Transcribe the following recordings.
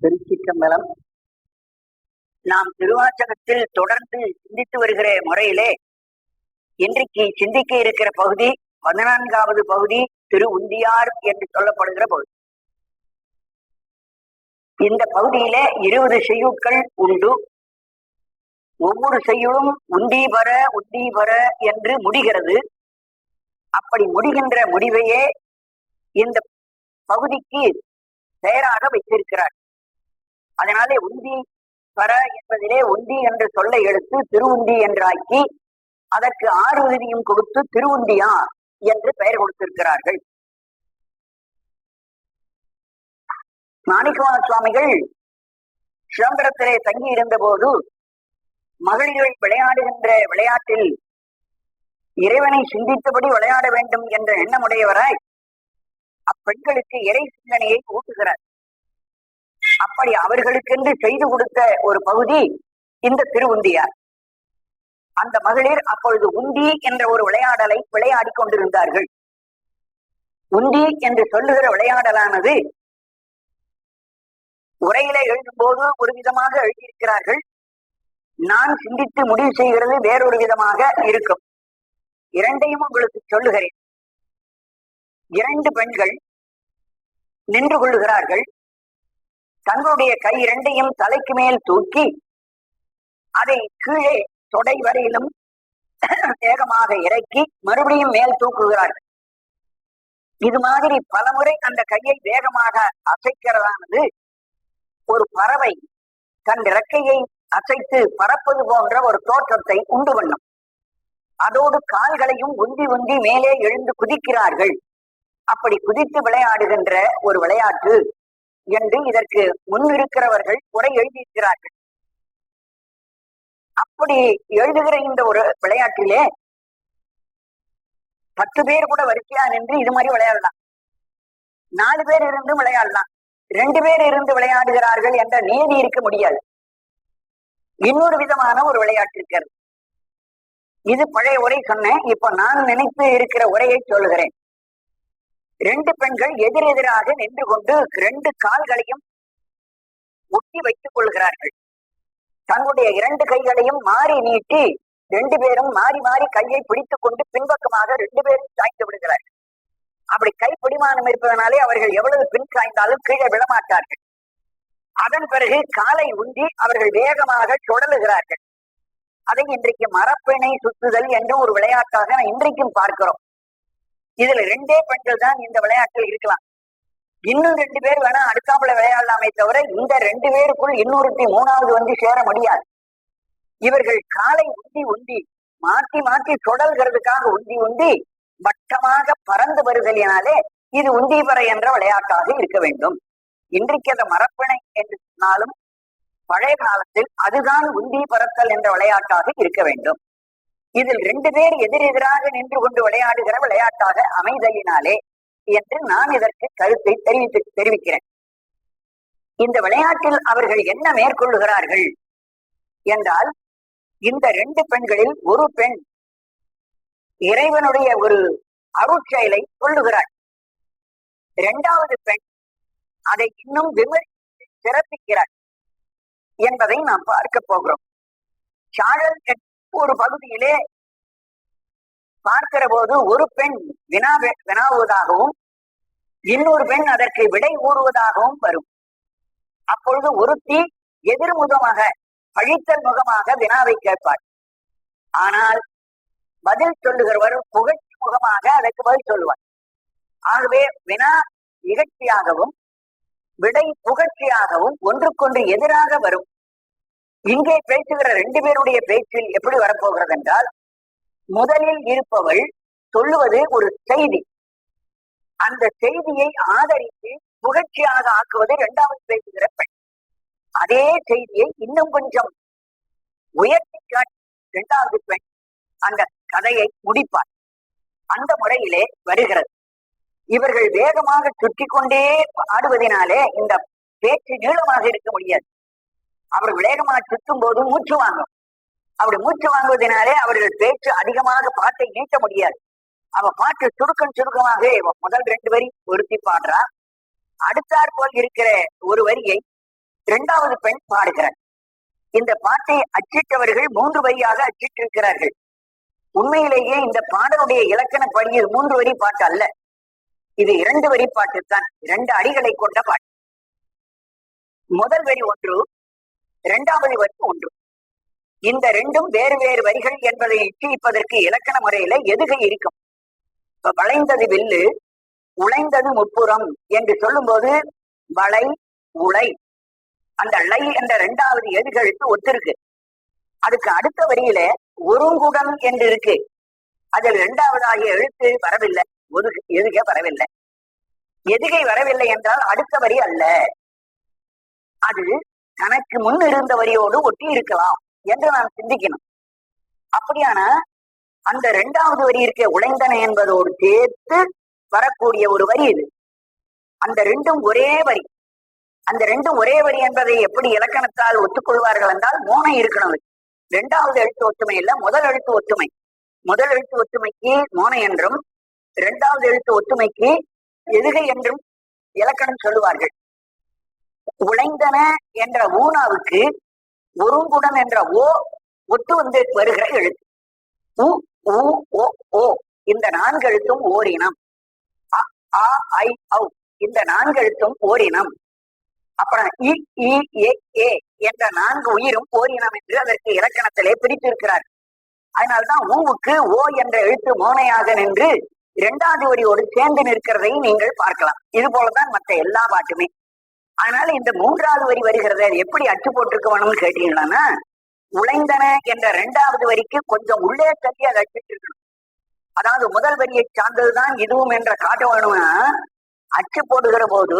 திருச்சிற்றம்பலம். நாம் திருவாசகத்தில் தொடர்ந்து சிந்தித்து வருகிற முறையிலே இன்றைக்கு சிந்திக்க இருக்கிற பகுதி 14வது பகுதி திரு உந்தியார் என்று சொல்லப்படுகிற பகுதி. இந்த பகுதியிலே 20 செய்யுட்கள் உண்டு. ஒவ்வொரு செய்யுளும் உண்டீபர என்று முடிகிறது. அப்படி முடிகின்ற முடிவையே இந்த பகுதிக்கு பெயராக வைத்திருக்கிறார். அதனாலே உந்தி பர என்பதிலே உந்தி என்று சொல்ல எடுத்து திருவுந்தி என்றாக்கி அதற்கு 6 விதியும் கொடுத்து திருவுந்தியா என்று பெயர் கொடுத்திருக்கிறார்கள். மாணிக்கவாச சுவாமிகள் சிதம்பரத்திலே தங்கி இருந்த போது மகளிர்கள் விளையாடுகின்ற விளையாட்டில் இறைவனை சிந்தித்தபடி விளையாட வேண்டும் என்ற எண்ணமுடையவராய் அப்பெண்களுக்கு இறை சிந்தனையை ஊட்டுகிறார். அப்படி அவர்களுக்கென்று செய்து கொடுத்த ஒரு பகுதி இந்த திருவுந்தியார். அந்த மகளிர் அப்பொழுது உந்தி என்ற ஒரு விளையாடலை விளையாடி கொண்டிருந்தார்கள். உந்தி என்று சொல்லுகிற விளையாடலானது உரையில எழுதும் போது ஒரு விதமாக எழுதியிருக்கிறார்கள். நான் சிந்தித்து முடிவு செய்கிறது வேறொரு விதமாக இருக்கும். இரண்டையும் உங்களுக்கு சொல்லுகிறேன். 2 பெண்கள் நின்று கொள்ளுகிறார்கள். தங்களுடைய கை 2ஐயும் தலைக்கு மேல் தூக்கி அதை கீழே தொடை வரையிலும் வேகமாக இறக்கி மறுபடியும் மேல் தூக்குகிறார்கள். இது மாதிரி பலமுறை அந்த கையை வேகமாக அசைக்கிறதானது ஒரு பறவை தன் இறக்கையை அசைத்து பறப்பது போன்ற ஒரு தோற்றத்தை உண்டு பண்ணும். அதோடு கால்களையும் உந்தி உந்தி மேலே எழுந்து குதிக்கிறார்கள். அப்படி குதித்து விளையாடுகின்ற ஒரு விளையாட்டு என்று இதற்கு முன்னிருக்கிறவர்கள் உரை எழுதியிருக்கிறார்கள். அப்படி எழுதுகிற இந்த ஒரு விளையாட்டிலே 10 பேர் கூட வரிசையா நின்று இது மாதிரி விளையாடலாம். 4 பேர் இருந்து விளையாடலாம். 2 பேர் இருந்து விளையாடுகிறார்கள் என்ற நியதி இருக்க முடியாது. இன்னொரு விதமான ஒரு விளையாட்டு இருக்கிறது. இது பழைய உரை சொன்னேன். இப்ப நான் நினைத்து இருக்கிற உரையை சொல்லுகிறேன். 2 பெண்கள் எதிரெதிராக நின்று கொண்டு 2 கால்களையும் ஒட்டி வைத்துக் கொள்கிறார்கள். தங்களுடைய 2 கைகளையும் மாறி நீட்டி 2 பேரும் மாறி மாறி கையை பிடித்துக் கொண்டு பின்பக்கமாக 2 பேரும் சாய்த்து விடுகிறார்கள். அப்படி கை பிடிமானம் இருப்பதனாலே அவர்கள் எவ்வளவு பின் சாய்ந்தாலும் கீழே விழமாட்டார்கள். அதன் பிறகு காலை உந்தி அவர்கள் வேகமாக சுழலுகிறார்கள். அதை இன்றைக்கு மரப்பிணை சுத்துதல் என்று ஒரு விளையாட்டாக இன்றைக்கும் பார்க்கிறோம். இதுல 2 பெண்கள் தான் இந்த விளையாட்டில் இருக்கலாம். இன்னும் 2 பேர் வேணா அடுத்தாப்புல விளையாடலாமே தவிர இந்த 2 பேருக்குள் இன்னொருத்தி 3வது வந்து சேர முடியாது. இவர்கள் காலை உந்தி உந்தி மாற்றி மாற்றி சுழல்கிறதுக்காக உந்தி உந்தி வட்டமாக பறந்து வருதலினாலே இது உந்தீபர என்ற விளையாட்டாக இருக்க வேண்டும். இன்றைக்கு அதை மரப்பிணை என்று சொன்னாலும் பழைய காலத்தில் அதுதான் உந்தி பறத்தல் என்ற விளையாட்டாக இருக்க வேண்டும். இதில் 2 பேர் எதிரெதிராக நின்று கொண்டு விளையாடுகிற விளையாட்டாக அமைதலினாலே என்று நான் இதற்கு கருத்தை தெரிவிக்கிறேன். இந்த விளையாட்டில் அவர்கள் என்ன மேற்கொள்ளுகிறார்கள் என்றால், இந்த 2 பெண்களில் ஒரு பெண் இறைவனுடைய ஒரு அருட்செயலை சொல்லுகிறாள். 2வது பெண் அதை இன்னும் விமர்சித்து சிறப்பிக்கிறார் என்பதை நாம் பார்க்க போகிறோம். சாழல் ஒரு பகுதியிலே பார்க்கிற போது ஒரு பெண் வினாவுவதாகவும் இன்னொரு பெண் அதற்கு விடை கூறுவதாகவும் வரும். அப்பொழுது ஒருத்தி எதிர்முகமாக பழித்தல் முகமாக வினாவை கேட்பார். ஆனால் பதில் சொல்லுகிறவர் புகழ்ச்சி முகமாக அதற்கு பதில் சொல்லுவார். ஆகவே வினா இகழ்ச்சியாகவும் விடை புகழ்ச்சியாகவும் ஒன்றுக்கொன்று எதிராக வரும். இங்கே பேசுகிற 2 பேருடைய பேச்சில் எப்படி வரப்போகிறது என்றால், முதலில் இருப்பவள் சொல்லுவது ஒரு செய்தி. அந்த செய்தியை ஆதரித்து புகழ்ச்சியாக ஆக்குவது 2வது பேசுகிற பெண். அதே செய்தியை இன்னும் கொஞ்சம் உயர்த்தி காட்டி 2வது பெண் அந்த கதையை முடிப்பார். அந்த முறையிலே வருகிறது. இவர்கள் வேகமாக சுற்றி கொண்டே ஆடுவதனாலே இந்த பேச்சு நீளமாக இருக்க முடியாது. அவர்கள் வேகமாக சுற்றும் போது மூச்சு வாங்கும். அப்படி மூச்சு வாங்குவதனாலே அவர்கள் பேச்சு அதிகமாக பாட்டை நீட்ட முடியாது. அவ பாட்டு சுருக்கமாக முதல் 2 வரி ஒருத்தி பாடுறா. அடுத்தாற் போல் இருக்கிற ஒரு வரியை இரண்டாவது பெண் பாடுகிறார். இந்த பாட்டை அச்சிட்டவர்கள் 3 வரியாக அச்சிட்டிருக்கிறார்கள். உண்மையிலேயே இந்த பாடலுடைய இலக்கணப்படி இது 3 வரி பாட்டு அல்ல, இது 2 வரி பாட்டுத்தான். 2 அடிகளை கொண்ட பாட்டு. முதல் வரி ஒன்று, இரண்டாவது வரி ஒன்று. இந்த ரெண்டும் வேறு வேறு வரிகள் என்பதை நிச்சயிப்பதற்கு இலக்கண முறையில எதுகை இருக்கும். இப்ப வளைந்தது வில்லு, உழைந்தது முப்புறம் என்று சொல்லும் போது வளை உளை, அந்த ளை என்ற 2வது எதுகெழுத்து ஒத்திருக்கு. அதுக்கு அடுத்த வரியில ஒருங்குடன் என்று இருக்கு. அதில் 2வதாகிய எழுத்து வரவில்லை, எதுகை வரவில்லை. எதுகை வரவில்லை என்றால் அடுத்த வரி அல்ல, அது தனக்கு முன் இருந்த வரியோடு ஒட்டி இருக்கலாம் என்று நாம் சிந்திக்கணும். அப்படியானா அந்த 2வது வரி இருக்க உழைந்தன என்பதோடு சேர்த்து வரக்கூடிய ஒரு வரி இது. அந்த ரெண்டும் ஒரே வரி. அந்த ரெண்டும் ஒரே வரி என்பதை எப்படி இலக்கணத்தால் ஒத்துக்கொள்வார்கள் என்றால் மோனை இருக்கணும். 2வது எழுத்து ஒற்றுமை இல்ல, முதல் எழுத்து ஒற்றுமை. முதல் எழுத்து ஒற்றுமைக்கு மோனை என்றும் 2வது எழுத்து ஒற்றுமைக்கு எதுகை என்றும் இலக்கணம் சொல்லுவார்கள். உழைந்தன என்ற ஊனாவுக்கு ஒருங்குடன் என்ற ஓ ஒட்டு வந்து வருகிற எழுத்து. உ உ ஓ ஓ இந்த 4 எழுத்தும் ஓரினம். அ ஆ ஐ ஔ இந்த 4 எழுத்தும் ஓரினம். அப்புறம் இ இ ஏ ஏ என்ற 4 உயிரும் ஓரினம் என்று அதற்கு இலக்கணத்திலே பிரித்திருக்கிறார். அதனால்தான் ஊவுக்கு ஓ என்ற எழுத்து மோனையாக நின்று 2வது வரியோடு சேர்ந்து நிற்கிறதை நீங்கள் பார்க்கலாம். இது போலதான் மற்ற எல்லா பாட்டுமே. அதனால இந்த 3வது வரி வருகிறது, அது எப்படி அச்சு போட்டிருக்க வேணும்னு கேட்டீங்கன்னா, உழைந்தன என்ற 2வது வரிக்கு கொஞ்சம் உள்ளே தள்ளி அதை அச்சிட்டு இருக்கணும். அதாவது முதல் வரியை சார்ந்ததுதான் இதுவும் என்ற காட்ட வேணும்னா அச்சு போடுகிற போது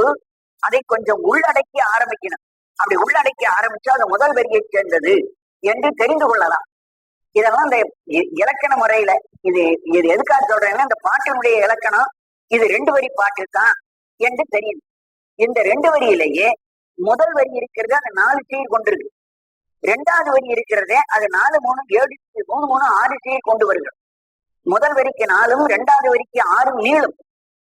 அதை கொஞ்சம் உள்ளடக்கி ஆரம்பிக்கணும். அப்படி உள்ளடக்கி ஆரம்பிச்சா அது முதல் வரியை சேர்ந்தது என்று தெரிந்து கொள்ளலாம். இதெல்லாம் இந்த இலக்கண முறையில இது இது எதுக்காக சொல்றேன்னா, இந்த பாட்டினுடைய இலக்கணம் இது 2 வரி பாட்டு தான் என்று தெரியும். இந்த 2 வரியிலேயே முதல் வரி இருக்கிறது, அது 4 சீர் கொண்டிருக்கு. 2வது வரி இருக்கிறதே அது 4 3 7 3 3 6 சீர் கொண்டு வருகிறது. முதல் வரிக்கு 4ம் 2வது வரிக்கு 6ம் நீளும்.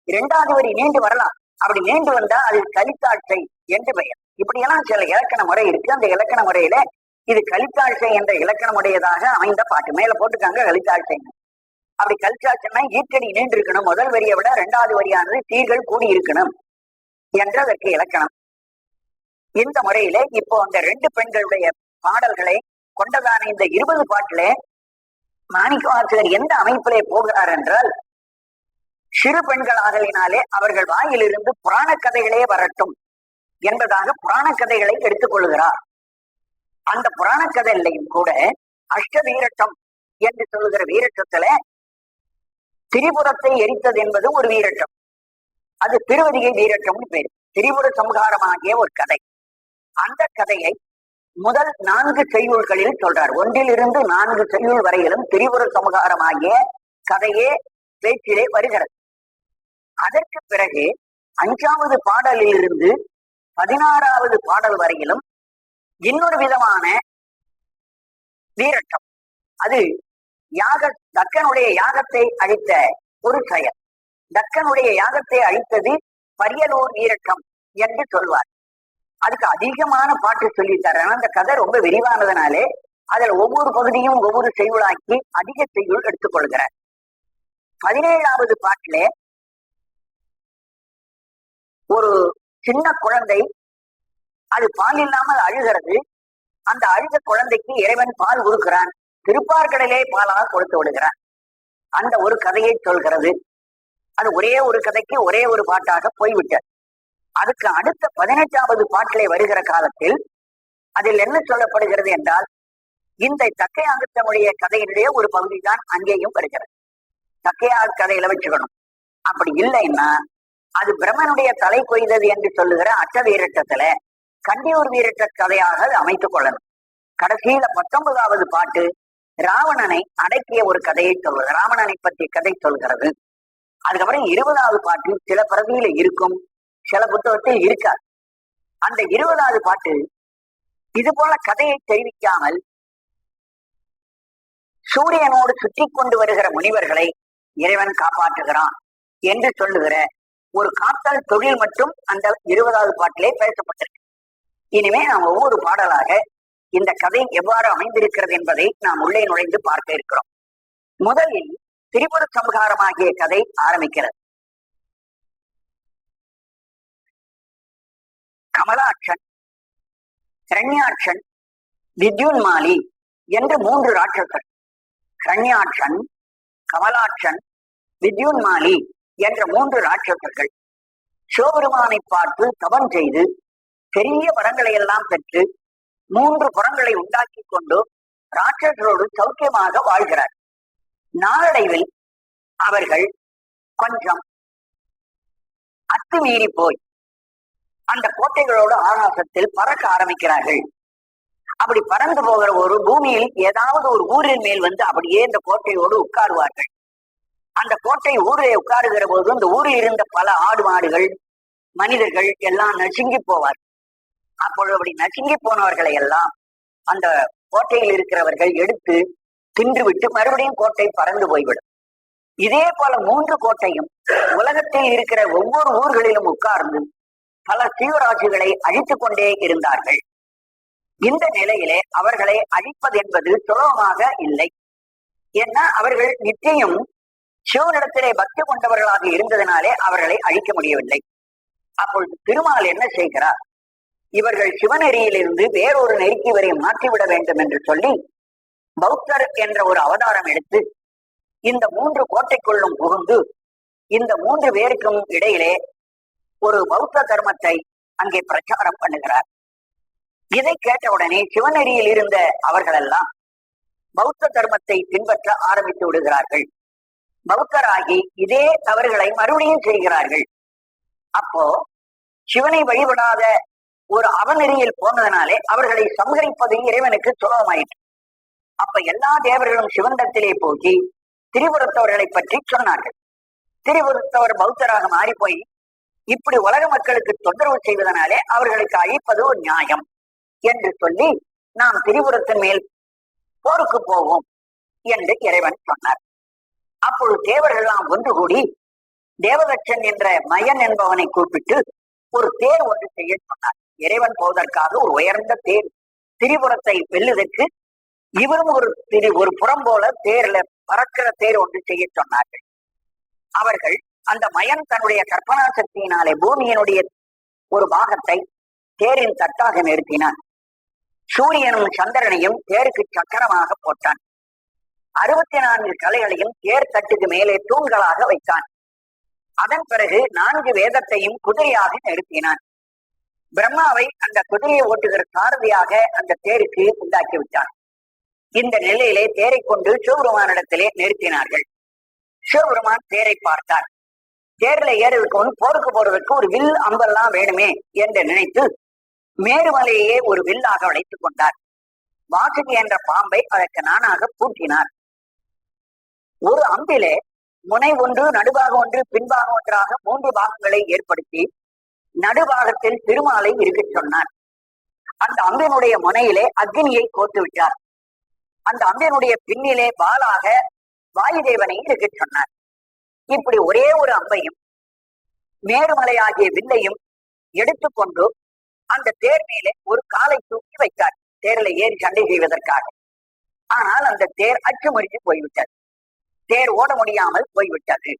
2வது வரி நீண்டு வரலாம். அப்படி நீண்டு வந்தா அது கலித்தாழ்சை என்று பெயர். இப்படியெல்லாம் சில இலக்கண முறை இருக்கு. அந்த இலக்கண முறையில இது கலித்தாழ்சை என்ற இலக்கணமுடையதாக அமைந்த பாட்டு. மேல போட்டுக்காங்க கலித்தாழ்சை. அப்படி கலித்தாழ்சைன்னா ஈற்றடி நீண்டு இருக்கணும். முதல் வரியை விட 2வது வரியானது சீர்கள் கூடி இருக்கணும் என்று அதற்கு இலக்கணம். இந்த முறையில இப்போ அந்த 2 பெண்களுடைய பாடல்களை கொண்டதான இந்த 20 பாட்டுல மாணிக்கவாசகர் எந்த அமைப்பிலே போகிறார் என்றால், சிறு பெண்கள் ஆகலினாலே அவர்கள் வாயிலிருந்து புராண கதைகளே வரட்டும் என்பதாக புராண கதைகளை எடுத்துக் கொள்கிறார். அந்த புராண கதையிலையும் கூட அஷ்ட வீரட்டம் என்று சொல்லுகிற வீரட்டத்துல திரிபுரத்தை எரித்தது என்பது ஒரு வீரட்டம். அது திருவதிகை வீரட்டம்னு பேரு. திரிபுர சம்ஹாரமாகிய ஒரு கதை. அந்த கதையை முதல் 4 செய்யுள்களில் சொல்றார். 1லிருந்து 4 செய்யுள் வரையிலும் திரிபுர சம்ஹாரமாகிய கதையே பேச்சிலே வருகிறது. அதற்கு பிறகு 5வது பாடலிலிருந்து 16வது பாடல் வரையிலும் இன்னொரு விதமான வீரட்டம். அது தக்கனுடைய யாகத்தை அழித்த ஒரு செயல். தக்கனுடைய யாகத்தை அழித்தது பரியலூர் வீரட்டம் என்று சொல்வார். அதுக்கு அதிகமான பாட்டு சொல்லித்தார். அந்த கதை ரொம்ப விரிவானதுனாலே அதில் ஒவ்வொரு பகுதியும் ஒவ்வொரு செய்யுளாக்கி அதிக செய்யுள் எடுத்துக்கொள்கிறார். 17வது பாட்டிலே ஒரு சின்ன குழந்தை, அது பால் இல்லாமல் அழுகிறது. அந்த அழுத குழந்தைக்கு இறைவன் பால் கொடுக்கிறான். திருப்பார்கடலே பாலாக கொடுத்து விடுகிறான். அந்த ஒரு கதையை சொல்கிறது. அது ஒரே ஒரு கதைக்கு ஒரே ஒரு பாட்டாக போய்விட்டது. அதுக்கு அடுத்த 18வது பாட்டிலே வருகிற காலத்தில் அதில் என்ன சொல்லப்படுகிறது என்றால், இந்த தக்கையாகத்தமுடைய கதையினுடைய ஒரு பகுதி தான் அங்கேயும் வருகிறது. தக்கையார் கதையில வச்சுக்கணும். அப்படி இல்லைன்னா அது பிரம்மனுடைய தலை கொய்தது என்று சொல்லுகிற அட்ட வீரட்டத்துல கண்டியூர் வீரட்ட கதையாக அமைத்துக் கொள்ளணும். கடைசியில 19வது பாட்டு ராவணனை அடக்கிய ஒரு கதையை சொல்வது, ராவணனை பற்றிய கதை சொல்கிறது. அதுக்கப்புறம் 20வது பாட்டு சில பிரதியில இருக்கும், சில புத்தகத்தில் இருக்காது. அந்த 20வது பாட்டு இது போல கதையை தெரிவிக்காமல் சூரியனோடு சுற்றி கொண்டு வருகிற முனிவர்களை இறைவன் காப்பாற்றுகிறான் என்று சொல்லுகிற ஒரு காத்தல் தொழில் மட்டும் அந்த 20வது பாட்டிலே பேசப்பட்டிருக்கு. இனிமே நாம் ஒவ்வொரு பாடலாக இந்த கதை எவ்வாறு அமைந்திருக்கிறது என்பதை நாம் உள்ளே நுழைந்து பார்க்க இருக்கிறோம். முதலில் திரிபுர சம்ஹாரமாகிய கதை ஆரம்பிக்கிறது. கமலாட்சன், ஹிரண்யாட்சன், வித்யுன்மாலி என்று 3 ராட்சசர். ஹிரண்யாட்சன், கமலாட்சன், வித்யுன்மாலி என்ற 3 ராட்சசர்கள் சிவபெருமானை பார்த்து தவம் செய்து பெரிய வரங்களை எல்லாம் பெற்று 3 புறங்களை உண்டாக்கி கொண்டு ராட்சசரோடு சௌக்கியமாக வாழ்கிறார். நாளடைவில் அவர்கள் கொஞ்சம் அத்துமீறி போய் அந்த கோட்டைகளோடு ஆகாசத்தில் பறக்க ஆரம்பிக்கிறார்கள். அப்படி பறந்து போகிற ஒரு பூமியில் ஏதாவது ஒரு ஊரின் மேல் வந்து அப்படியே இந்த கோட்டையோடு உட்காருவார்கள். அந்த கோட்டை ஊரில் உட்காருகிற போது அந்த ஊரில் இருந்த பல ஆடு மாடுகள் மனிதர்கள் எல்லாம் நசுங்கி போவார். அப்பொழுது அப்படி நசுங்கி போனவர்களை எல்லாம் அந்த கோட்டையில் இருக்கிறவர்கள் எடுத்து தின்றுவிட்டு மறுபடியும் கோட்டை பறந்து போய்விடும். இதே போல 3 கோட்டையும் உலகத்தில் இருக்கிற ஒவ்வொரு ஊர்களிலும் உட்கார்ந்து பல தீவராசிகளை அழித்துக் கொண்டே இருந்தார்கள். இந்த நிலையிலே அவர்களை அழிப்பது என்பது சுலபமாக இல்லை. ஏன்னா அவர்கள் நிச்சயம் சிவனிடத்திலே பக்தி கொண்டவர்களாக இருந்ததினாலே அவர்களை அழிக்க முடியவில்லை. அப்பொழுது திருமால் என்ன செய்கிறார்? இவர்கள் சிவநெறியிலிருந்து வேறொரு நெறிக்கு இவரை மாற்றிவிட வேண்டும் என்று சொல்லி பௌத்தர் என்ற ஒரு அவதாரம் எடுத்து இந்த 3 கோட்டைக்குள்ளும் புகுந்து இந்த 3 பேருக்கும் இடையிலே ஒரு பௌத்த தர்மத்தை அங்கே பிரச்சாரம் பண்ணுகிறார். இதை கேட்டவுடனே சிவநெறியில் இருந்த அவர்களெல்லாம் பௌத்த தர்மத்தை பின்பற்ற ஆரம்பித்து விடுகிறார்கள். பௌத்தராகி இதே தவறுகளை மறுபடியும் செய்கிறார்கள். அப்போ சிவனை வழிபடாத ஒரு அவநெறியில் போனதனாலே அவர்களை சம்ஹரிப்பது இறைவனுக்கு சுலபமாயிற்று. அப்ப எல்லா தேவர்களும் சிவனிடத்திலே போகி திரிபுரத்தவர்களை பற்றி சொன்னார்கள். திரிபுரத்தவர் பௌத்தராக மாறி போய் இப்படி உலக மக்களுக்கு தொந்தரவு செய்வதனாலே அவர்களுக்கு அழிப்பது ஒரு நியாயம் என்று சொல்லி நாம் திரிபுரத்தின் மேல் போருக்கு போவோம் என்று இறைவன் சொன்னார். அப்பொழுது தேவர்கள்லாம் ஒன்று கூடி தேவதட்சன் என்ற மயன் என்பவனை கூப்பிட்டு ஒரு தேர் ஒன்று செய்ய சொன்னார். இறைவன் போவதற்காக ஒரு உயர்ந்த தேர், திரிபுரத்தை வெல்லுவதற்கு இவரும் ஒரு புறம் போல தேர்ல பறக்கிற தேர் ஒன்று செய்ய சொன்னார்கள். அவர்கள் அந்த மயன் தன்னுடைய கற்பனா சக்தியினாலே பூமியினுடைய ஒரு பாகத்தை தேரின் தட்டாக நிறுத்தினான். சூரியனும் சந்திரனையும் தேருக்கு சக்கரமாக போட்டான். 64 கலைகளையும் தேர் தட்டுக்கு மேலே தூண்களாக வைத்தான். அதன் பிறகு 4 வேதத்தையும் குதிரையாக நிறுத்தினான். பிரம்மாவை அந்த குதிரையை ஓட்டுகிற சாரதியாக அந்த தேருக்கு உண்டாக்கி விட்டான். இந்த நிலையிலே தேரை கொண்டு சிவபெருமானிடத்திலே நிறுத்தினார்கள். சிவபெருமான் தேரை பார்த்தார். தேர்ல ஏறுவதற்கு முன் போருக்கு போறதுக்கு ஒரு வில் அம்பெல்லாம் வேணுமே என்று நினைத்து மேருமலையே ஒரு வில்லாக வளைத்துக் கொண்டார். வாசுகி என்ற பாம்பை அதற்கு நானாக பூட்டினார். ஒரு அம்பிலே முனை ஒன்று, நடுபாகம் ஒன்று, பின்பாகம் ஒன்றாக 3 பாகங்களை ஏற்படுத்தி நடுபாகத்தில் திருமாலை இருக்க சொன்னார். அந்த அம்பினுடைய முனையிலே அக்னியை கோத்து விட்டார். அந்த அம்பினுடைய பின்னிலே வாளாக வாயுதேவனை இருக்க சொன்னார். இப்படி ஒரே ஒரு அம்பையும் மேருமலை ஆகிய வில்லையும் எடுத்துக்கொண்டு அந்த தேர் மேலே ஒரு காலை தூக்கி வைத்தார், தேர்ல ஏறி சண்டை செய்வதற்காக. ஆனால் அந்த தேர் அச்சுமுறிஞ்சு போய்விட்டது. தேர் ஓட முடியாமல் போய்விட்டது.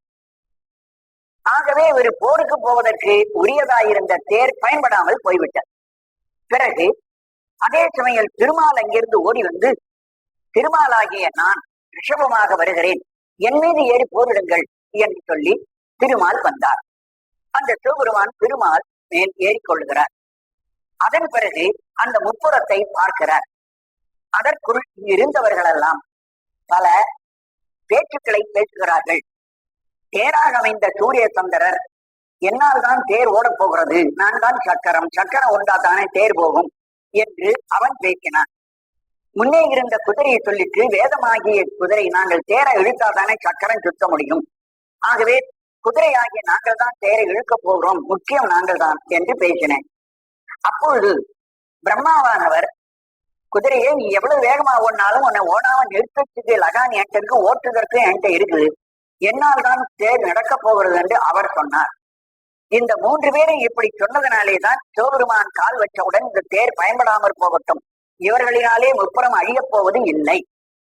ஆகவே ஒரு போருக்கு போவதற்கு உரியதாயிருந்த தேர் பயன்படாமல் போய்விட்டது. பிறகு அதே சமயம் திருமால் அங்கிருந்து ஓடி வந்து, திருமாலாகிய நான் ரிஷபமாக வருகிறேன், என் மீது ஏறி போரிடுங்கள் என்று சொல்லி திருமால் வந்தார். அந்த சிவபெருமான் திருமால் மேல் ஏறிக்கொள்கிறார். அதன் பிறகு அந்த முப்புறத்தை பார்க்கிறார். அதற்குள் இருந்தவர்களெல்லாம் பல பேச்சுக்களை பேசுகிறார்கள். தேராக அமைந்த சூரிய சந்திரர், என்னால் தான் தேர் ஓடப் போகிறது, நான் தான் சக்கரம், சக்கரம் ஒன்றா தானே தேர் போகும் என்று அவன் பேசினான். முன்னே இருந்த குதிரையை சொல்லிட்டு, வேதமாகிய குதிரை, நாங்கள் தேரை இழுத்தாதானே சக்கரம் சுத்த முடியும், ஆகவே குதிரையாகிய நாங்கள் தான் தேரை இழுக்கப் போகிறோம், முக்கியம் நாங்கள் தான் என்று பேசினேன். அப்பொழுது பிரம்மாவானவர், குதிரையை நீ எவ்வளவு வேகமா ஓடினாலும் உன்னை ஓடாம நிறுத்தத்துக்கு லகான் என்கிட்ட இருக்கு, ஓட்டுதற்கு என்கிட்ட இருக்குது, என்னால் தான் தேர் நடக்க போகிறது என்று அவர் சொன்னார். இந்த 3 பேரும் இப்படி சொன்னதனாலேதான் சிவபெருமான் கால் வச்சவுடன் இந்த தேர் பயன்படாமற் போகட்டும், இவர்களினாலே முப்புறம் அழியப் போவது இல்லை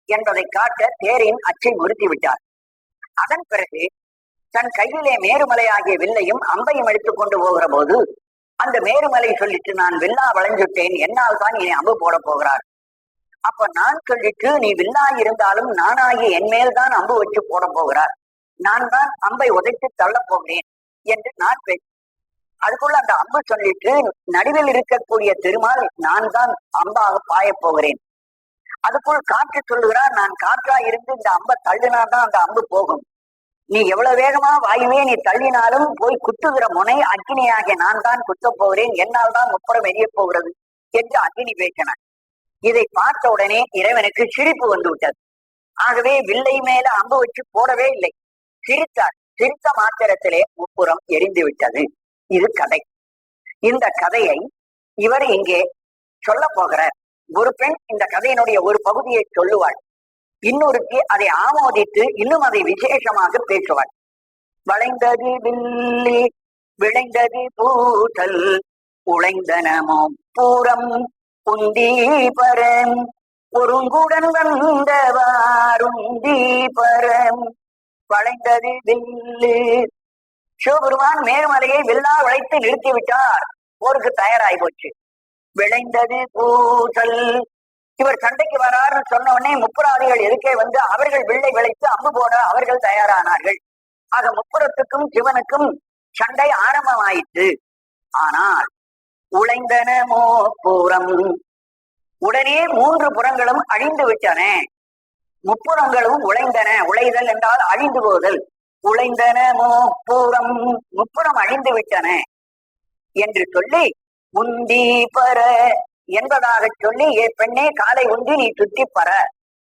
என்பதை காட்ட தேரின் அச்சை நிறுத்தி விட்டார். அதன் பிறகு தன் கையிலே மேருமலையாகிய வில்லையும் அம்பையும் எடுத்துக் கொண்டு போகிற போது அந்த மேருமலை சொல்லிட்டு, நான் வில்லா வளைஞ்சுட்டேன், என்னால் தான் இனி அம்பு போட போகிறார். அப்ப நான் சொல்லிட்டு, நீ வில்லா இருந்தாலும் நானாகி என் மேல் தான் அம்பு வச்சு போட போகிறார், நான் தான் அம்பை உதைத்து தள்ளப் போகிறேன் என்று நான் பேச. அதுக்குள்ள அந்த அம்பு சொல்லிட்டு, நடுவில் இருக்கக்கூடிய திருமால் நான் தான் அம்பாக பாயப் போகிறேன். அதுக்குள் காற்று சொல்லுகிறார், நான் காற்றா இருந்து இந்த அம்பை தள்ளினால்தான் அந்த அம்பு போகும், நீ எவ்வளவு வேகமா வாயுவே நீ தள்ளினாலும் போய் குத்துகிற முனை அக்கினியாக நான் தான் குத்தப் போகிறேன், என்னால் தான் முப்புறம் எரிய போகிறது என்று அக்கினி பேசினான். இதை பார்த்த உடனே இறைவனுக்கு சிரிப்பு வந்து விட்டது. ஆகவே வில்லை மேல அம்பு வச்சு போடவே இல்லை, சிரித்தார். சிரித்த மாத்திரத்திலே முப்புறம் எரிந்து விட்டது. இது கதை. இந்த கதையை இவர் இங்கே சொல்ல போகிறார். ஒரு பெண் இந்த கதையினுடைய ஒரு பகுதியை சொல்லுவாள், இன்னொருக்கு அதை ஆமோதித்து இன்னும் அதை விசேஷமாக பேசுவாள். வளைந்தது வில்லி விளைந்தது பூசல் உழைந்தனமோ பூரம் உந்தீபரம் ஒருங்குடன் வந்தவாருந்தீபரம். வளைந்தது வில்லு, சிவபெருமான் மேருமலையை வில்லா வளைத்து நிறுத்திவிட்டார், போருக்கு தயாராகி போச்சு. விளைந்தது பூசல், இவர் சண்டைக்கு வராருன்னு சொன்ன உடனே முப்புராதிகள் எதுக்கே வந்து அவர்கள் வில்லை விளைத்து அம்பு போட அவர்கள் தயாரானார்கள். ஆக முப்புறத்துக்கும் சிவனுக்கும் சண்டை ஆரம்பமாயிற்று. ஆனால் உழைந்தனமோ பூரம், உடனே 3 புறங்களும் அழிந்து விட்டன. முப்புறங்களும் உழைந்தன. உழைதல் என்றால் அழிந்து போதல். உழைந்தனமோ பூரம், முப்புறம் அழிந்து விட்டன என்று சொல்லி உந்தி பர என்பதாக சொல்லி, ஏ பெண்ணே காலை உந்தி நீ சுற்றி பர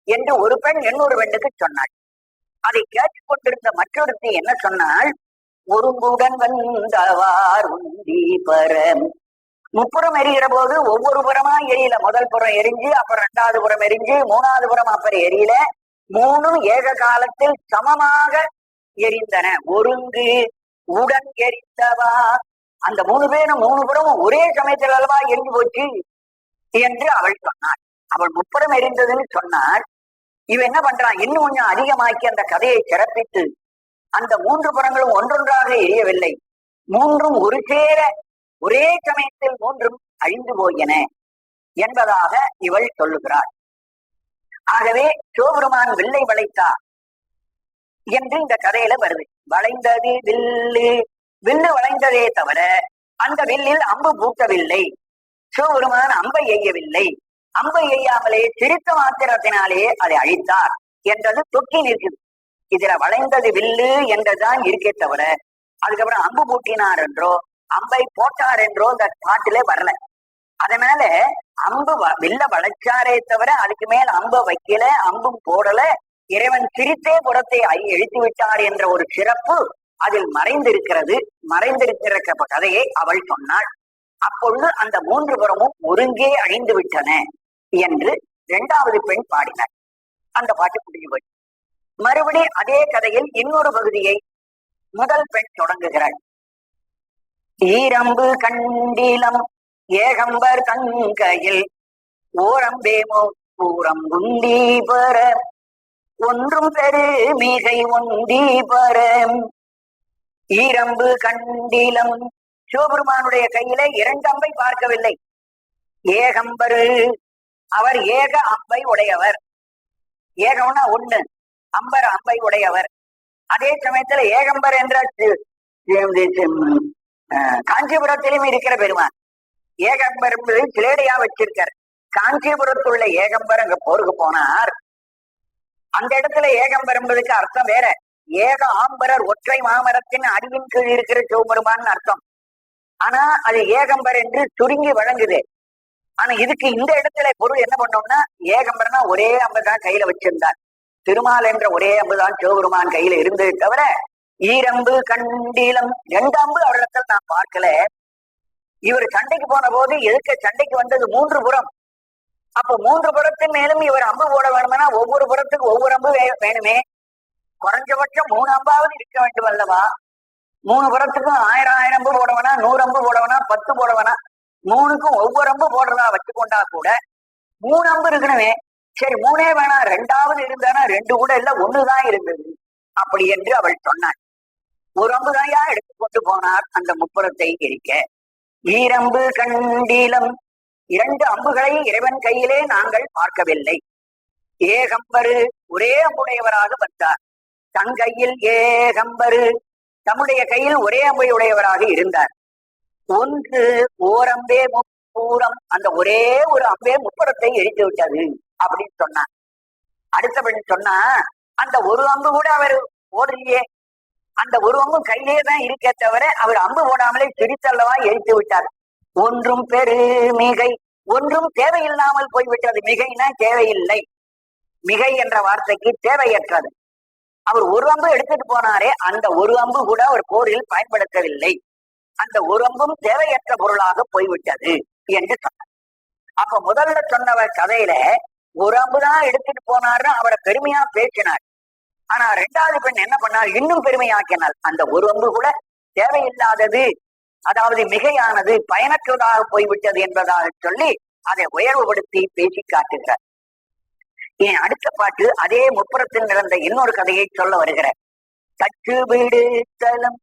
என்று ஒரு பெண் இன்னொரு பெண்ணுக்கு சொன்னாள். அதை கேட்டுக் கொண்டிருந்த மற்றொருத்தி என்ன சொன்னாள், ஒருங்குடன் வந்தவார் உந்தி பர. முப்புறம் எரிகிற போது ஒவ்வொரு புறமா எரியல. முதல் புறம் எரிஞ்சு, அப்புறம் 2வது புறம் எரிஞ்சு, 3வது புறம் அப்புறம் எரியல. 3ம் ஏக காலத்தில் சமமாக எரிந்தன. ஒருங்கு உடன் எரிந்தவா, அந்த 3 பேரும் 3 புறமும் ஒரே சமயத்தில் அல்லவா எரிஞ்சு போச்சு என்று அவள் சொன்னாள். அவள் முப்புறம் எரிந்ததுன்னு சொன்னாள். இவன் என்ன பண்றான், இன்னும் கொஞ்சம் அதிகமாக்கி அந்த கதையை சிறப்பித்து, அந்த 3 புறங்களும் ஒன்றொன்றாக எரியவில்லை, 3ம் ஒரு சேர ஒரே சமயத்தில் 3ம் அழிந்து போயின என்பதாக இவள் சொல்லுகிறாள். ஆகவே சிவபெருமான் வில்லை வளைத்தார் என்று இந்த கதையில வருது. வளைந்தது வில்லு, வில்லு வளைந்ததே தவிர அந்த வில்லில் அம்பு பூட்டவில்லை. சிவபெருமான் அம்பை எய்யவில்லை. அம்பை எய்யாமலே சிரித்த மாத்திரத்தினாலே அதை அழித்தார் என்றது தொக்கி நிற்குது. இதுல வளைந்தது வில்லு என்றுதான் இருக்கே தவிர அதுக்கப்புறம் அம்பு பூட்டினார் என்றோ அம்பை போட்டார் என்றோ இந்த பாட்டிலே வரல. அதனால அம்பு வில்ல வளைச்சாரே தவிர அதுக்கு மேல் அம்பை வைக்கல, அம்பும் போடல. இறைவன் சிரித்தே புறத்தை எழுத்து விட்டார் என்ற ஒரு சிறப்பு அதில் மறைந்திருக்கிறது. மறைந்திருக்கிற கதையை அவள் சொன்னாள். அப்பொழுது அந்த 3 புறமும் ஒருங்கே அழிந்து விட்டன என்று 2வது பெண் பாடினார். அந்த பாட்டு முடிஞ்சு போய் மறுபடி அதே கதையில் இன்னொரு பகுதியை முதல் பெண் தொடங்குகிறாள். ஈரம்பு கண்டிலம் ஏகம்பர் தங்கையில் ஓரம்பேமோ பூரம் உந்தி பெற ஒன்றும் பெரு மிகை உந்தி பெற. ஈரம்பு கண்டிலம், சிவபெருமானுடைய கையில 2 அம்பை பார்க்கவில்லை. ஏகம்பரு, அவர் ஏக அம்பை உடையவர். ஏகம்னா 1, அம்பர் அம்பை உடையவர். அதே சமயத்துல ஏகம்பர் என்ற காஞ்சிபுரத்திலும் இருக்கிற பெருமான். ஏகம்பர் என்பது சிலேடையா வச்சிருக்கார். காஞ்சிபுரத்துள்ள ஏகம்பர் அங்க போருக்கு போனார். அந்த இடத்துல ஏகம்பர் என்பதுக்கு அர்த்தம் வேற. ஏக ஆம்பரர் ஒற்றை மாமரத்தின் அடியின் கீழ் இருக்கிற சிவபெருமான் அர்த்தம். ஆனா அது ஏகம்பர் என்று சுருங்கி வழங்குது. ஆனா இதுக்கு இந்த இடத்துல பொருள் என்ன பண்ணோம்னா, ஏகம்பர்னா ஒரே அம்பு தான் கையில வச்சிருந்தார். திருமால் என்ற ஒரே அம்புதான் சிவபெருமான் கையில இருந்தது தவிர ஈரம்பு கண்டிலம் 2 அம்பு அவரிடத்தில் நான் பார்க்கல. இவர் சண்டைக்கு போன போது எதுக்க சண்டைக்கு வந்தது 3 புறம். அப்போ 3 புறத்தின் மேலும் இவர் அம்பு போட வேணும்னா ஒவ்வொரு புறத்துக்கு ஒவ்வொரு அம்பு வேணுமே. குறைஞ்சபட்சம் 3 அம்பாவது இருக்க வேண்டும் அல்லவா? 3 புறத்துக்கும் 1000 அம்பு போடவனா, 100 அம்பு போடவனா, 10 போடவனா, 3க்கும் ஒவ்வொரு அம்பு போடுறதா வச்சுக்கொண்டா கூட 3 அம்பு இருக்கணுமே. சரி 3 வேணாம், 2வது இருந்தானா 2 கூட இல்ல, 1தான் இருந்தது அப்படி என்று அவள் சொன்னாள். ஒரு அம்புதாயா எடுத்துக்கொண்டு போனார் அந்த முப்புறத்தை எரிக்க. ஈரம்பு கண்டீலம், 2 அம்புகளை இறைவன் கையிலே நாங்கள் பார்க்கவில்லை. ஏகம்பரு, ஒரே அம்புடையவராக வந்தார். தங்கையில் ஏகம்பரு, தம்முடைய கையில் ஒரே அம்பையுடையவராக இருந்தார். ஒன்று ஓரம்பே முப்பூரம், அந்த ஒரே ஒரு அம்பே முப்புறத்தை எரித்து விட்டது அப்படின்னு சொன்னார். அடுத்தபடி சொன்னா, அந்த ஒரு அம்பு கூட அவர் ஓடலையே, அந்த ஒரு அம்பு கையிலே தான் இருக்கே தவிர அவர் அம்பு போடாமலே சிரித்தல்லவா எரித்து விட்டார். ஒன்றும் பெரு மிகை, ஒன்றும் தேவையில்லாமல் போய்விட்டது. மிகைனா தேவையில்லை, மிகை என்ற வார்த்தைக்கு தேவையற்றது. அவர் ஒரு அம்பு எடுத்துட்டு போனாரே, அந்த ஒரு அம்பு கூட அவர் போரில் பயன்படுத்தவில்லை, அந்த ஒரு அம்பும் தேவையற்ற பொருளாக போய்விட்டது என்று சொன்னார். அப்ப முதல்ல சொன்னவர் கதையில ஒரு அம்புதான் எடுத்துட்டு போனார்னு அவரை பெருமையா பேசினார். ஆனா 2வது பெண் என்ன பண்ணார், இன்னும் பெருமையாக்கினார். அந்த ஒரு அம்பு கூட தேவையில்லாதது, அதாவது மிகையானது, பயனற்றதாக போய்விட்டது என்பதாக சொல்லி அதை உயர்வுபடுத்தி பேசி காட்டுகிறார். என் அடுத்த பாட்டு அதே முப்புறத்தில் நடந்த இன்னொரு கதையை சொல்ல வருகிறார். தச்சு விடுத்தலும்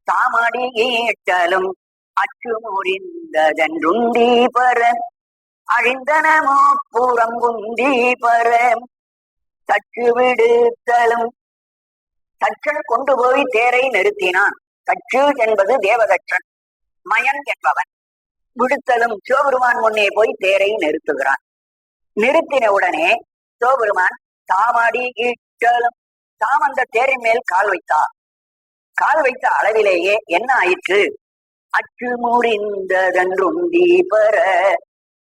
தாமடி ஈட்டலும் அச்சு முறிந்ததென்றுண்டி பர அழிந்தனமோ பூரம் குந்தி பர. தச்சு விடுத்தலும், தச்சன் கொண்டு போய் தேரை நிறுத்தினான். தச்சு என்பது தேவதச்சன், மயன் என்பவன். விடுத்தலும், சிவபெருமான் முன்னே போய் தேரை நிறுத்துகிறான். நிறுத்தின உடனே சிவபெருமான் தாமடி ஈட்டலும், தாம் அந்த தேரின் மேல் கால் வைத்தார். கால் வைத்த அளவிலேயே என்ன ஆயிற்று, அச்சு முறிந்ததென்றும் தீபர,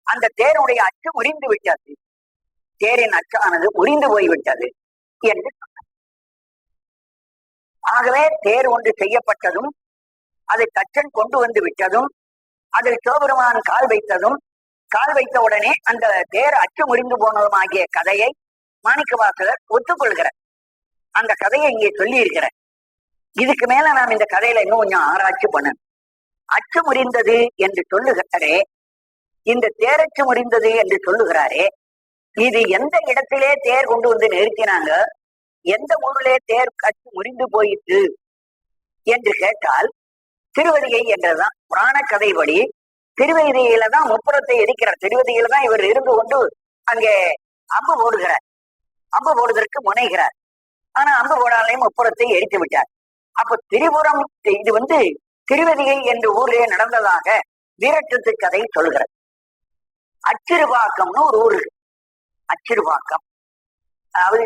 அந்த தேருடைய அச்சு முறிந்து விட்டது, தேரின் அச்சானது முறிந்து போய்விட்டது என்று சொன்னார். ஆகவே தேர் ஒன்று செய்யப்பட்டதும், அதை தச்சன் கொண்டு வந்து விட்டதும், அதில் சிவபெருமான் கால் வைத்ததும், கால் வைத்த உடனே அந்த தேர் அச்சு முறிந்து போனதும் ஆகிய கதையை மாணிக்கவாசகர் ஒத்துக்கொள்கிறார். அந்த கதையை இங்கே சொல்லி இருக்கிறார். இதுக்கு மேல நாம் இந்த கதையில இன்னும் கொஞ்சம் ஆராய்ச்சி பண்ணணும். அச்சு முறிந்தது என்று சொல்லுகிறாரே, இந்த தேரச்சு முறிந்தது என்று சொல்லுகிறாரே, இது எந்த இடத்திலே தேர் கொண்டு வந்து நிறுத்தினாங்க, எந்த ஊரிலே தேர் அச்சு முறிந்து போயிட்டு என்று கேட்டால் திருவதிகை என்றதுதான். புராண கதைப்படி திருவதிகையில தான் முப்புறத்தை எரிக்கிறார். திருவதிகையில தான் இவர் இருந்து கொண்டு அங்கே அம்பு போடுகிறார், அம்பு போடுவதற்கு முனைகிறார். ஆனா அம்பு போடாலையும் முப்புறத்தை எரித்து விட்டார். அப்ப திரிபுரம், இது திருவதிகை என்ற ஊரிலே நடந்ததாக வீரட்டத்து கதை சொல்கிறார். அச்சிறுபாக்கம்னு ஒரு ஊர் இருக்கு. அச்சிறுபாக்கம், அதாவது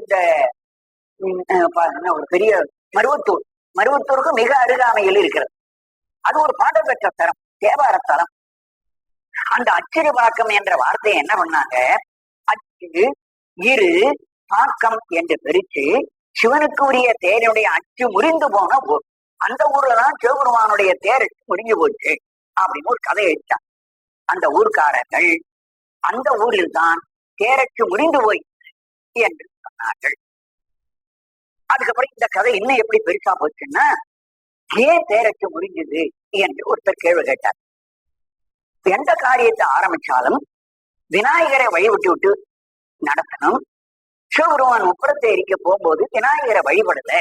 இந்த ஒரு பெரிய மருவத்தூர், மருவத்தூருக்கு மிக அருகாமையில் இருக்கிறது. அது ஒரு பாடல் பெற்ற தரம், தேவார தலம். அந்த அச்சிறுபாக்கம் என்ற வார்த்தையை என்ன பண்ணாங்க, அச்சு இரு பாக்கம் என்று பிரிச்சு சிவனுக்கு உரிய தேருடைய அச்சு முறிந்து போன ஊர். அந்த ஊர்ல தான் சிவபெருமானுடைய தேர் முறிஞ்சு போச்சு அப்படின்னு ஒரு கதை எழுத்தார். அந்த ஊர்க்காரர்கள் அந்த ஊரில் தான் தேரச்சு முறிந்து போய் என்று சொன்னார்கள். அதுக்கப்புறம் இந்த கதை இன்னும் எப்படி பெருசா போச்சுன்னா, ஏன் தேரச்சு முறிஞ்சது என்று ஒருத்தர் கேள்வி கேட்டார். எந்த காரியத்தை ஆரம்பிச்சாலும் விநாயகரை வழிவிட்டு விட்டு நடத்தணும். சிவபெருமான் முப்புறத்தை எரிக்க போகும்போது விநாயகரை வழிபடல,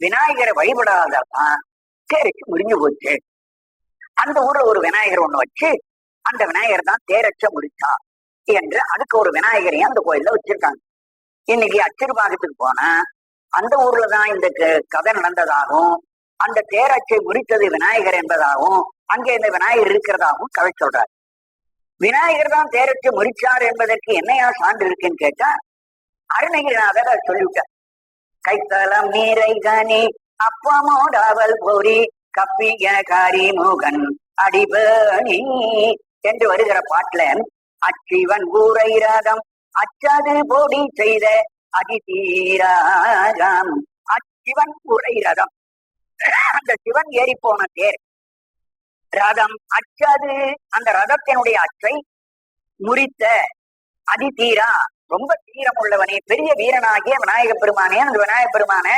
விநாயகரை வழிபடாதான் தேரச்சு முறிஞ்சு போச்சு. அந்த ஊர்ல ஒரு விநாயகர் ஒண்ணு வச்சு அந்த விநாயகர் தான் தேரச்ச முடிச்சா என்று அதுக்கு ஒரு விநாயகரையும் அந்த கோயில்ல வச்சிருக்காங்க. இன்னைக்கு அச்சிறுபாகத்துக்கு போனா அந்த ஊர்லதான் இந்த கதை நடந்ததாகவும், அந்த தேரச்சை முறித்தது விநாயகர் என்பதாகவும், அங்கே இந்த விநாயகர் இருக்கிறதாகவும் கதை சொல்றார். விநாயகர் தான் தேரச்சை முறிச்சார் என்பதற்கு என்னையா சான்று இருக்குன்னு கேட்டா, அருணகிரிநாதர் சொல்லிவிட்டார். கைத்தலம் நீரை கனி அப்பமோடாவல் பொறி கப்பிய காரி முகன் அடிபணி என்று வருகிற பாட்டுல, அச்சிவன் ஊரை ரதம் அச்சது பொடி செய்த அதிதீராகம். அச்சிவன் ஊரை ரதம், அந்த சிவன் ஏறி போன தேர் ரதம் அச்சது, அந்த ரதத்தினுடைய அச்சை முறித்த அதிதீரா, ரொம்ப தீரம் உள்ளவனே, பெரிய வீரனாகிய விநாயக பெருமானே, அந்த விநாயக பெருமான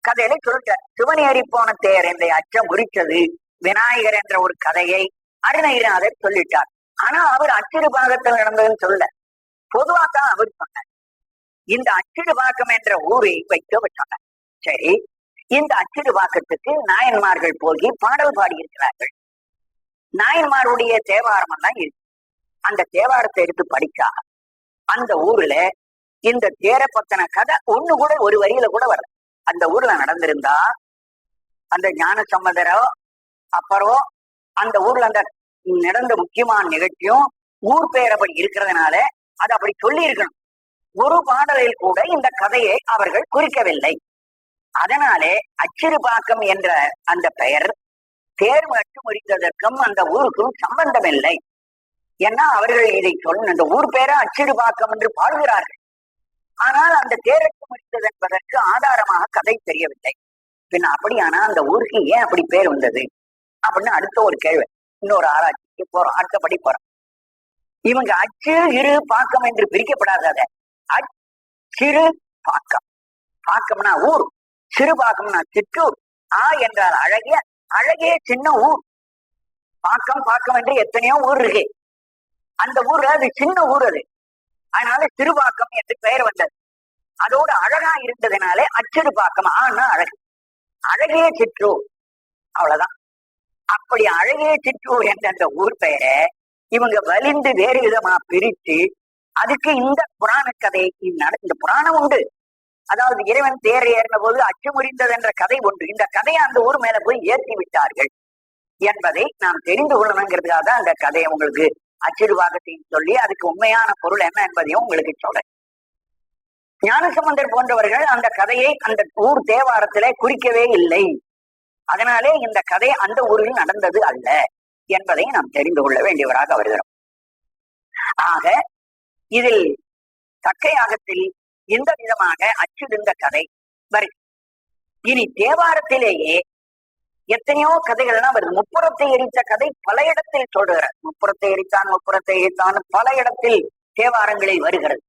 கதையில சொல்லிட்டார். சிவனேறி போன தேர் என்ற அச்சம் உரித்தது விநாயகர் என்ற ஒரு கதையை அருணகிரிநாதர் சொல்லிட்டார். ஆனா அவர் அச்சிறு பாகத்தில் நடந்ததுன்னு சொல்ல, பொதுவாத்தான் அவர் சொன்னார். இந்த அச்சிறு பாக்கம் என்ற ஊரை வைக்க சொன்னார். சரி, இந்த அச்சிறு பாக்கத்துக்கு நாயன்மார்கள் போய் பாடல் பாடி இருக்கிறார்கள். நாயன்மாருடைய தேவாரம் எல்லாம் இருக்கு. அந்த தேவாரத்தை எடுத்து படிச்சா அந்த ஊர்ல இந்த தேரை பத்தின கதை ஒண்ணு கூட ஒரு வரியில கூட வரல. அந்த ஊர்ல நடந்திருந்தா அந்த ஞான சம்பந்தரோ அப்புறம் அந்த ஊர்ல அந்த நடந்த முக்கியமான நிகழ்ச்சியும் ஊர் பெயர் அப்படி இருக்கிறதுனால அது அப்படி சொல்லி இருக்கணும். ஒரு பாடலில் கூட இந்த கதையை அவர்கள் குறிக்கவில்லை. அதனாலே அச்சிறுபாக்கம் என்ற அந்த பெயர் தேர்வு அச்சு முடித்ததற்கும் அந்த ஊருக்கும் சம்பந்தம் இல்லை. ஏன்னா அவர்கள் இதை சொல்ல அந்த ஊர் பேரை அச்சிறுபாக்கம் என்று பாடுகிறார்கள். ஆனால் அந்த தேரட்டு முடித்தது என்பதற்கு ஆதாரமாக கதை தெரியவில்லை. பின்ன அப்படியானா அந்த ஊருக்கு ஏன் அப்படி பேர் வந்தது அப்படின்னு அடுத்த ஒரு கேள்வி. இன்னொரு ஆராய்ச்சிக்கு போறோம், அடுத்தபடி போறோம். இவங்க அச்சு இரு பாக்கம் என்று பிரிக்கப்படாத அச்சிறு பாக்கம். பாக்கம்னா ஊர், சிறு பாக்கம்னா சிற்றூர். என்றால் அழகிய, அழகிய சின்ன ஊர். பாக்கம் பாக்கம் என்று எத்தனையோ ஊர் இருக்கு. அந்த ஊர்ல அது சின்ன ஊர், அது அதனால சிறுபாக்கம் என்று பெயர் வந்தது. அதோடு அழகா இருந்ததுனாலே அச்சிறு பாக்கம். ஆனா அழகு, அழகிய சிற்றூர், அவ்வளவுதான். அப்படி அழகிய சிற்றூர் என்ற அந்த ஊர் பெயரை இவங்க வலிந்து வேறு விதமா பிரித்து அதுக்கு இந்த புராண கதை, இந்த புராணம் உண்டு. அதாவது இறைவன் தேர் ஏறின போது அச்சு முறிந்தது என்ற கதை உண்டு. இந்த கதையை அந்த ஊர் மேல போய் ஏற்றி விட்டார்கள் என்பதை நாம் தெரிந்து கொள்ளணுங்கிறதுக்காக தான் அந்த கதையை உங்களுக்கு அச்சிறுபாகத்தையும் சொல்லி அதுக்கு உண்மையான பொருள் என்ன என்பதையும் உங்களுக்கு சொல்றேன். ஞானசம்பந்தர் போன்றவர்கள் அந்த கதையை அந்த ஊர் தேவாரத்திலே குறிக்கவே இல்லை. அதனாலே இந்த கதை அந்த ஊரில் நடந்தது அல்ல என்பதை நாம் தெரிந்து கொள்ள வேண்டியவராக வருகிறோம். ஆக இதில் தக்கையாகத்தில் இந்த விதமாக அச்சிருந்த கதை வரும். இனி தேவாரத்திலேயே எத்தனையோ கதைகள்லாம் வருது. முப்புறத்தை எரித்த கதை பல இடத்தில் சொல்லுகிறார். முப்புறத்தை எரித்தான், முப்புறத்தை எரித்தான் பல இடத்தில் தேவாரங்களில் வருகிறது.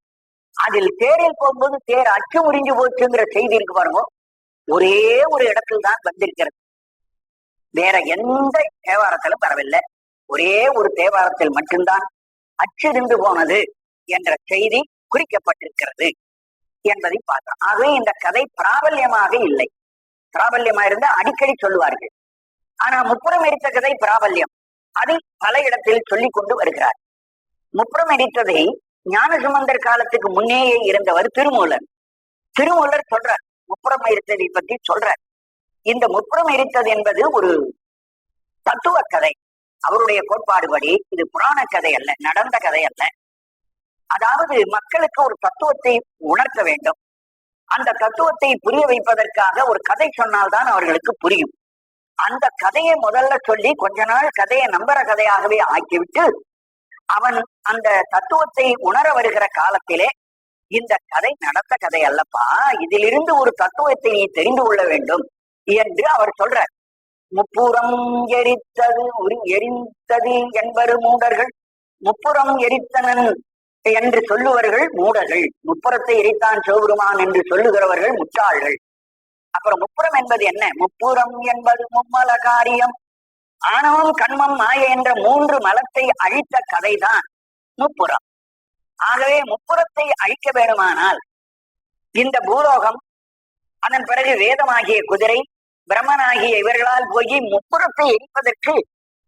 அதில் தேரில் போகும்போது தேர் அச்சு முறிஞ்சு போச்சுங்கிற செய்தி இருக்கு பாருங்க, ஒரே ஒரு இடத்தில் தான் வந்திருக்கிறது. வேற எந்த தேவாரத்திலும் வரவில்லை. ஒரே ஒரு தேவாரத்தில் மட்டும்தான் அச்சிருந்து போனது என்ற செய்தி குறிக்கப்பட்டிருக்கிறது என்பதை பார்த்தோம். ஆகவே இந்த கதை பிராபல்யமாக இல்லை. பிராபல்யமா இருந்தா அடிக்கடி சொல்லுவார்கள். ஆனா முப்புறம் எரித்த கதை பிராபல்யம், அதை பல இடத்தில் சொல்லிக் கொண்டு வருகிறார். முப்புறம் எரித்ததை ஞானசம்பந்தர் காலத்துக்கு முன்னேயே இருந்தவர் திருமூலர். திருமூலர் சொல்றார், முப்புறம் எரித்ததை பற்றி சொல்றார். இந்த முப்புறம் எரித்தது என்பது ஒரு தத்துவ கதை. அவருடைய கோட்பாடுபடி இது புராண கதை அல்ல, நடந்த கதை அல்ல. அதாவது மக்களுக்கு ஒரு தத்துவத்தை உணர்த்த வேண்டும். அந்த தத்துவத்தை புரிய வைப்பதற்காக ஒரு கதை சொன்னால்தான் அவர்களுக்கு புரியும். அந்த கதையை முதல்ல சொல்லி கொஞ்ச நாள் கதையை நம்புற கதையாகவே ஆக்கிவிட்டு அவன் அந்த தத்துவத்தை உணர வருகிற காலத்திலே இந்த கதை நடந்த கதை அல்லப்பா, இதிலிருந்து ஒரு தத்துவத்தை நீ தெரிந்து கொள்ள வேண்டும் என்று அவர் சொல்றார். முப்புறம் எரித்தது எரித்தது என்பது மூடர்கள், முப்புறம் எரித்தனன் என்று சொல்லுவர்கள் மூடர்கள், முப்புறத்தை எரித்தான் சிவபெருமான் என்று சொல்லுகிறவர்கள் முட்டாள்கள். அப்புறம் முப்புறம் என்பது என்ன? முப்புறம் என்பது மும்மல காரியம், ஆணவம் கண்மம் மாய என்ற 3 மலத்தை அழித்த கதைதான் முப்புறம். ஆகவே முப்புறத்தை அழிக்க வேண்டுமானால் இந்த பூலோகம், அதன் பிறகு வேதமாகிய குதிரை, பிரம்மனாகிய இவர்களால் போய் முப்புறத்தை எரிப்பதற்கு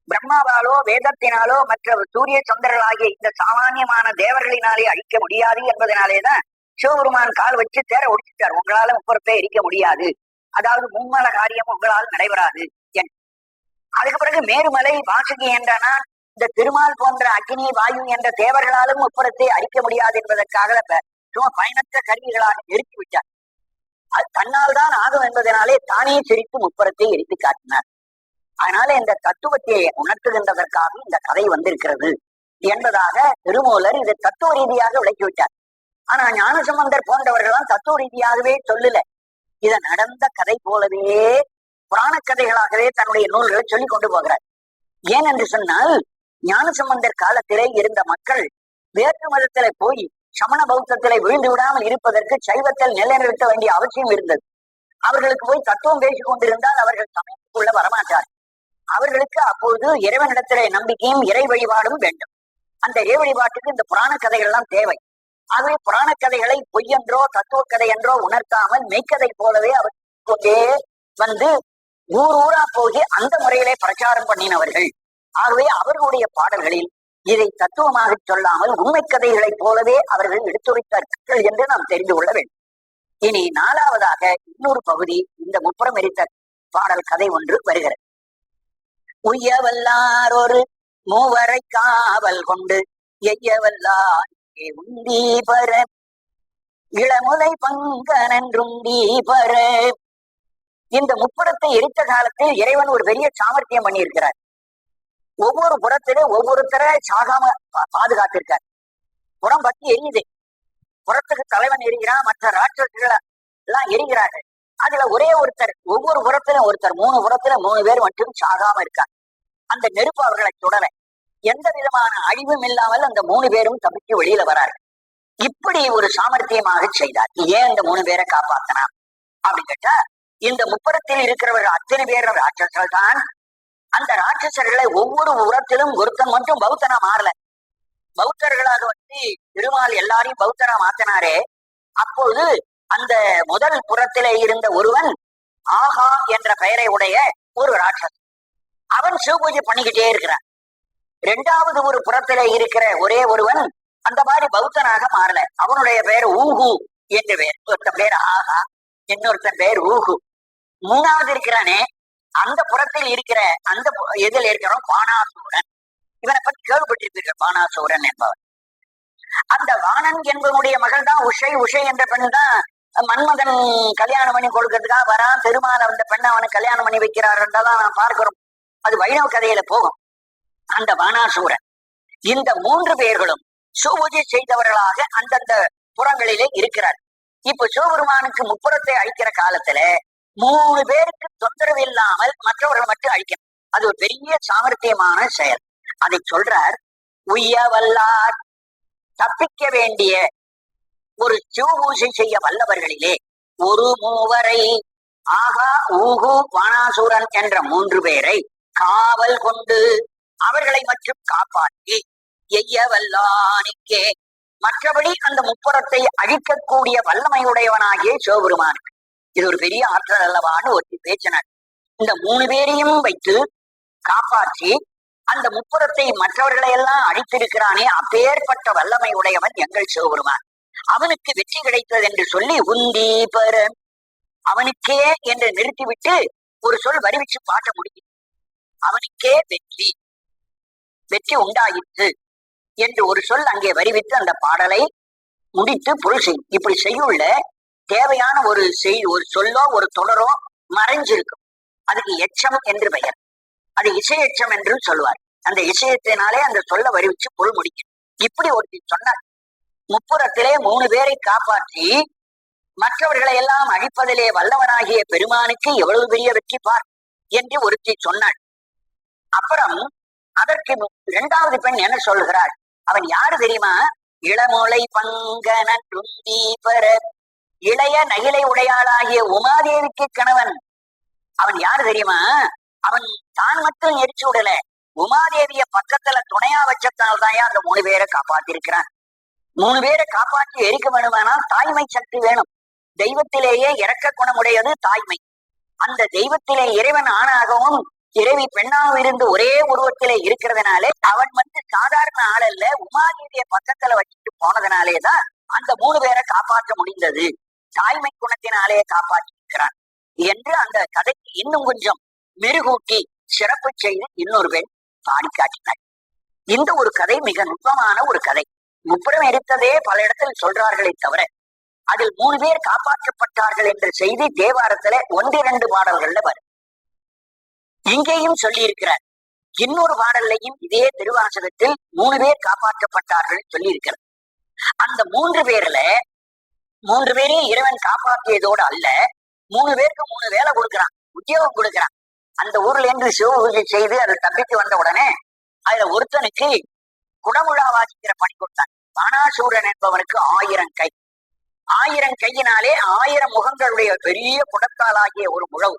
பிரம்மாவாலோ வேதத்தினாலோ மற்ற சூரிய சந்திரர்களாகிய இந்த சாமானியமான தேவர்களினாலே அழிக்க முடியாது என்பதனாலேதான் சிவபெருமான் கால் வச்சு தேர ஒடிச்சிட்டார். உங்களால முப்புறத்தை எரிக்க முடியாது, அதாவது மும்மல காரியம் உங்களால் நடைபெறாது. அதுக்கு பிறகு மேருமலை வாசுகி என்றனா இந்த திருமால் போன்ற அக்னி வாயு என்ற தேவர்களாலும் முப்புறத்தை அழிக்க முடியாது என்பதற்காக சும்மா பயனற்ற கருவிகளாக நிறுத்தி விட்டார். அது தன்னால் தான் ஆகும் என்பதனாலே தானே சிரித்து முப்புறத்தை எரித்து காட்டினார். அதனால இந்த தத்துவத்தை உணர்த்துகின்றதற்காக இந்த கதை வந்திருக்கிறது என்பதாக திருமூலர் இது தத்துவ ரீதியாக விளக்கிவிட்டார். ஆனா ஞானசம்பந்தர் போன்றவர்கள்லாம் தத்துவ ரீதியாகவே சொல்லல, இத நடந்த கதை போலவே புராண கதைகளாகவே தன்னுடைய நூல்களை சொல்லி கொண்டு போகிறார். ஏன் என்று சொன்னால் ஞானசம்பந்தர் காலத்திலே இருந்த மக்கள் வேற்று மதத்தில போய் சமண பௌத்தத்திலே விழுந்து விடாமல் இருப்பதற்கு சைவத்தில் நிலைநிறுத்த வேண்டிய அவசியம் இருந்தது. அவர்களுக்கு போய் தத்துவம் பேசிக் கொண்டிருந்தால் அவர்கள் சமயத்துக்குள்ள வரமாட்டார். அவர்களுக்கு அப்போது இறைவனிடத்திலே நம்பிக்கையும் இறை வழிபாடும் வேண்டும். அந்த இறை வழிபாட்டுக்கு இந்த புராண கதைகள் எல்லாம் தேவை. ஆகவே புராண கதைகளை பொய்யென்றோ தத்துவ கதை என்றோ உணர்த்தாமல் மெய்க்கதை போலவே அவர் கொண்டே வந்து ஊர் ஊரா போய் அந்த முறையிலே பிரச்சாரம் பண்ணினவர்கள். ஆகவே அவர்களுடைய பாடல்களில் இதை தத்துவமாக சொல்லாமல் உண்மை கதைகளைப் போலவே அவர்கள் எடுத்துரைத்தார்கள் என்று நாம் தெரிந்து கொள்ள வேண்டும். இனி 4வதாக இன்னொரு பகுதி இந்த முப்புறம் எரித்த பாடல் கதை ஒன்று வருகிறது. உய்யவல்லார் ஒரு மூவரை காவல் கொண்டு எய்யவல்லார் உந்தி பர இளமுலை பங்கனன்றுந்தி பர. இந்த முப்புறத்தை எரித்த காலத்தில் இறைவன் ஒரு பெரிய சாமர்த்தியம் பண்ணியிருக்கிறார். ஒவ்வொரு புறத்திலும் ஒவ்வொருத்தர சாகாம பாதுகாத்திருக்கார். புறம் பத்தி எரியுது, புறத்துக்கு தலைவன் எரிகிறான், மற்ற ராட்சசர்கள் எல்லாம் எரிகிறார்கள். அதுல ஒரே ஒருத்தர், ஒவ்வொரு புறத்திலும் ஒருத்தர், 3 புறத்துல 3 பேர் மட்டும் சாகாம இருக்காங்க. அந்த நெருப்பு அவர்களை தொடர எந்த விதமான அழிவும் இல்லாமல் அந்த 3 பேரும் தப்பிச்சு வெளியில வரார்கள். இப்படி ஒரு சாமர்த்தியமாக செய்தார். ஏன் இந்த 3 பேரை காப்பாத்தினா அப்படின்னு கேட்டா, இந்த முப்புறத்தில் இருக்கிறவர்கள் அத்தனை பேர் ராட்சசர்கள் தான். அந்த ராட்சசர்களை ஒவ்வொரு உரத்திலும் ஒருத்தன் மட்டும் பௌத்தனா மாறல. பௌத்தர்களாக திருமால் எல்லாரையும் பௌத்தனா மாத்தினாரே. அப்போது அந்த முதல் புறத்திலே இருந்த ஒருவன் ஆகா என்ற பெயரை உடைய ஒரு ராட்சசன், அவன் சிவபூஜை பண்ணிக்கிட்டே இருக்கிறான். 2வது ஒரு புறத்திலே இருக்கிற ஒரே ஒருவன் அந்த மாதிரி பௌத்தனாக மாறல. அவனுடைய பெயர் ஊகு என்று பெயர். ஒருத்தன் பேர் ஆகா, இன்னொருத்தன் பெயர் ஊகு. 3வது இருக்கிறானே, அந்த புறத்தில் இருக்கிற அந்த எதில் இருக்கிறவன் பானாசூரன். இவனை பற்றி கேள்விப்பட்டிருப்பீர்கள், பானாசூரன் என்பவன். அந்த வாணன் என்பவனுடைய மகள் தான் உஷை. உஷை என்ற பெண் தான் மன்மதன் கல்யாணம் பண்ணி கொடுக்கறதுக்காக வரான். பெருமாள் அந்த பெண்ணை அவனுக்கு கல்யாணம் பண்ணி வைக்கிறார் என்றதான் நான் பார்க்கிறோம். அது வைணவ கதையில போகும். அந்த வானாசூரன், இந்த 3 பேர்களும் சிவபூஜை செய்தவர்களாக அந்தந்த புறங்களிலே இருக்கிறார். இப்ப சிவபெருமானுக்கு முப்புறத்தை அழிக்கிற காலத்துல 3 பேருக்கு தொந்தரவு இல்லாமல் மற்றவர்கள் மட்டும் அழிக்கணும். அது ஒரு பெரிய சாமர்த்தியமான செயல். அதை சொல்றார். உய்யவல்லார், தப்பிக்க வேண்டிய ஒரு சிவபூஜை செய்ய வல்லவர்களிலே ஒரு மூவரை ஆகா ஊகு வானாசூரன் என்ற 3 பேரை காவல் கொண்டு அவர்களை மட்டும் காப்பாற்றி எய்யவல்லானுக்கே, மற்றபடி அந்த முப்புறத்தை அழிக்கக்கூடிய வல்லமையுடையவனாகிய சிவபெருமானுக்கு இது ஒரு பெரிய ஆற்றல் அல்லவான்னு ஒரு பேச்சினார். இந்த 3 பேரையும் வைத்து காப்பாற்றி அந்த முப்புறத்தை மற்றவர்களை எல்லாம் அழித்திருக்கிறானே, அப்பேற்பட்ட வல்லமை உடையவன் எங்கள் சிவபெருமான். அவனுக்கு வெற்றி கிடைத்தது என்று சொல்லி உந்தி பெற, அவனுக்கே என்று நிறுத்திவிட்டு ஒரு சொல் வரிவிச்சு பாட்ட முடியும். அவனுக்கே வெற்றி, வெற்றி உண்டாயிற்று என்று ஒரு சொல் அங்கே வரிவித்து அந்த பாடலை முடித்து பொருள் செய்யும். இப்படி செய்யுள்ள தேவையான ஒரு சொல்லோ ஒரு தொடரோ மறைஞ்சிருக்கும். அதுக்கு எச்சம் என்று பெயர். அது இசை எச்சம் என்று சொல்லுவார். அந்த இசையத்தினாலே அந்த சொல்ல வரிவிச்சு பொருள் முடிக்கும். இப்படி ஒருத்தி சொன்னார். முப்புறத்திலே 3 பேரை காப்பாற்றி மற்றவர்களை எல்லாம் அழிப்பதிலே வல்லவனாகிய பெருமானுக்கு எவ்வளவு பெரிய வெற்றி பார் என்று ஒருத்தி சொன்னாள். அப்புறம் அதற்கு 2வது பெண் என்ன சொல்கிறாள்? அவன் யாரு தெரியுமா? இளமுலை பங்கனன் பெற, இளைய நகிலை உடையாளாகிய உமாதேவிக்கு கணவன். அவன் யாரு தெரியுமா? அவன் தான் மட்டும் எரிச்சு விடல, உமாதேவிய பக்கத்துல துணையா வச்சத்தால்தான் அந்த 3 பேரை காப்பாத்திருக்கிறான். 3 பேரை காப்பாற்றி எரிக்க வேணுமானால் தாய்மை சக்தி வேணும். தெய்வத்திலேயே இரக்க குணமுடையது தாய்மை. அந்த தெய்வத்திலே இறைவன் ஆணாகவும் இறைவி பெண்ணாகவும் இருந்து ஒரே உருவத்திலே இருக்கிறதுனாலே அவன் சாதாரண ஆள் அல்ல. உமாதேவிய பக்கத்துல வச்சுட்டு போனதுனாலேதான் அந்த 3 பேரை காப்பாற்ற முடிந்தது. தாய்மை குணத்தினாலே காப்பாற்றி இருக்கிறான் என்று அந்த கதைக்கு இன்னும் கொஞ்சம் மெருகூட்டி சிறப்பு செய்து இன்னொரு பெண் பாடி காட்டினாள். இந்த ஒரு கதை மிக நுட்பமான ஒரு கதை. முப்புறம் எரித்ததே பல இடத்தில் சொல்றார்களே தவிர அதில் 3 பேர் காப்பாற்றப்பட்டார்கள் என்ற செய்தி தேவாரத்துல 1-2 பாடல்கள்ல வரும். இங்கேயும் சொல்லி இருக்கிறார். இன்னொரு பாடல்லையும் இதே திருவாசகத்தில் 3 பேர் காப்பாற்றப்பட்டார்கள் சொல்லி இருக்கிறார். அந்த 3 பேர்ல 3 பேரையும் இறைவன் காப்பாற்றியதோடு அல்ல, 3 பேருக்கு 3 வேலை கொடுக்கிறான், உத்தியோகம் கொடுக்கிறான். அந்த ஊர்ல இருந்து சிவபூஜை செய்து அதை தப்பித்து வந்த உடனே அதுல ஒருத்தனுக்கு குடமுழா வாசிக்கிற பணி கொடுத்தான். பானாசூரன் என்பவனுக்கு 1000 கை, 1000 கையினாலே 1000 முகங்களுடைய பெரிய குடத்தாலாகிய ஒரு முழவு.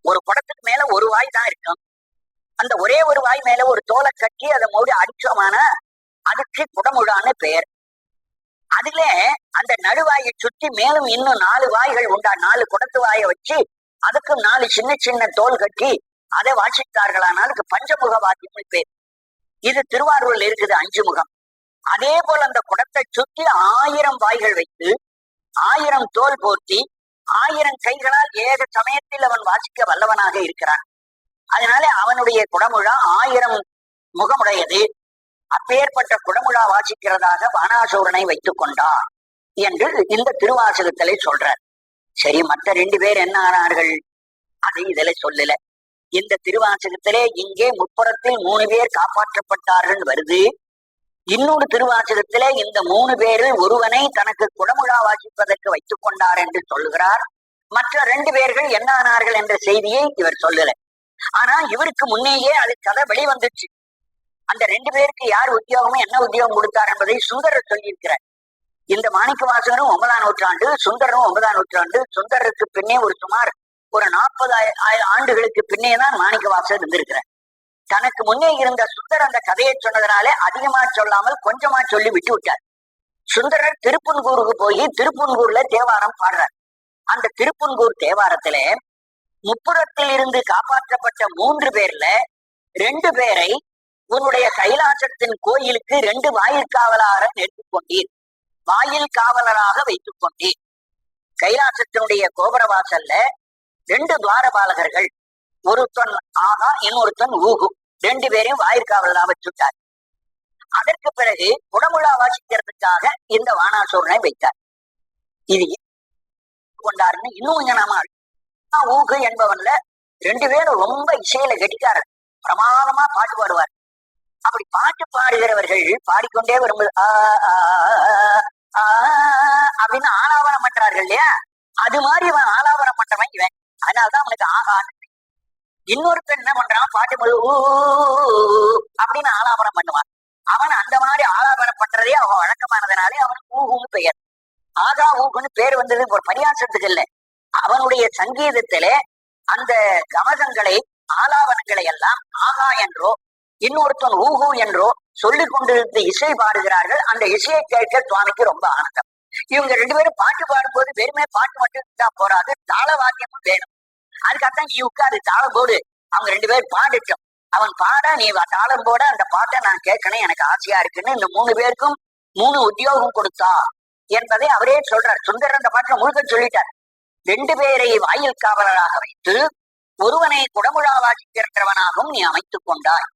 ஒரு குடத்துக்கு மேல ஒரு வாய் தான் இருக்கும். அந்த ஒரே ஒரு வாய் மேல ஒரு தோலை கட்டி அதை மூடி அடிச்சோமான அதுக்கு குடமுழான்னு பெயர். அதுல அந்த நடுவாயை சுத்தி மேலும் இன்னும் 4 வாய்கள் உண்டா. 4 குடத்து வாயை வச்சு அதுக்கு 4 சின்ன சின்ன தோல் கட்டி அதை வாசித்தார்களானால் அதுக்கு பஞ்சமுக வாத்தியம்னு பேர். இது திருவாரூர்ல இருக்குது 5 முகம். அதே போல அந்த குடத்தை சுத்தி 1000 வாய்கள் வைத்து 1000 தோல் போர்த்தி 1000 கைகளால் ஏக சமயத்தில் அவன் வாசிக்க வல்லவனாக இருக்கிறான். அதனால அவனுடைய குடமுழா 1000 முகமுடையது. அப்பேற்பட்ட குடமுழா வாசிக்கிறதாக பானாசூரனை வைத்துக் கொண்டார் என்று இந்த திருவாசகத்திலே சொல்றார். சரி, மற்ற 2 பேர் என்ன ஆனார்கள்? அதை இதுல சொல்லல. இந்த திருவாசகத்திலே இங்கே முப்புறத்தில் 3 பேர் காப்பாற்றப்பட்டார்கள் வருது. இன்னொரு திருவாசகத்திலே இந்த 3 பேரில் ஒருவனை தனக்கு குடமுழா வாசிப்பதற்கு வைத்துக் கொண்டார் என்று சொல்லுகிறார். மற்ற 2 பேர்கள் என்ன ஆனார்கள் என்ற செய்தியை இவர் சொல்லல. ஆனா இவருக்கு முன்னேயே அது கதை வெளிவந்துச்சு. அந்த 2 பேருக்கு யார் உத்தியோகமும் என்ன உத்தியோகம் கொடுத்தார் என்பதை சுந்தரர் சொல்லியிருக்கிறார். இந்த மாணிக்க வாசகரும் 9ஆம் நூற்றாண்டு, சுந்தரரும் 9ஆம் நூற்றாண்டு. சுந்தரருக்கு பின்னே சுமார் ஒரு 40 ஆண்டுகளுக்கு பின்னேதான் மாணிக்க வாசகர் இருந்திருக்கிறார். தனக்கு முன்னே இருந்த சுந்தர் அந்த கதையை சொன்னதனாலே அதிகமா சொல்லாமல் கொஞ்சமா சொல்லி விட்டு விட்டார். சுந்தரர் திருப்புன்கூருக்கு போய் திருப்புன்கூர்ல தேவாரம் பாடுறார். அந்த திருப்புன்கூர் தேவாரத்திலே முப்புறத்தில் இருந்து காப்பாற்றப்பட்ட 3 பேர்ல 2 பேரை உன்னுடைய கைலாசத்தின் கோயிலுக்கு 2 வாயில் காவலாக எடுத்துக் கொண்டீர், வாயில் காவலராக வைத்துக் கொண்டீர். கைலாசத்தினுடைய கோபுர வாசல்ல 2 துவாரபாலகர்கள், ஒருத்தன் ஆகா இன்னொருத்தன் ஊகு, 2 பேரையும் வாயிற்காவலா வச்சுட்டார். அதற்கு பிறகு குடமுழா வாசிக்கிறதுக்காக இந்த வானாசூரனை வைத்தார். இது கொண்டாருன்னு இன்னும் கொஞ்சம் நாம ஊகு என்பவன்ல 2 பேரும் ரொம்ப இசையில கெட்டிக்காரர், பிரமாதமா பாட்டு பாடுவார். அப்படி பாட்டு பாடுகிறவர்கள் பாடிக்கொண்டே வரும்போது அப்படின்னு ஆலாபனம் பண்றார்கள் இல்லையா, அது மாதிரி இவன் ஆலாபனம் பண்றவன் இவன். அதனால்தான் அவனுக்கு ஆகாது. இன்னொருத்தன் என்ன பண்றான், பாட்டு போது அப்படின்னு ஆலாபனம் பண்ணுவான். அவன் அந்த மாதிரி ஆலாபனம் பண்றதே அவன் வழக்கமானதுனாலே அவனுக்கு ஊகுன்னு பெயர். ஆகா ஊகுன்னு பேர் வந்தது ஒரு பரியாசத்துக்கு இல்லை. அவனுடைய சங்கீதத்திலே அந்த கமகங்களை ஆலாபனங்களை எல்லாம் ஆகா என்றோ இன்னொருத்தன் ஊகு என்றோ சொல்லிக் கொண்டிருந்த இசை பாடுகிறார்கள். அந்த இசையை கேட்க சுவாமிக்கு ரொம்ப ஆனந்தம். இவங்க 2 பேரும் பாட்டு பாடும்போது வெறுமே பாட்டு மட்டும் தான் போறாது, தாள வாக்கியமும் வேணும். அதுக்காகத்தான் அது தாளம் போடு, அவங்க 2 பேர் பாடிட்டோம், அவன் பாட நீ தாளம் போட அந்த பாட்டை நான் கேட்கணும், எனக்கு ஆசையா இருக்குன்னு இந்த 3 பேருக்கும் 3 உத்தியோகம் கொடுத்தா என்பதை அவரே சொல்றார். சுந்தரர் அந்த பாட்டில் முழுக்க சொல்லிட்டார். 2 பேரை வாயில் காவலராக வைத்து ஒருவனை குடமுழா வாசிக்கிறவனாகவும் நீ அமைத்துக் கொண்டாய்.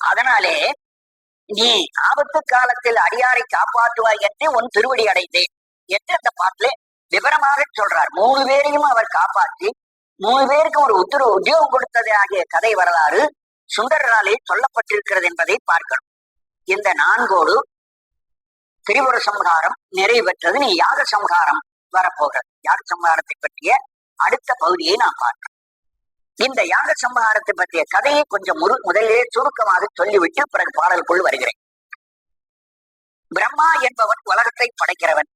அதனாலே நீ ஆபத்து காலத்தில் அடியாரை காப்பாற்றுவாய் என்று உன் திருவடி அடைந்தேன் என்று அந்த பாட்டிலே விவரமாக சொல்றார். 3 பேரையும் அவர் காப்பாற்றி 3 பேருக்கு ஒரு உத்தியோகம் கொடுத்தது ஆகிய கதை வரலாறு சுந்தரராலே சொல்லப்பட்டிருக்கிறது என்பதை பார்க்கணும். இந்த 4 திரிபுர சம்ஹாரம் நிறைவேற்றது. நீ யாக சம்ஹாரம் வரப்போகிறது. யாக சம்ஹாரத்தை பற்றிய அடுத்த பகுதியை நாம் பார்க்கிறோம். இந்த யாக சம்ஹாரத்தை பற்றிய கதையை கொஞ்சம் முதலே சுருக்கமாக சொல்லிவிட்டு பிறகு பாடலுக்குள் வருகிறேன். பிரம்மா என்பவன் உலகத்தை படைக்கிறவன்.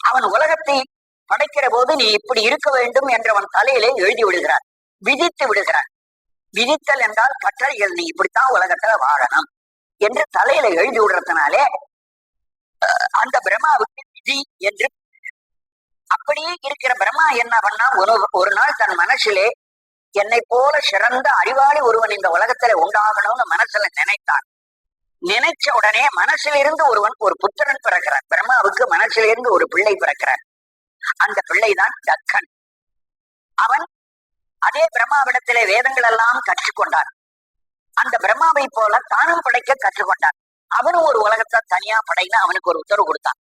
அவன் உலகத்தை படைக்கிற போது நீ இப்படி இருக்க வேண்டும் என்றவன் தலையிலே எழுதி விடுகிறார், விதித்து விடுகிறார். விதித்தல் என்றால் கட்டளைகள், நீ இப்படித்தான் உலகத்துல வாழணும் என்று தலையில எழுதி விடுறதுனாலே அந்த பிரம்மாவுக்கு விதி என்று. அப்படியே இருக்கிற பிரம்மா என்ன பண்ணா, ஒரு நாள் தன் மனசிலே என்னை போல சிறந்த அறிவாளி ஒருவன் இந்த உலகத்துல உண்டாகணும்னு மனசுல நினைத்தான். நினைச்ச உடனே மனசிலிருந்து ஒரு புத்திரன் பிறக்கிறார். பிரம்மாவுக்கு மனசிலிருந்து ஒரு பிள்ளை பிறக்கிறார். அந்த பிள்ளைதான் தக்கன். அவன் அதே பிரம்மாவிடத்திலே வேதங்கள் எல்லாம் கற்றுக்கொண்டான். அந்த பிரம்மாவை போல தானும் படைக்க கற்றுக்கொண்டான். அவனும் ஒரு உலகத்தை தனியா படைன்னு அவனுக்கு ஒரு உத்தரவு கொடுத்தான்.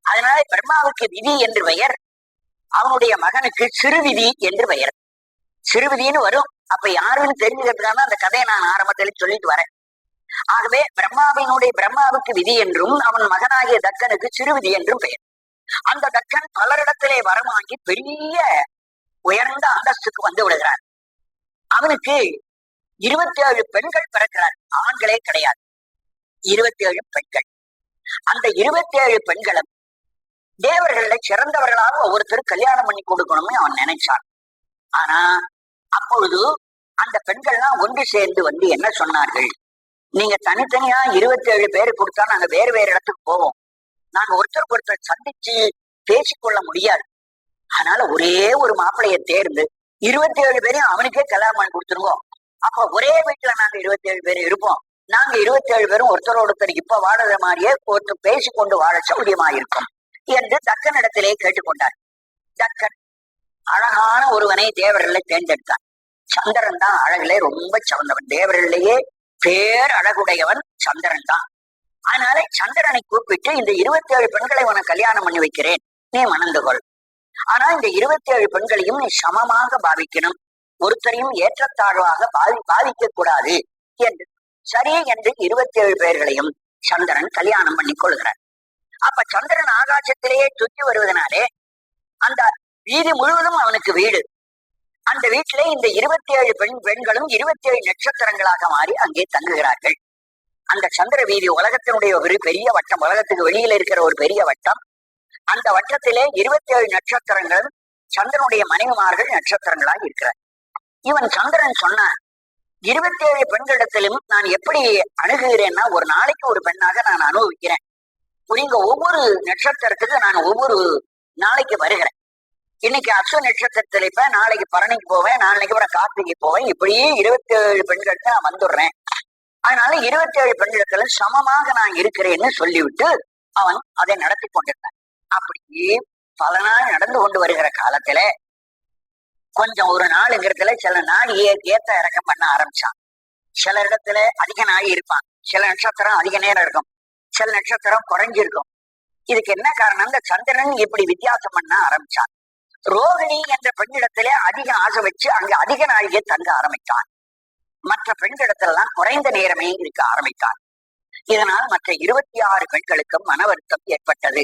அதனால பிரம்மாவுக்கு விதி என்று பெயர், அவனுடைய மகனுக்கு சிறுவிதி என்று பெயர். சிறுவிதின்னு வரும். அப்ப யாருன்னு தெரிஞ்சுக்கிறதுக்காக அந்த கதையை நான் ஆரம்பத்தில் சொல்லிட்டு வரேன். ஆகவே பிரம்மாவுக்கு விதி என்றும் அவன் மகனாகிய தக்கனுக்கு சிறுவிதி என்றும் பெயர். அந்த தக்கன் பலரிடத்திலே வரம் வாங்கி பெரிய உயர்ந்த அந்தஸ்துக்கு வந்து விடுகிறார். அவனுக்கு 27 பெண்கள் பிறக்கிறார், ஆண்களே கிடையாது. 27 பெண்கள். அந்த 27 பெண்களும் தேவர்கள சிறந்தவர்களாக ஒவ்வொருத்தரும் கல்யாணம் பண்ணி கொடுக்கணும்னு அவன் நினைச்சான். ஆனா அப்பொழுது அந்த பெண்கள்லாம் ஒன்று சேர்ந்து வந்து என்ன சொன்னார்கள், நீங்க தனித்தனியா 27 பேரு கொடுத்தா நாங்க வேறு வேறு இடத்துக்கு போவோம், நாங்க ஒருத்தருக்கு ஒருத்தர் சந்திச்சு பேசிக்கொள்ள முடியாது, அதனால ஒரே ஒரு மாப்பிளைய தேர்ந்து 27 பேரையும் அவனுக்கே கல்யாணம் பண்ணி கொடுத்துருவோம். அப்ப ஒரே வீட்டுல நாங்க 27 பேர் இருப்போம், நாங்க 27 பேரும் ஒருத்தரோட ஒருத்தர் இப்ப வாழற மாதிரியே ஒருத்தர் பேசிக்கொண்டு வாழ சௌரியமா இருக்கும் என்று தக்கனிடத்திலே கேட்டுக்கொண்டார். தக்கன் அழகான ஒருவனை தேவர்களை தேர்ந்தெடுத்தான். சந்திரன் தான் அழகிலே ரொம்ப சிறந்தவன், தேவர்களிலேயே பேர் அழகுடையவன் சந்திரன் தான். அதனால சந்திரனை கூப்பிட்டு இந்த 27 பெண்களை உனக்கு கல்யாணம் பண்ணி வைக்கிறேன், நீ மணந்து கொள். ஆனா இந்த 27 பெண்களையும் நீ சமமாக பாவிக்கணும், ஒருத்தரையும் ஏற்றத்தாழ்வாக பாதிக்க கூடாது என்று. சரி என்று 27 பேர்களையும் சந்திரன் கல்யாணம் பண்ணி கொள்கிறார். அப்ப சந்திரன் ஆகாசத்திலேயே சுற்றி வருவதனாலே அந்த வீதி முழுவதும் அவனுக்கு வீடு. அந்த வீட்டிலே இந்த 27 பெண்களும் 27 நட்சத்திரங்களாக மாறி அங்கே தங்குகிறார்கள். அந்த சந்திர வீதி உலகத்தினுடைய ஒரு பெரிய வட்டம், உலகத்துக்கு வெளியில இருக்கிற ஒரு பெரிய வட்டம். அந்த வட்டத்திலே 27 நட்சத்திரங்களும் சந்திரனுடைய மனைவிமார்கள் நட்சத்திரங்களாக இருக்கிறார். இவன் சந்திரன் சொன்னான், 27 பெண்களிடத்திலும் நான் எப்படி அணுகுகிறேன்னா, ஒரு நாளைக்கு ஒரு பெண்ணாக நான் அனுபவிக்கிறேன். நீங்க ஒவ்வொரு நட்சத்திரத்துக்கு நான் ஒவ்வொரு நாளைக்கு வருகிறேன். இன்னைக்கு அஸ்வ நட்சத்திரத்துல இப்ப, நாளைக்கு பரணிக்கு போவேன், நாளைக்கு அப்புறம் கார்த்திகை போவேன், இப்படியே 27 பெண்களுக்கு நான் வந்துடுறேன். அதனால 27 பெண்களுக்கு சமமாக நான் இருக்கிறேன்னு சொல்லிவிட்டு அவன் அதை நடத்தி கொண்டிருந்தான். அப்படியே பல நாள் நடந்து கொண்டு வருகிற காலத்துல கொஞ்சம் ஒரு நாளுங்கிறதுல சில நாள் ஏத்த இறக்கம் பண்ண ஆரம்பிச்சான். சில இடத்துல அதிக நாள் இருப்பான், சில நட்சத்திரம் அதிக நேரம் இருக்கும், சில நட்சத்திரம் குறைஞ்சிருக்கும். இதுக்கு என்ன காரணம், இந்த சந்திரன் இப்படி வித்தியாசம் பண்ண ஆரம்பிச்சான். ரோகிணி என்ற பெண்ணிடத்திலே அதிக ஆசை வச்சு அங்க அதிக நாளிகை தங்க ஆரம்பித்தான். மற்ற பெண்களிடத்திலாம் குறைந்த நேரமே இருக்க ஆரம்பித்தான். இதனால் மற்ற 26 பெண்களுக்கும் மன வருத்தம் ஏற்பட்டது.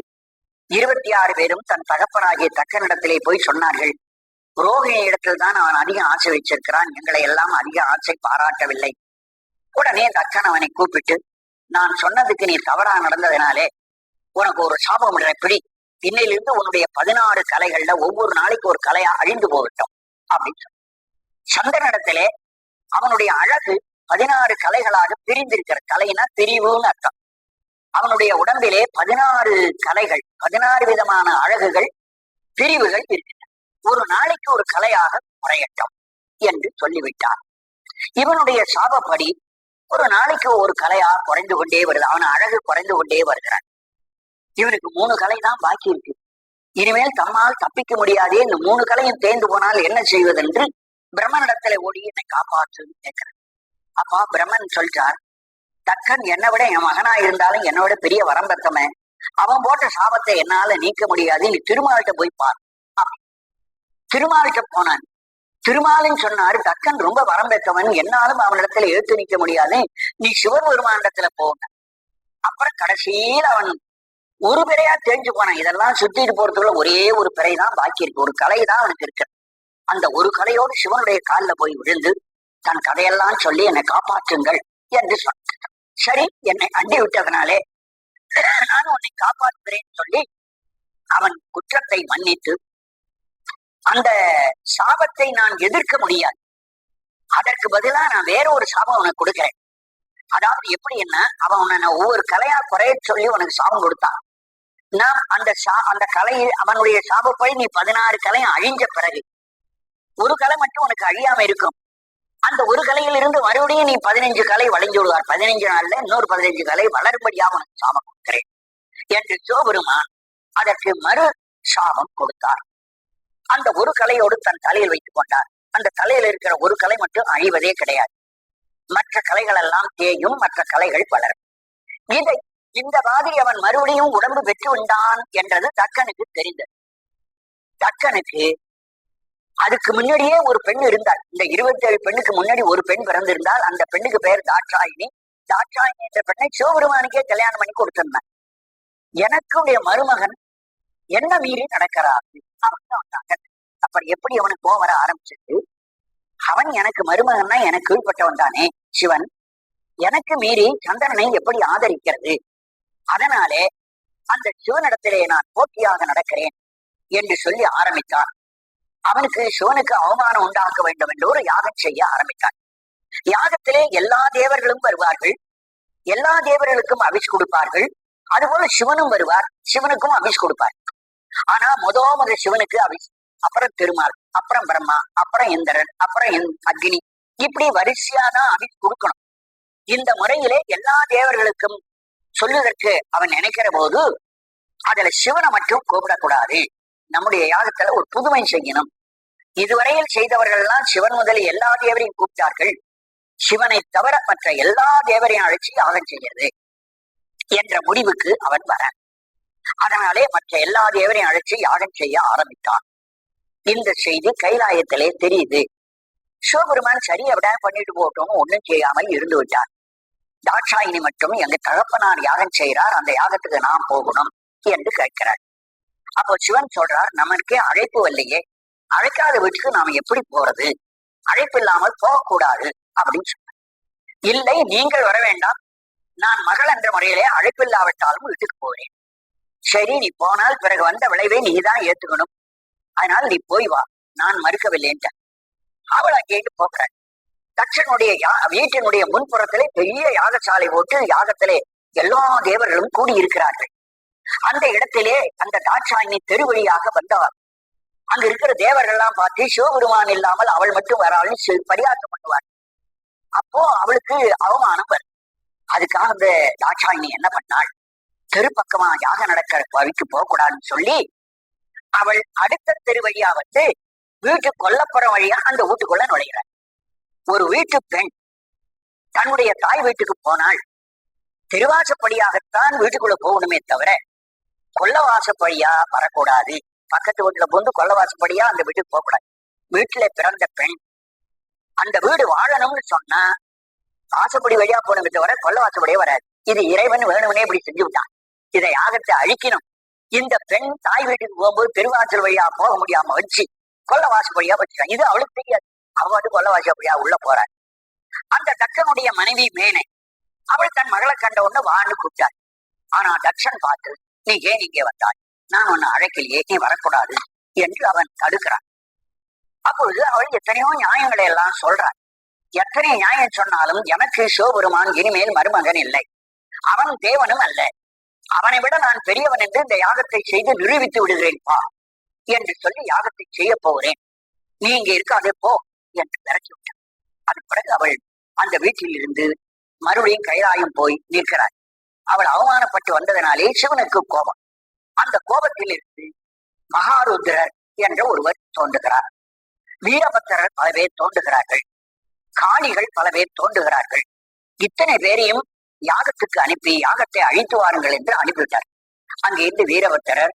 26 பேரும் தன் தகப்பனாகிய தக்கனிடத்திலே போய் சொன்னார்கள், ரோகிணி இடத்தில் தான் அவன் அதிக ஆசை வச்சிருக்கிறான், எங்களை எல்லாம் அதிக ஆசை பாராட்டவில்லை. உடனே தக்கன் அவனை கூப்பிட்டு, நான் சொன்னதுக்கு நீ தவறா நடந்ததினாலே உனக்கு ஒரு சாபம் விடுறேன், பிடி, இன்னையிலிருந்து உன்னுடைய 16 கலைகள்ல ஒவ்வொரு நாளைக்கு ஒரு கலையா அழிந்து போகட்டும் அப்படின்னு சொன்ன. சந்திரனிடத்திலே அவனுடைய அழகு 16 கலைகளாக பிரிந்திருக்கிற, கலைனா பிரிவுன்னு அர்த்தம். அவனுடைய உடம்பிலே 16 கலைகள், 16 விதமான அழகுகள், பிரிவுகள் இருக்கின்றன. ஒரு நாளைக்கு ஒரு கலையாக குறையட்டும் என்று சொல்லிவிட்டார். இவனுடைய சாபப்படி ஒரு நாளைக்கு ஒரு கலையா குறைந்து கொண்டே வருது, அவன் அழகு குறைந்து கொண்டே வருகிறான். இவனுக்கு 3 கலை தான் பாக்கி இருக்கு. இனிமேல் தம்மால் தப்பிக்க முடியாதே, இந்த 3 கலையும் தேர்ந்து போனால் என்ன செய்வதென்று பிரம்மனிடத்துல ஓடி என்னை காப்பாற்றுன்னு கேட்கிறான். அப்பா பிரம்மன் சொல்றார், தக்கன் என்னை விட என் மகனா இருந்தாலும் என்னை விட பெரிய வரம் பெற்றவன், அவன் போட்ட சாபத்தை என்னால நீக்க முடியாது, நீ திருமால்கிட்ட போய் பார். திருமால்கிட்ட போனான். திருமாலின்னு சொன்னாரு, தக்கன் ரொம்ப வரம் பெற்றவன், என்னாலும் அவனிடத்துல எழுத்து நிற்க முடியாது, நீ சிவபெருமானிடத்துல போன. அப்புறம் கடைசியில் அவன் ஒரு பிறையா தெரிஞ்சு போனான். இதெல்லாம் சுத்திட்டு போறதுக்குள்ள ஒரே ஒரு பிறை தான் பாக்கி இருக்கு, ஒரு கலை தான் அவனுக்கு இருக்கு. அந்த ஒரு கலையோடு சிவனுடைய காலில் போய் விழுந்து தன் கதையெல்லாம் சொல்லி என்னை காப்பாற்றுங்கள் என்று சொன்னான். சரி, என்னை அண்டி விட்டதனாலே நான் உன்னை காப்பாற்றுகிறேன்னு சொல்லி அவன் குற்றத்தை மன்னித்து, அந்த சாபத்தை நான் எதிர்க்க முடியாது, அதற்கு பதிலா நான் வேற ஒரு சாபம் உனக்கு கொடுக்கிறேன். அதாவது எப்படி என்ன, அவன் உன்னை ஒவ்வொரு கலையா குறைய சொல்லி உனக்கு சாபம் கொடுத்தான். நான் அந்த கலையில் அவனுடைய சாபப்படி நீ 16 கலையும் அழிஞ்ச பிறகு ஒரு கலை மட்டும் உனக்கு அழியாம இருக்கும். அந்த ஒரு கலையில் இருந்து மறுபடியும் நீ 15 கலை வளைஞ்சு விடுவார். 15 நாள்ல இன்னொரு 15 கலை வளரும்படியாக உனக்கு சாபம் கொடுக்கிறேன் என்று சிவபெருமான் அதற்கு மறு சாபம் கொடுத்தார். அந்த ஒரு கலையோடு தன் தலையில் வைத்துக் கொண்டார். அந்த தலையில் இருக்கிற ஒரு கலை மட்டும் அழிவதே கிடையாது, மற்ற கலைகள் எல்லாம் தேயும், மற்ற கலைகள் வளரும். இந்த மாதிரி அவன் மறுபடியும் உடம்பு பெற்று உண்டான் என்றது தக்கனுக்கு தெரிந்தது. தக்கனுக்கு அதுக்கு முன்னாடியே ஒரு பெண் இருந்தாள். இந்த 27 பெண்ணுக்கு முன்னாடி ஒரு பெண் பிறந்திருந்தால், அந்த பெண்ணுக்கு பெயர் தாட்சாயினி. தாட்சாயினி என்ற பெண்ணை சிவபெருமானுக்கே கல்யாணம் பண்ணி கொடுத்திருந்தான். எனக்குடைய மருமகன் என்ன மீறி நடக்கிறாரு அப்படின்னு. அப்புறம் எப்படி அவனுக்கு கோவம் வர ஆரம்பிச்சது, அவன் எனக்கு மருமகன்னா எனக்கு கீழ்பட்டவன் தானே சிவன், எனக்கு மீறி சந்திரனை எப்படி ஆதரிக்கிறது, அதனாலே அந்த சிவனிடத்திலே நான் போட்டியாக நடக்கிறேன் என்று சொல்லி ஆரம்பித்தான். அவனுக்கு சிவனுக்கு அவமானம் உண்டாக்க வேண்டும் என்று ஒரு யாகம் செய்ய ஆரம்பித்தான். யாகத்திலே எல்லா தேவர்களும் வருவார்கள், எல்லா தேவர்களுக்கும் அபிஷ் கொடுப்பார்கள். அதுபோல சிவனும் வருவார், சிவனுக்கும் அபிஷ் கொடுப்பார். ஆனா முத சிவனுக்கு அபிஷ், அப்புறம் திருமால், அப்புறம் பிரம்மா, அப்புறம் இந்திரன், அப்புறம் அக்னி, இப்படி வரிசையாதான் அபிஷ் கொடுக்கணும். இந்த முறையிலே எல்லா தேவர்களுக்கும் சொல்லுவதற்கு அவன் நினைக்கிற போது அதுல சிவனை மட்டும் கூப்பிடக்கூடாது, நம்முடைய யாகத்துல ஒரு புதுமை செய்யணும். இதுவரையில் செய்தவர்கள் எல்லாம் சிவன் முதல் எல்லா தேவரையும் கூப்பிட்டார்கள், சிவனை தவிர மற்ற எல்லா தேவரையும் அழைச்சி யாகம் செய்கிறது என்ற முடிவுக்கு அவன் வர, அதனாலே மற்ற எல்லா தேவரையும் அழைச்சி யாகம் செய்ய ஆரம்பித்தான். இந்த செய்தி கைலாயத்திலே தெரியுது. சிவபெருமான் சரி அப்படியே பண்ணிட்டு போட்டோம், ஒண்ணும் செய்யாமல் இருந்து விட்டார். தாட்சாயினி மட்டும் எங்க தகப்பனார் யாகம் செய்கிறார், அந்த யாகத்துக்கு நாம் போகணும் என்று கேட்கிறார். அப்போ சிவன் சொல்றார், நமக்கே அழைப்பு வரலையே, அழைக்காத வீட்டுக்கு நாம எப்படி போறது, அழைப்பு இல்லாமல் போகக்கூடாது அப்படின்னு சொன்னார். இல்லை, நீங்கள் வர வேண்டாம், நான் மகள் என்ற முறையிலே அழைப்பு இல்லாவிட்டாலும் வீட்டுக்கு போகிறேன். சரி, நீ போனால் பிறகு வந்த விளைவை நீதான் ஏத்துக்கணும், அதனால நீ போய் வா, நான் மறுக்கவில்லைன்ட்ட. அவளை கேட்டு போகிறாள். தட்சனுடைய வீட்டினுடைய முன்புறத்திலே பெரிய யாகசாலை போட்டு யாகத்திலே எல்லா தேவர்களும் கூடியிருக்கிறார்கள். அந்த இடத்திலே அந்த தாட்சாயினி தெரு வழியாக வந்தவர். அங்க இருக்கிற தேவர்கள் எல்லாம் பார்த்து சிவபெருமான் இல்லாமல் அவள் மட்டும் வராள்னு பரியாசம் பண்ணுவார். அப்போ அவளுக்கு அவமானம் வரும். அதுக்காக அந்த தாட்சாயினி என்ன பண்ணாள், தெருப்பக்கமா யாகம் நடக்கிற வழிக்கு போகக்கூடாதுன்னு சொல்லி அவள் அடுத்த தெரு வழியா வந்து வீட்டு கொல்லப்புறம் வழியா அந்த வீட்டுக்குள்ள நுழைகிறாள். ஒரு வீட்டு பெண் தன்னுடைய தாய் வீட்டுக்கு போனால் திருவாசப்படியாகத்தான் வீட்டுக்குள்ள போகணுமே தவிர கொல்லவாசப்படியா வரக்கூடாது. பக்கத்து வீட்டுல போந்து கொல்லவாசப்படியா அந்த வீட்டுக்கு போகக்கூடாது. வீட்டுல பிறந்த பெண் அந்த வீடு வாழணும்னு சொன்னா வாசப்படி வழியா போனதை தவிர கொல்லவாசப்படியே வராது. இது இறைவன் வேணும்னே இப்படி செஞ்சு விட்டான். இதை யாகத்தை அழிக்கணும். இந்த பெண் தாய் வீட்டுக்கு போகும்போது திருவாசல் வழியா போக முடியாம வச்சு கொல்லவாசப்படியா வச்சுட்டான். இது அவளுக்கு தெரியாது. அவள் கொல்லவாசப்படியா உள்ள போறாள். அந்த தட்சனுடைய மனைவி மேனை, அவள் தன் மகளை கண்ட உடனே வான்னு கூப்பிட்டாள். ஆனா தட்சன் பார்த்து, நீ ஏன் இங்கே வந்தாள், நான் உன்னை அழைக்கலையே, நீ வரக்கூடாது என்று அவன் தடுக்கிறான். அப்பொழுது அவள் எத்தனையோ நியாயங்களை எல்லாம் சொல்றாள். எத்தனை நியாயம் சொன்னாலும் எனக்கு சிவபெருமான் இனிமேல் மருமகன் இல்லை, அவன் தேவனும் அல்ல, அவனை விட நான் பெரியவன் என்று இந்த யாகத்தை செய்து நிரூபித்து விடுகிறேன் பா என்று சொல்லி யாகத்தை செய்ய போகிறேன், நீ இங்க இருக்காதே போ என்று விரட்டி விட்டான். அது பிறகு அவள் அந்த வீட்டில் இருந்து மறுபடியும் கைலாயம் போய் நிற்கிறாள். அவள் அவமானப்பட்டு வந்ததனாலே சிவனுக்கு கோபம். அந்த கோபத்தில் இருந்து மகாருத்ரர் என்ற ஒருவர் தோன்றுகிறார். வீரபத்திரர் பல பேர் தோன்றுகிறார்கள். காணிகள் பல பேர் தோன்றுகிறார்கள். இத்தனை பேரையும் யாகத்துக்கு அனுப்பி யாகத்தை அழித்து வாருங்கள் என்று அனுப்பிவிட்டார். அங்கிருந்து வீரபத்திரர்,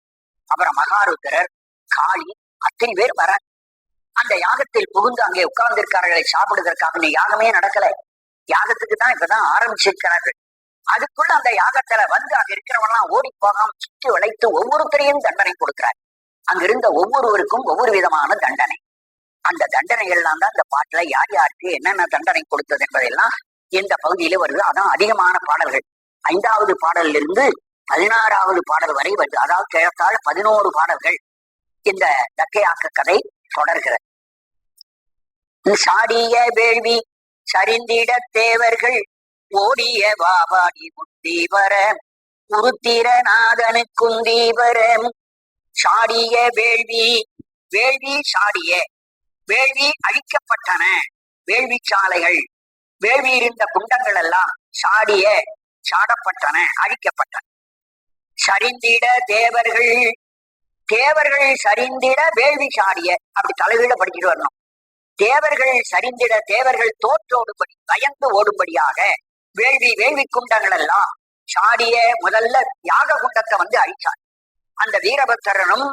அப்புறம் மகாருத்ரர், காளி, அத்தனை பேர் வர அந்த யாகத்தில் புகுந்து அங்கே உட்கார்ந்து இருக்கார்களை சாப்பிடுவதற்காக. நீ யாகமே நடக்கல, யாகத்துக்கு தான் இப்பதான் ஆரம்பிச்சிருக்கிறார்கள். அதுக்குள்ள அந்த யாகத்துல வந்து அங்க இருக்கிறவங்கலாம் ஓடி போகாம சுற்றி வளைத்து ஒவ்வொருத்தரையும் தண்டனை கொடுக்கிறார். அங்கிருந்த ஒவ்வொருவருக்கும் ஒவ்வொரு விதமான தண்டனை. அந்த தண்டனைகள் எல்லாம் தான் இந்த பாட்டுல யார் யாருக்கு என்னென்ன தண்டனை கொடுத்தது என்பதெல்லாம் இந்த பகுதியில வருது. அதான் அதிகமான பாடல்கள். 5வது பாடலில் இருந்து 16வது பாடல் வரை வருது. அதாவது கிழத்தால் 11 பாடல்கள் இந்த தக்கையாக்க கதை தொடர்கிறது. சாடிய வேள்வி சரிந்திட தேவர்கள் ஓடிய வாபாடி முத்தீவர உருத்திரநாதனு குந்தீவர. சாடிய வேள்வி, வேள்வி சாடிய, வேள்வி அழிக்கப்பட்டன, வேள்வி சாலைகள், வேள்வி இருந்த குண்டங்கள் எல்லாம் சாடிய சாடப்பட்டன, அழிக்கப்பட்டன. சரிந்திட தேவர்கள், தேவர்கள் சரிந்திட வேள்வி சாடிய, அப்படி தலைகீழ படிச்சுட்டு வரணும். தேவர்கள் சரிந்திட, தேவர்கள் தோற்றோடுபடி பயந்து ஓடும்படியாக வேள்வி, வேள்வி குண்டங்கள் எல்லாம் சாடிய. முதல்ல யாக குண்டத்தை வந்து அழிச்சார். அந்த வீரபத்திரனும்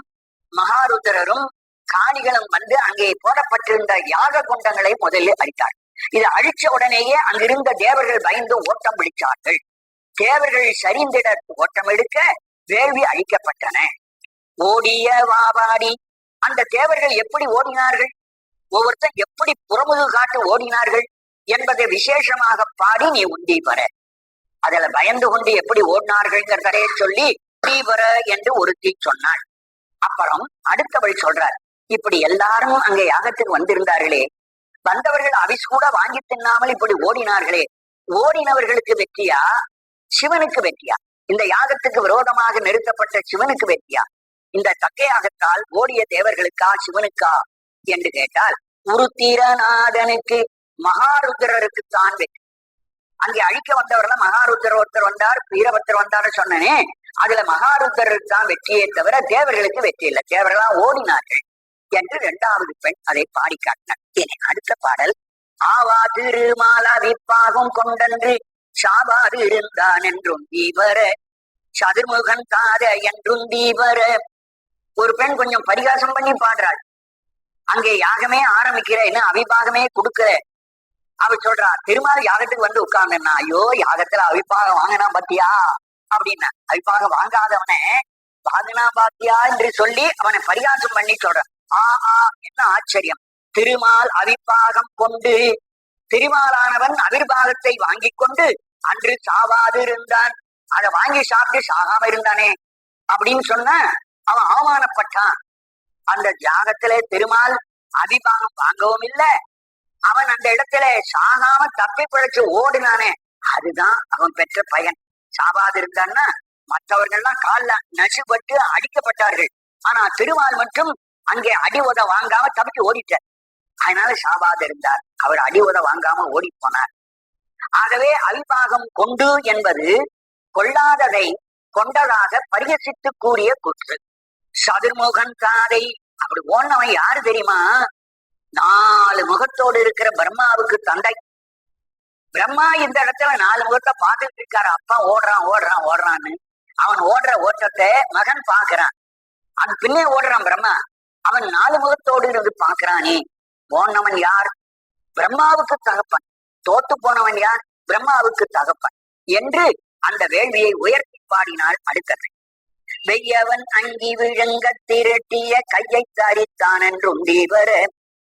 மகாருத்ரரும் காணிகளும் வந்து அங்கே போடப்பட்டிருந்த யாக குண்டங்களை முதலில் அழித்தார். இதை அழிச்ச உடனேயே அங்கிருந்த தேவர்கள் பயந்து ஓட்டம் பிடிச்சார்கள். தேவர்கள் சரிந்திட ஓட்டம் எடுக்க வேள்வி அழிக்கப்பட்டன. ஓடிய வாபாடி, அந்த தேவர்கள் எப்படி ஓடினார்கள், ஒவ்வொருத்தர் எப்படி புறமுது காட்டு ஓடினார்கள் என்பதை விசேஷமாக பாடி நீ உண்டி பெற. அதுல பயந்து கொண்டு எப்படி ஓடினார்கள்ங்கிறதையே சொல்லி தீவர என்று ஒருத்தி சொன்னாள். அப்புறம் அடுத்தவள் சொல்றார், இப்படி எல்லாரும் அங்கே யாகத்துக்கு வந்திருந்தார்களே, வந்தவர்கள் அவிஸ் கூட வாங்கி தின்னாமல் இப்படி ஓடினார்களே, ஓடினவர்களுக்கு வெற்றியா சிவனுக்கு வெற்றியா? இந்த யாகத்துக்கு விரோதமாக நிறுத்தப்பட்ட சிவனுக்கு வெற்றியா, இந்த தக்கையாகத்தால் ஓடிய தேவர்களுக்கா சிவனுக்கா என்று கேட்டால், உருத்திரநாதனுக்கு மகாருத்திரருக்குத்தான் வெற்றி. அங்கே அழிக்க வந்தவர்கள் மகாருத்திரர் ஒருத்தர் வந்தார், வீரபத்திரர் வந்தார் சொன்னனே, அதுல மகாருத்திரருக்கு தான் வெற்றியே தவிர தேவர்களுக்கு வெற்றி இல்லை. தேவர்களா ஓடினார்கள் என்று இரண்டாவது பெண் அதை பாடி காட்டினார். அடுத்த பாடல், ஆவா திருமாலா விப்பாகம் கொண்டன்று சாவாது இருந்தான் என்றும் தீவர சதுர்முகன் காத என்றும் தீவர. ஒரு பெண் கொஞ்சம் பரிகாசம் பண்ணி பாடுறாள். அங்கே யாகமே ஆரம்பிக்கிற என்ன அவிபாகமே கொடுக்கற. அவ சொல்றா, திருமால் யாகத்துக்கு வந்து உட்கார்ந்தா, ஐயோ யாகத்துல அவிப்பாகம் வாங்கினா பாத்தியா அப்படின்னா, அவிப்பாகம் வாங்காதவனை வாங்கினா பாத்தியா என்று சொல்லி அவனை பரிகாசம் பண்ணி சொல்றான். என்ன ஆச்சரியம், திருமால் அவிப்பாகம் கொண்டு, திருமாலானவன் அவிர்வாகத்தை வாங்கி கொண்டு அன்று சாவாது இருந்தான், அதை வாங்கி சாப்பிட்டு சாகாம இருந்தானே அப்படின்னு சொன்ன அவன் அவமானப்பட்டான். அந்த தியாகத்திலே திருமால் அவிபாகம் வாங்கவும் இல்லை, அவன் அந்த இடத்துல சாகாம தப்பி பிழைச்சு ஓடினானே, அதுதான் அவன் பெற்ற பயன். சாவாது இருந்தான்னா மற்றவர்கள்லாம் கால்ல நசுபட்டு அடிக்கப்பட்டார்கள், ஆனா திருமால் மட்டும் அங்கே அடி உத வாங்காம தப்பிச்சு ஓடிட்டார். அதனால சாவாது இருந்தார், அவர் அடி உத வாங்காம ஓடி போனார். ஆகவே அவிபாகம் கொண்டு என்பது கொள்ளாததை கொண்டதாக பரிகசித்து கூறிய கூற்று. சதுர்முகன் காதை அப்படி ஓடினவன் யாரு தெரியுமா? 4 முகத்தோடு இருக்கிற பிரம்மாவுக்கு தந்தை. பிரம்மா இந்த இடத்துல 4 முகத்தை பார்த்துட்டு இருக்காரு. அப்பா ஓடுறான் ஓடுறான் ஓடுறான்னு. அவன் ஓடுற ஓட்டத்தை மகன் பாக்குறான். அது பின்னே ஓடுறான் பிரம்மா. அவன் 4 முகத்தோடு இருந்து பாக்குறானே. போனவன் யார்? பிரம்மாவுக்கு தகப்பன். தோத்து போனவன் யார்? பிரம்மாவுக்கு தகப்பன் என்று அந்த வேள்வியை உயர்த்தி பாடினாள். அடுத்தது, வெய்யவன் அங்கி விழுங்க திரட்டிய கையை தரித்தான் என்றும் தீவர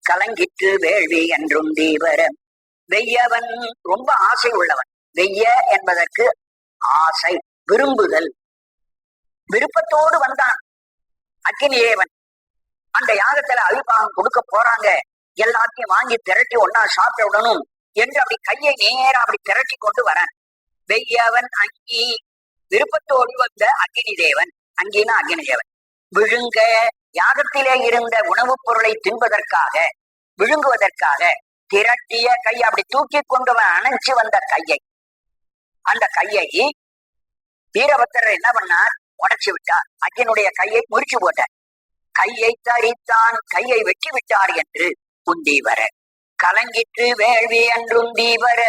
கலங்கிற்று வேள்வி என்றும் தீவர. வெய்யவன் ரொம்ப ஆசை உள்ளவன். வெய்ய என்பதற்கு ஆசை, விரும்புதல். விருப்பத்தோடு வந்தான் அக்கினிதேவன். அந்த யாகத்துல அவிபாகம் கொடுக்க போறாங்க, எல்லாத்தையும் வாங்கி திரட்டி ஒன்னா சாப்பிட விடணும் என்று அப்படி கையை நேரா அப்படி திரட்டி கொண்டு வரான். வெய்யவன் அங்கி, விருப்பத்தோடு வந்த அக்னி தேவன். அங்கினா அக்னி தேவன் விழுங்க, யாகத்திலே இருந்த உணவுப் பொருளை தின்பதற்காக விழுங்குவதற்காக திரட்டிய கை அப்படி தூக்கி கொண்டவன் அணைச்சு வந்த கையை, அந்த கையை வீரபத்திரர் என்ன பண்ணார்? உடைச்சு விட்டார். அக்கினுடைய கையை முறிச்சு போட்டார். கையை தரித்தான், கையை வெட்டி விட்டார் என்று உந்தீவர கலங்கிற்று வேள்வி என்றும் தீவர.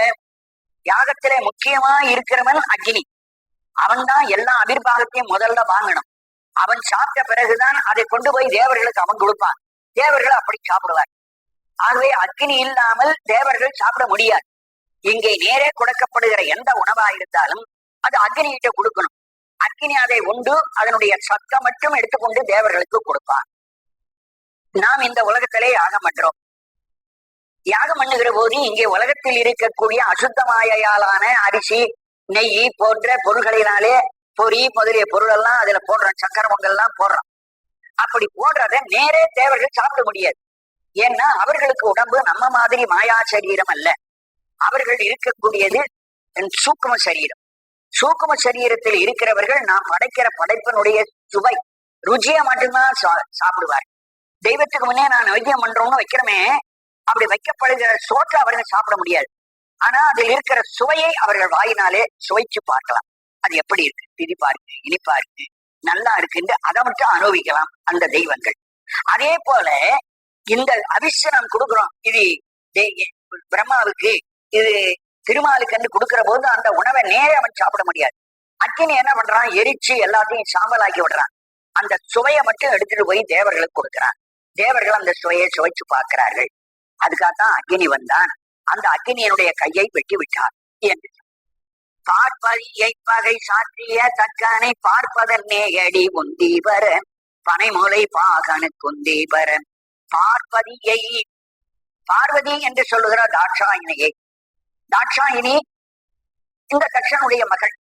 யாகத்திலே முக்கியமா இருக்கிறவன் அக்னி. அவன் தான் எல்லா அபிர்வாகத்தையும் முதல்ல வாங்கணும். அவன் சாப்பிட்ட பிறகுதான் அதை கொண்டு போய் தேவர்களுக்கு அவன் கொடுப்பான். தேவர்கள் அப்படி சாப்பிடுவார். ஆகவே அக்னி இல்லாமல் தேவர்கள் சாப்பிட முடியாது. இங்கே நேரே கொடுக்கப்படுகிற எந்த உணவா இருந்தாலும் அது அக்னிகிட்ட கொடுக்கணும். அக்னி அதை உண்டு அதனுடைய சத்தம் மட்டும் எடுத்துக்கொண்டு தேவர்களுக்கு கொடுப்பான். நாம் இந்த உலகத்திலே யாகம் பண்றோம். யாகம் பண்ணுகிற போது இங்கே உலகத்தில் இருக்கக்கூடிய அசுத்தமாயாலான அரிசி, நெய் போன்ற பொருள்களினாலே பொறி முதலிய பொருள் எல்லாம் அதுல போடுறோம். சக்கர பொங்கல் எல்லாம் போடுறோம். அப்படி போடுறத நேரே தேவர்கள் சாப்பிட முடியாது. ஏன்னா அவர்களுக்கு உடம்பு நம்ம மாதிரி மாயா சரீரம் அல்ல. அவர்கள் இருக்கக்கூடியது சூக்கும சரீரம். சூக்கும சரீரத்தில் இருக்கிறவர்கள் நாம் படைக்கிற படைப்பினுடைய சுவை ருச்சியை மட்டும்தான் சாப்பிடுவார். தெய்வத்துக்கு முன்னே நான் நைவேத்தியம் பண்றோம்னு வைக்கிறோமே, அப்படி வைக்கப்படுகிற சோற்றை அவர்கள் சாப்பிட முடியாது. ஆனா அதில் இருக்கிற சுவையை அவர்கள் வாயினாலே சுவைச்சு பார்க்கலாம். அது எப்படி இருக்கு, திதிப்பா இருக்கு, இனிப்பா இருக்கு, நல்லா இருக்குன்னு அதை மட்டும் அனுபவிக்கலாம் அந்த தெய்வங்கள். அதே போல இந்த அவிஷ நாம் கொடுக்குறோம். இது பிரம்மாவுக்கு, இது திருமாலுக்கு கொடுக்கிற போது அந்த உணவை நேரே அவன் சாப்பிட முடியாது. அக்கினி என்ன பண்றான்? எரிச்சு எல்லாத்தையும் சாம்பலாக்கி விடுறான். அந்த சுவையை மட்டும் எடுத்துட்டு போய் தேவர்களுக்கு கொடுக்குறான். தேவர்கள் அந்த சுவையை சுவைச்சு பார்க்கிறார்கள். அதுக்காகத்தான் அக்கினி வந்தான். அந்த அக்கினியனுடைய கையை வெட்டி விட்டார் என்று பார்ப்பதியை பகை சாற்றிய தக்கனை பார்ப்பதன்னே அடி உந்தீபர பனைமுலை பாகனு குந்தீபர. பார்ப்பதியை, பார்வதி என்று சொல்லுகிற தாட்சாயினியை. தாட்சாயினி இந்த தட்சனுடைய மகள்.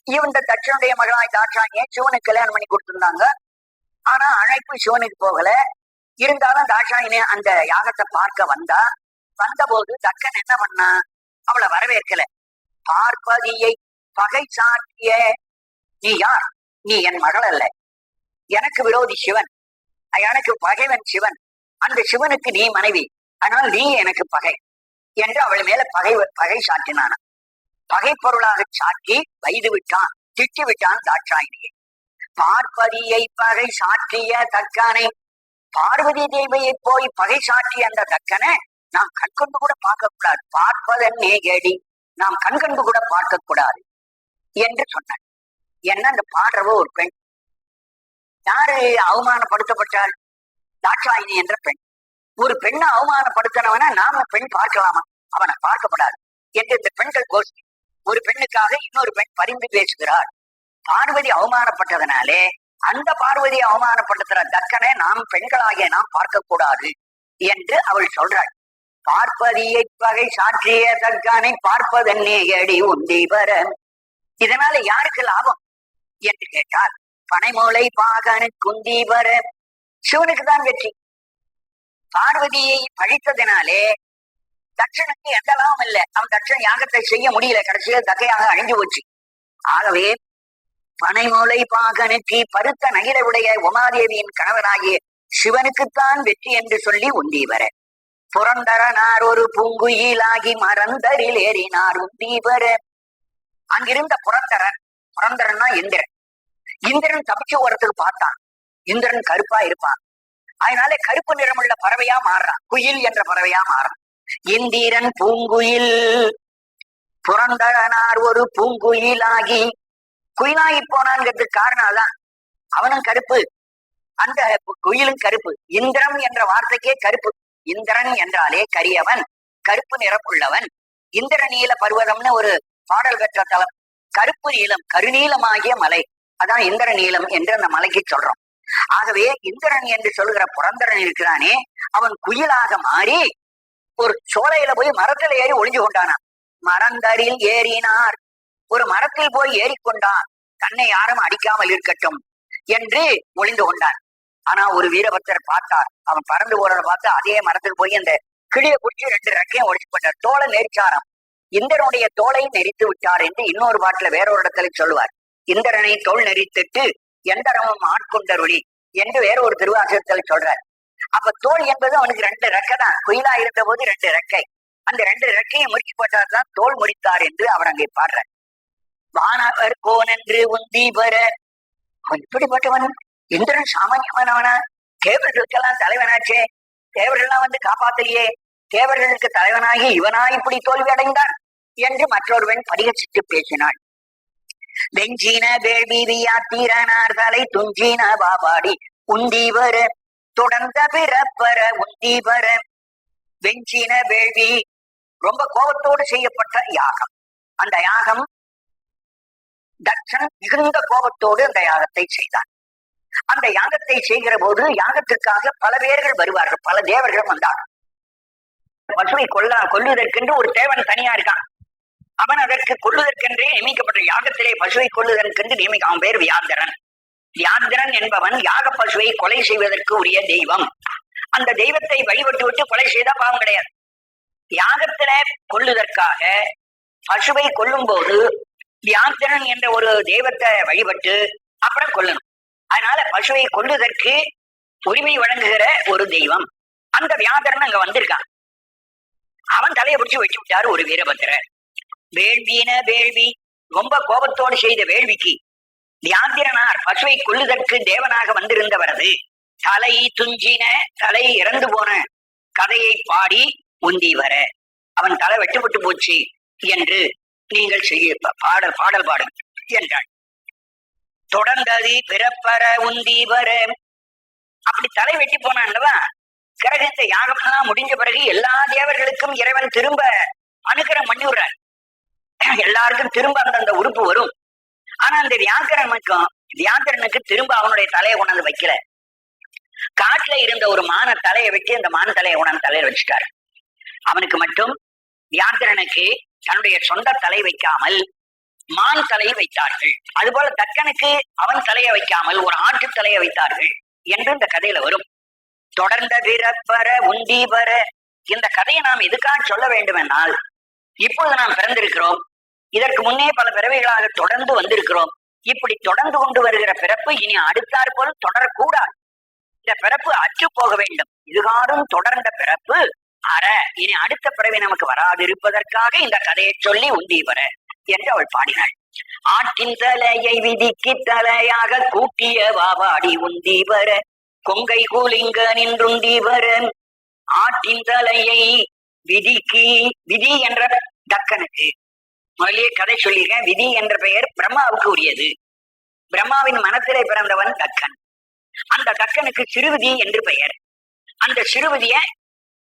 இந்த தட்சனுடைய மகளாய் தாட்சாணியை சிவனுக்கு கல்யாணம் பண்ணி கொடுத்திருந்தாங்க. ஆனா அழைப்பு சிவனுக்கு போகல. இருந்தாலும் தாட்சாயினி அந்த யாகத்தை பார்க்க வந்தபோது தக்கன் என்ன பண்ணா, அவளை வரவேற்கல. பார்ப்பதியை பகை சாட்டிய நீ யார்? நீ என் மகள் அல்ல, எனக்கு விரோதி சிவன், எனக்கு பகைவன் சிவன், அந்த சிவனுக்கு நீ மனைவி, ஆனால் நீ எனக்கு பகை என்று அவள் மேல பகை சாட்டினான். பகை பொருளாக சாட்டி வைது விட்டான், திட்டி விட்டான் தாட்சாயினியை. பார்ப்பதியை பகை சாற்றிய தக்கனை, பார்வதி தேவியை போய் பகை சாட்டிய அந்த தக்கனை நாம் கண்கொண்டு கூட பார்க்க கூடாது, பார்ப்பதன்னே கேடி, நாம் கண்கண்டு கூட பார்க்க கூடாது என்று சொன்னார். என்ன அந்த பாடுறவோ ஒரு பெண். யாரு அவமானப்படுத்தப்பட்டாள்? தாட்சாயினி என்ற பெண். ஒரு பெண்ணை அவமானப்படுத்தினவன நாம பெண் பார்க்கலாமா? அவனை பார்க்கப்படாது என்று இந்த பெண்கள் கோஷ்டி. ஒரு பெண்ணுக்காக இன்னொரு பெண் பரிந்து பேசுகிறாள். பார்வதி அவமானப்பட்டதனாலே அந்த பார்வதியை அவமானப்படுத்துற தக்கனை நாம் பெண்களாகிய நாம் பார்க்க கூடாது என்று அவள் சொல்றாள். பார்ப்பதியை பகை சாற்றிய தக்கனை பார்ப்பதன்னே எடி உண்டி வர. இதனால யாருக்கு லாபம் என்று கேட்டால், பனைமூளை பாகனு குந்தி வர, சிவனுக்கு தான் வெற்றி. பார்வதியை பழித்ததினாலே தட்சனுக்கு எந்த லாபம் இல்லை. அவன் தட்சன் யாகத்தை செய்ய முடியல, கடைசியில் தக்கையாக அழிஞ்சு போச்சு. ஆகவே பனைமூளை பாகனுக்கு பருத்த நகிரவுடைய உமாதேவியின் கணவனாகிய சிவனுக்குத்தான் வெற்றி என்று சொல்லி உந்தி வர. புரந்தரனார் ஒரு பூங்குயிலாகி மரந்தரில் ஏறினார் உந்தி வர. அங்கிருந்த புரந்தரன்னா இந்திரன். இந்திரன் தப்பிச்சு வரத்துக்கு பார்த்தான். இந்திரன் கருப்பா இருப்பான், அதனால கருப்பு நிறமுள்ள பறவையா மாறுறான், குயில் என்ற பறவையா மாறுறான். இந்திரன் பூங்குயில், புரந்தரனார் ஒரு பூங்குயிலாகி, குயிலாகி போனான்ங்கிறதுக்கு காரணம் தான் அவனும் கருப்பு, அந்த குயிலும் கருப்பு. இந்திரம் என்ற வார்த்தைக்கே கருப்பு. இந்திரன் என்றாலே கரியவன், கருப்பு நிறப்புள்ளவன். இந்திர நீல பர்வதம்னு ஒரு பாடல் பெற்ற தலம். கருப்பு நீலம், கருநீலமாகிய மலை, அதான் இந்திர நீலம் என்று அந்த மலைக்கு சொல்றோம். ஆகவே இந்திரன் என்று சொல்கிற புரந்தரன் இருக்கிறானே, அவன் குயிலாக மாறி ஒரு சோலையில போய் மரத்துல ஏறி ஒளிஞ்சு கொண்டானான். மரந்தரில் ஏறினார், ஒரு மரத்தில் போய் ஏறிக்கொண்டான், தன்னை யாரும் அடிக்காமல் இருக்கட்டும் என்று ஒளிந்து கொண்டான். ஆனா ஒரு வீரபக்தர் பார்த்தார், அவன் பறந்து போறத பார்த்து அதே மரத்துக்கு போய் அந்த கிளிய குடிச்சு 2 ரெக்கையும் ஒழிச்சு போட்டார். தோலை நெரிச்சாராம். இந்திரனுடைய தோலை நெரித்து விட்டார் என்று இன்னொரு பாட்டுல வேறொரு இடத்துல சொல்லுவார். இந்திரனை தோல் நெரித்துட்டு எந்தரமும் ஆட்கொண்டருளி என்று வேற ஒரு திருவாசகத்தில் சொல்றார். அப்ப தோல் என்பது அவனுக்கு 2 ரெக்கை தான். குயிலா இருந்த போது 2 ரெக்கை, அந்த 2 ரெக்கையை முறிச்சு போட்டார் தான் தோல் முறித்தார் என்று அவர் அங்கே பாடுறார். வானவர் கோன் என்று உந்தி பெற. இப்படிப்பட்டவன் இந்திரன் சாமானியமானவனா? தேவர்களுக்கெல்லாம் தலைவனாச்சே, தேவர்கள்லாம் வந்து காப்பாத்தலையே, தேவர்களுக்கு தலைவனாகி இவனா இப்படி தோல்வி அடைந்தான் என்று மற்றொருவன் பரிகசித்து பேசினாள். வெஞ்சின வேள்வி வியாத்திரனார் தலை துஞ்சின பாபாடி உந்தி வர, தொடர்ந்த பிறப்பர உந்தி வர. வெஞ்சின வேள்வி, ரொம்ப கோபத்தோடு செய்யப்பட்ட யாகம். அந்த யாகம் தட்சன் மிகுந்த கோபத்தோடு அந்த யாகத்தை செய்தான். அந்த யாகத்தை செய்கிற போது யாகத்திற்காக பல பேர்கள் வருவார்கள், பல தேவர்கள் வந்தார்கள். பசுவை கொல்லுவதற்கென்று ஒரு தேவன் தனியா இருக்கான். அவன் அதற்கு கொல்லுவதற்கென்றே நியமிக்கப்பட்ட யாகத்திலே பசுவை கொல்லுவதற்கென்று அவன் பேர் வியாத்திரன். வியாத்திரன் என்பவன் யாக பசுவை கொலை செய்வதற்கு உரிய தெய்வம். அந்த தெய்வத்தை வழிபட்டு விட்டு கொலை செய்தா பாவம் கிடையாது. யாகத்தில கொல்லுவதற்காக பசுவை கொல்லும் போது வியாத்திரன் என்ற ஒரு தெய்வத்தை வழிபட்டு அப்புறம் கொல்லணும். அதனால பசுவை கொல்லுவதற்கு உரிமை வழங்குகிற ஒரு தெய்வம் அந்த வியாத்திரன் அங்க வந்திருக்கான். அவன் தலையை பிடிச்சு வச்சு விட்டாரு ஒரு வீரபத்திரர். வேள்வியின வேள்வி, ரொம்ப கோபத்தோடு செய்த வேள்விக்கு வியாத்திரனார் பசுவை கொல்லுதற்கு தேவனாக வந்திருந்தவரது தலை துஞ்சின, தலை இறந்து போன கதையை பாடி உந்தி வர, அவன் தலை வெட்டுப்பட்டு போச்சு என்று நீங்கள் செய்ய பாடல் பாடும் என்றாள். தொடர்ந்தது பிறப்பற உந்தி வர. அப்படி தலை வெட்டி போனான்லவா, பிறகு இந்த யாகமெல்லாம் முடிஞ்ச பிறகு எல்லா தேவர்களுக்கும் இறைவன் திரும்ப அனுக்கிரம் பண்ணி விடுறார். எல்லாருக்கும் திரும்ப அந்தந்த உறுப்பு வரும். ஆனா அந்த வியாக்கரனுக்கு திரும்ப அவனுடைய தலையை கொண்டாந்து வைக்கல. காட்டுல இருந்த ஒரு மான தலையை வெட்டி அந்த மான தலையை கொண்டாந்து தலையில வச்சுட்டாரு. அவனுக்கு மட்டும் வியாத்திரனுக்கு தன்னுடைய சொந்த தலை வைக்காமல் மான் தலையை வைத்தார்கள். அதுபோல தக்கனுக்கு அவன் தலையை வைக்காமல் ஒரு ஆட்டு தலையை வைத்தார்கள் என்று இந்த கதையில வரும். தொடர்ந்த பிறப்பர உண்டீபர. இந்த கதையை நாம் எதுக்காக சொல்ல வேண்டும் என்றால், இப்பொழுது நாம் பிறந்திருக்கிறோம், இதற்கு முன்னே பல பிறவைகளாக தொடர்ந்து வந்திருக்கிறோம். இப்படி தொடர்ந்து கொண்டு வருகிற பிறப்பு இனி அடுத்தாற் போல் தொடரக்கூடாது. இந்த பிறப்பு அற்று போக வேண்டும். இதுகாரும் தொடர்ந்த பிறப்பு அற, இனி அடுத்த பிறவி நமக்கு வராது இருப்பதற்காக இந்த கதையை சொல்லி உண்டீபர என்று அவள் பாடினாள். ஆட்டின் தலையை விதிக்கு தலையாக கூட்டிய வாவாடி உந்தீபர கொங்கை கூலிங்க நின்றுண்டீபர. ஆட்டின் தலையை விதிக்கு, விதி என்ற தக்கனுக்கு முதலியே கதை சொல்லியிருக்கேன். விதி என்ற பெயர் பிரம்மாவுக்கு உரியது. பிரம்மாவின் மனத்திலே பிறந்தவன் தக்கன். அந்த தக்கனுக்கு சிறுவிதி என்று பெயர். அந்த சிறுவிதிய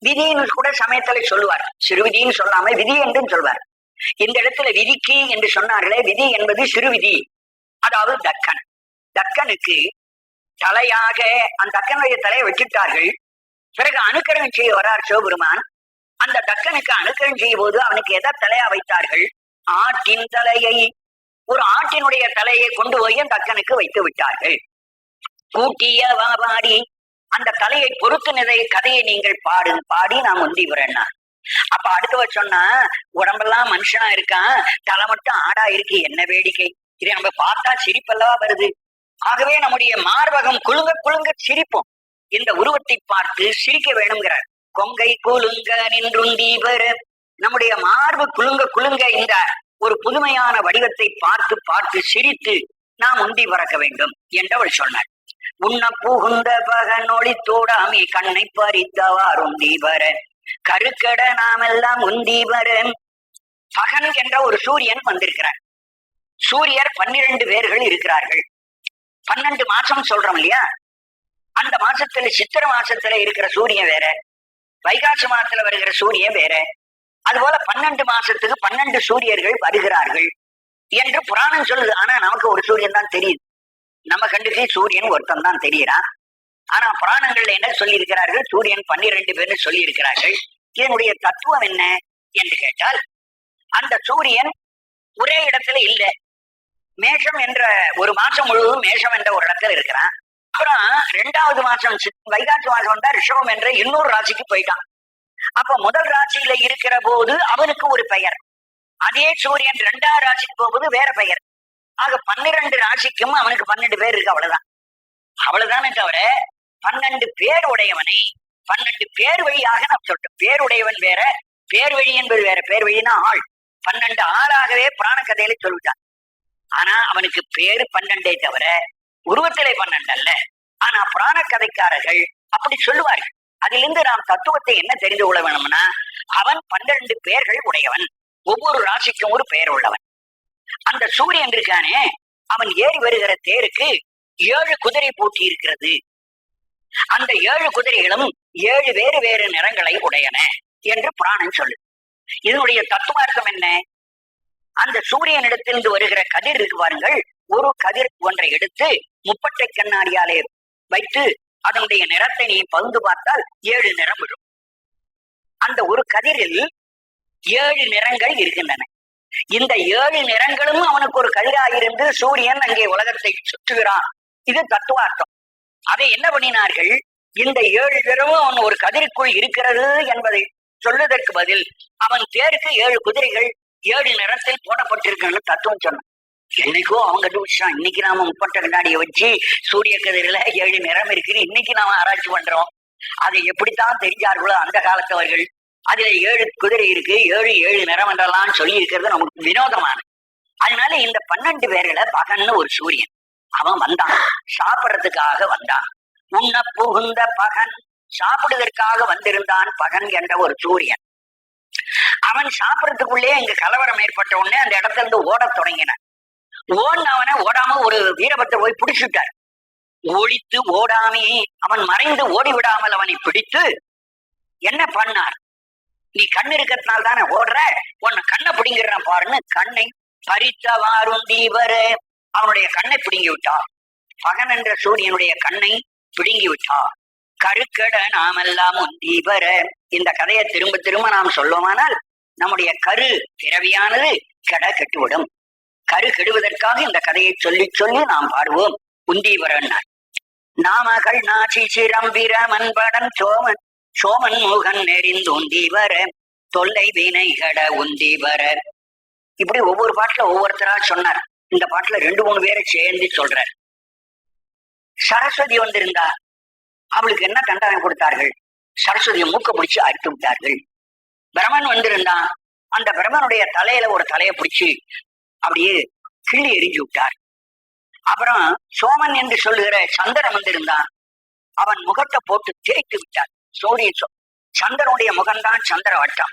விதின்னு கூட சமயத்துல சொல்லுவார். சிறுவிதின்னு சொல்லாம விதி என்றும் சொல்வார். இந்த இடத்துல விதிக்கு என்று சொன்னார்களே, விதி என்பது சிறுவிதி, அதாவது தக்கன். தக்கனுக்கு தலையாக அந்த தக்கனுடைய தலையை வச்சுட்டார்கள். பிறகு அனுக்கரணம் செய்ய வரார் சிவபெருமான். அந்த தக்கனுக்கு அனுக்கரணம் செய்யும் போது அவனுக்கு எதை தலையா வைத்தார்கள்? ஆட்டின் தலையை, ஒரு ஆட்டினுடைய தலையை கொண்டு போய் தக்கனுக்கு வைத்து விட்டார்கள். கூட்டிய வாபாடி, அந்த தலையை பொறுத்து நிலை கதையை நீங்கள் பாடி நான் உந்தீபரன்னா. அப்ப அடுத்தவ சொன்னா, உடம்பெல்லாம் மனுஷனா இருக்கான், தலை மட்டும் ஆடா இருக்கு, என்ன வேடிக்கை! இதை நம்ம பார்த்தா சிரிப்பல்லவா வருது. ஆகவே நம்முடைய மார்பகம் குலுங்க குலுங்க சிரிப்போம். இந்த உருவத்தை பார்த்து சிரிக்க வேணுங்கிறார். கொங்கை குலுங்க நின்றுண்டீபர. நம்முடைய மார்பு குலுங்க குலுங்க இந்த ஒரு புதுமையான வடிவத்தை பார்த்து பார்த்து சிரித்து நாம் உண்டி பறக்க வேண்டும் என்று அவள் சொன்னாள். உன்ன புகுந்த பகன் ஒளி தோடாமி கண்ணை பறித்தவார் உந்தீபர கருக்கட நாமெல்லாம் உந்தீபர. பகன் என்ற ஒரு சூரியன் வந்திருக்கிறார். சூரியர் 12 பேர்கள் இருக்கிறார்கள். 12 மாசம் சொல்றோம் இல்லையா? அந்த மாசத்துல சித்திர மாசத்துல இருக்கிற சூரியன் வேற, வைகாசி மாசத்துல வருகிற சூரியன் வேற. அதுபோல 12 மாசத்துக்கு 12 சூரியர்கள் வருகிறார்கள் என்று புராணம் சொல்லுது. ஆனா நமக்கு ஒரு சூரியன் தான் தெரியுது. நம்ம கண்டுக்கு சூரியன் ஒருத்தன் தான் தெரியறான். ஆனா புராணங்கள்ல என்ன சொல்லி இருக்கிறார்கள்? சூரியன் 12 பேர்னு சொல்லி இருக்கிறார்கள். இதனுடைய தத்துவம் என்ன என்று கேட்டால், அந்த சூரியன் ஒரே இடத்துல இல்ல. மேஷம் என்ற ஒரு மாசம் முழுவதும் மேஷம் என்ற ஒரு இடத்துல இருக்கிறான். அப்புறம் 2வது மாசம் வைகாசி மாசம் வந்தா ரிஷபம் என்ற இன்னொரு ராசிக்கு போயிட்டான். அப்ப முதல் ராசியில இருக்கிற போது அவனுக்கு ஒரு பெயர், அதே சூரியன் 2வது ராசிக்கு போகும்போது வேற பெயர். ஆக 12 ராசிக்கும் அவனுக்கு 12 பேர் இருக்கு. அவ்வளவுதானே தவிர 12 பேர் உடையவனை 12 பேர் வழியாக நாம் சொல்றோம். பேருடையவன் வேற, பேர் வழி என்பது வேற. பேர் வழினா ஆள். 12 ஆளாகவே புராண கதையில சொல்லிட்டான். ஆனா அவனுக்கு பேரு 12 தவிர உருவத்திலே 12 அல்ல. ஆனா புராண கதைக்காரர்கள் அப்படி சொல்லுவார்கள். அதிலிருந்து நாம் தத்துவத்தை என்ன தெரிந்து கொள்ள வேணும்னா, அவன் 12 பேர்கள் உடையவன், ஒவ்வொரு ராசிக்கும் ஒரு பெயர் உள்ளவன். அந்த சூரியன் இருக்கானே, அவன் ஏறி வருகிற தேருக்கு 7 குதிரை பூட்டி இருக்கிறது. அந்த 7 குதிரைகளும் 7 வேறு வேறு நிறங்களை உடையன என்று புராணம் சொல்லு. இதனுடைய தத்துவார்த்தம் என்ன? அந்த சூரியனிடத்திலிருந்து வருகிற கதிர் இருக்கு பாருங்கள், ஒரு கதிர் ஒன்றை எடுத்து முப்பட்டை கண்ணாடியாலே வைத்து அதனுடைய நிறத்தை நீ பகுந்து பார்த்தால் 7 நிறம் விடும். அந்த ஒரு கதிரில் 7 நிறங்கள் இருக்கின்றன. இந்த 7 நிறங்களும் அவனுக்கு ஒரு கதிராயிருந்து சூரியன் அங்கே உலகத்தை சுற்றுகிறான். இது தத்துவார்த்தம். அதை என்ன பண்ணினார்கள்? இந்த 7 நிறமும் அவன் ஒரு கதிருக்குள் இருக்கிறது என்பதை சொல்லுவதற்கு பதில் அவன் தேருக்கு 7 குதிரைகள் 7 நிறத்தில் போடப்பட்டிருக்குன்னு தத்துவம் சொன்னான். என்னைக்கோ அவங்க கண்டுபிடிச்சான். இன்னைக்கு நாம முப்பட்டை கண்ணாடியை வச்சு சூரிய கதிரில 7 நிறம் இருக்குது இன்னைக்கு நாம ஆராய்ச்சி பண்றோம். அதை எப்படித்தான் தெரிஞ்சார்களோ அந்த காலத்தவர்கள். அதுல 7 குதிரை இருக்கு, 7 நிறம் என்றெல்லாம் சொல்லி இருக்கிறது நமக்கு வினோதமான. அதனால இந்த 12 பேர்களை பகன்னு ஒரு சூரியன் அவன் வந்தான், சாப்பிடறதுக்காக வந்தான். உண்ண புகுந்த பகன், சாப்பிடுவதற்காக வந்திருந்தான் பகன் என்ற ஒரு சூரியன். அவன் சாப்பிடறதுக்குள்ளே இங்க கலவரம் ஏற்பட்ட உடனே அந்த இடத்துல இருந்து ஓடத் தொடங்கினான். ஓடினவனை ஓடாம ஒரு வீரபத்திரர் போய் பிடிச்சுட்டார். ஒழித்து ஓடாமே அவன் மறைந்து ஓடி விடாமல் அவனை பிடித்து என்ன பண்ணார்? நீ கண்ணு இருக்கிறதுனால தானே ஓடுற, உன்னை கண்ணை பிடிங்கிறான் பாருன்னு கண்ணை பறித்தவாருந்தீவர அவனுடைய கண்ணை பிடுங்கி விட்டார். பகன் என்ற சூரியனுடைய கண்ணை பிடுங்கி விட்டார். கருக்கட நாமெல்லாம் உந்தீவர. இந்த கதையை திரும்ப திரும்ப நாம் சொல்லுவோமானால் நம்முடைய கரு பிறவியானது கெட்டுவிடும். கரு கெடுவதற்காக இந்த கதையை சொல்லி சொல்லி நாம் பாடுவோம். உந்தீவரன் நாமகள் நாச்சி சிரம் வீரமன் படன் சோமன் சோமன் முகன் நெறிந்து உந்தீவர தொல்லை வினைகட உந்தீவர. இப்படி ஒவ்வொரு பாட்டுல ஒவ்வொருத்தரா சொன்னார். இந்த பாட்டுல 2-3 பேரை சேர்ந்து சொல்றார். சரஸ்வதி வந்திருந்தா அவளுக்கு என்ன தண்டனை கொடுத்தார்கள்? சரஸ்வதியை மூக்க பிடிச்சு அறுத்து விட்டார்கள். பிரமன் வந்திருந்தான், அந்த பிரமனுடைய தலையில ஒரு தலையை பிடிச்சு அப்படியே கிள்ளி எரிஞ்சு விட்டார். அப்புறம் சோமன் என்று சொல்லுகிற சந்திரன் வந்திருந்தான், அவன் முகத்தை போட்டு தேய்த்து விட்டார். சந்திரனுடைய முகம்தான் சந்திர வட்டம்.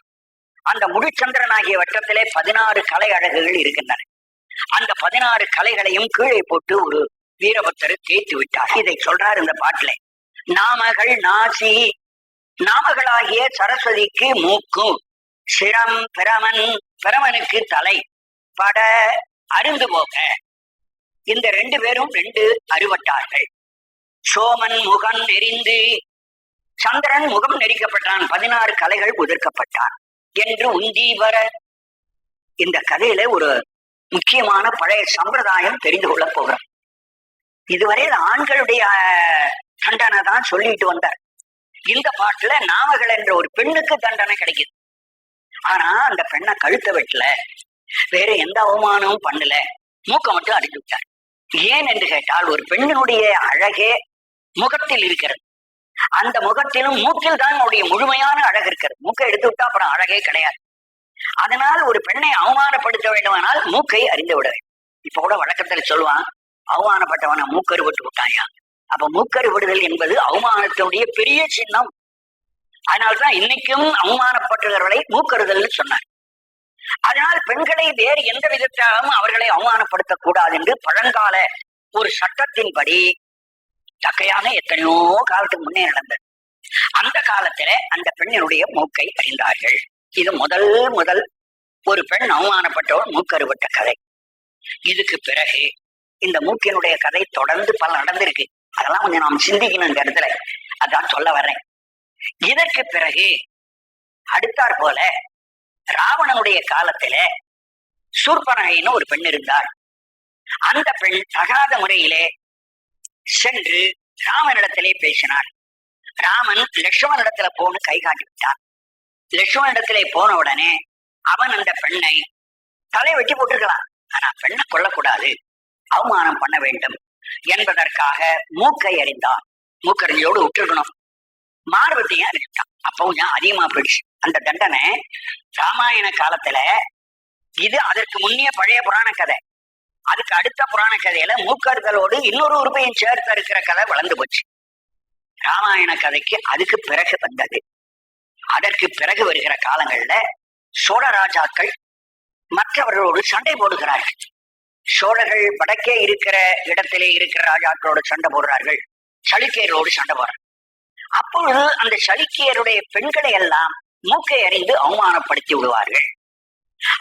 அந்த முடிச்சந்திரனாகிய வட்டத்திலே 16 கலை அழகுகள் இருக்கின்றன. அந்த 16 கலைகளையும் கீழே போட்டு ஒரு வீரபக்தர் தேய்த்து விட்டார். இதை சொல்றார் இந்த பாட்டுல. நாமகள் நாசி, நாமகளாகிய சரஸ்வதிக்கு மூக்கு, சிரம் பிரமன், பிரமனுக்கு தலை, பட அருந்து போக. இந்த 2 பேரும் 2 அறுபட்டார்கள். சோமன் முகம் நெறிந்து, சந்திரன் முகம் நெரிக்கப்பட்டான், 16 கலைகள் உதிர்க்கப்பட்டான் என்று உந்தீவர. இந்த கதையில ஒரு முக்கியமான பழைய சம்பிரதாயம் தெரிந்து கொள்ள போகிறோம். இதுவரை ஆண்களுடைய தண்டனை தான் சொல்லிட்டு வந்தார். இந்த பாட்டுல நாமகள் என்ற ஒரு பெண்ணுக்கு தண்டனை கிடைக்குது. ஆனா அந்த பெண்ணை கழுத்தை வெட்டல, வேற எந்த அவமானமும் பண்ணல, மூக்க மட்டும் அடித்து விட்டார். ஏன் என்று கேட்டால், ஒரு பெண்ணினுடைய அழகே முகத்தில் இருக்கிறது. அந்த முகத்திலும் மூக்கில் தான் அவருடைய முழுமையான அழகு இருக்கிறது. மூக்கை எடுத்து விட்டா அப்புறம் அழகே கிடையாது. அதனால் ஒரு பெண்ணை அவமானப்படுத்த வேண்டுமானால் மூக்கை அறிந்து விட வேண்டும். இப்ப கூட வழக்கத்தில் சொல்லுவான், அவமானப்பட்டவனை மூக்கறுபட்டு விட்டாயா. அப்ப மூக்கறுபடுதல் என்பது அவமானத்தினுடைய பெரிய சின்னம். அதனால்தான் இன்னைக்கும் அவமானப்பட்டவர்களை மூக்கறுதல் சொன்னார். அதனால் பெண்களை வேறு எந்த விதத்தாலும் அவர்களை அவமானப்படுத்தக்கூடாது என்று பழங்கால ஒரு சட்டத்தின்படி தக்கையான எத்தனையோ காலத்துக்கு முன்னே நடந்தது. அந்த காலத்துல அந்த பெண்ணினுடைய மூக்கை அறிந்தார்கள். இது முதல் ஒரு பெண் அவமானப்பட்டவர் மூக்கறுபட்ட கதை. இதுக்கு பிறகு இந்த மூக்கினுடைய கதை தொடர்ந்து பல நடந்திருக்கு. அதெல்லாம் கொஞ்சம் நாம் சிந்திக்கணும் இந்த இடத்துல. அதான் சொல்ல வர்றேன். இதற்கு பிறகு அடுத்தாற் போல ராவணனுடைய காலத்தில சூர்பனகைன்னு ஒரு பெண் இருந்தாள். அந்த பெண் தகாத முறையிலே சென்று ராமனிடத்திலே பேசினார். ராமன் லட்சுமணனிடத்துல போன்னு கை காட்டி விட்டான். லட்சுமணனிடத்திலே போன உடனே அவன் அந்த பெண்ணை தலை வெட்டி போட்டிருக்கலாம். ஆனா பெண்ணை கொல்லக்கூடாது, அவமானம் பண்ண வேண்டும் என்பதற்காக மூக்கை அறிந்தான். மூக்கறிஞ்சோடு விட்டுருக்கணும், மார்பத்தையும் அறிஞ்சிட்டான். அப்பவும் நான் அதிகமா போயிடுச்சு அந்த தண்டனை. ராமாயண காலத்துல இது அதற்கு முன்னே பழைய புராண கதை. அதுக்கு அடுத்த புராண கதையில மூக்கறுதலோடு இன்னொரு உறுப்பையும் சேர்த்து இருக்கிற கதை வளர்ந்து போச்சு. ராமாயண கதைக்கு அதுக்கு பிறகு வந்தது. அதற்கு பிறகு வருகிற காலங்கள்ல சோழ ராஜாக்கள் மற்றவர்களோடு சண்டை போடுகிறார்கள். சோழர்கள் வடக்கே இருக்கிற இடத்திலே இருக்கிற ராஜாக்களோடு சண்டை போடுறார்கள், சளுக்கியரோடு சண்டை போடுறார்கள். அப்பொழுது அந்த சளுக்கியருடைய பெண்களை எல்லாம் மூக்கை அறிந்து அவமானப்படுத்தி விடுவார்கள்.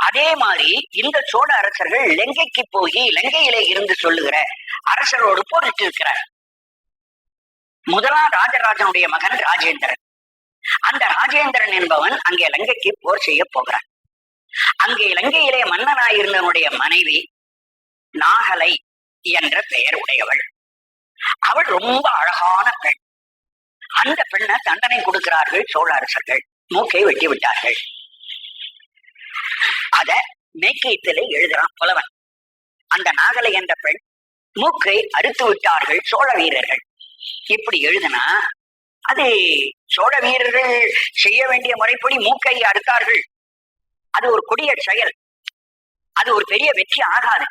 அதே மாதிரி இந்த சோழ அரசர்கள் லங்கைக்கு போய் லங்கையிலே இருந்து சொல்லுகிற அரசரோடு போரிட்டு இருக்கிறார். முதலாம் ராஜராஜனுடைய மகன் ராஜேந்திரன். அந்த ராஜேந்திரன் என்பவன் அங்கே லங்கைக்கு போர் செய்ய போகிறான். அங்கே இலங்கையிலே மன்னனாயிருந்தவனுடைய மனைவி நாகலை என்ற பெயர் உடையவள். அவள் ரொம்ப அழகான பெண். அந்த பெண்ணை தண்டனை கொடுக்கிறார்கள் சோழ அரசர்கள், மூக்கை வெட்டி விட்டார்கள். அத மேற்கத்திலே எழுதுறான் புலவன். அந்த நாகலை என்ற பெண் மூக்கை அறுத்து விட்டார்கள் சோழ வீரர்கள். இப்படி எழுதுனா அது சோழ வீரர்கள் செய்ய வேண்டிய முறைப்படி மூக்கை அறுத்தார்கள். அது ஒரு கொடிய செயல், அது ஒரு பெரிய வெற்றி ஆகாது.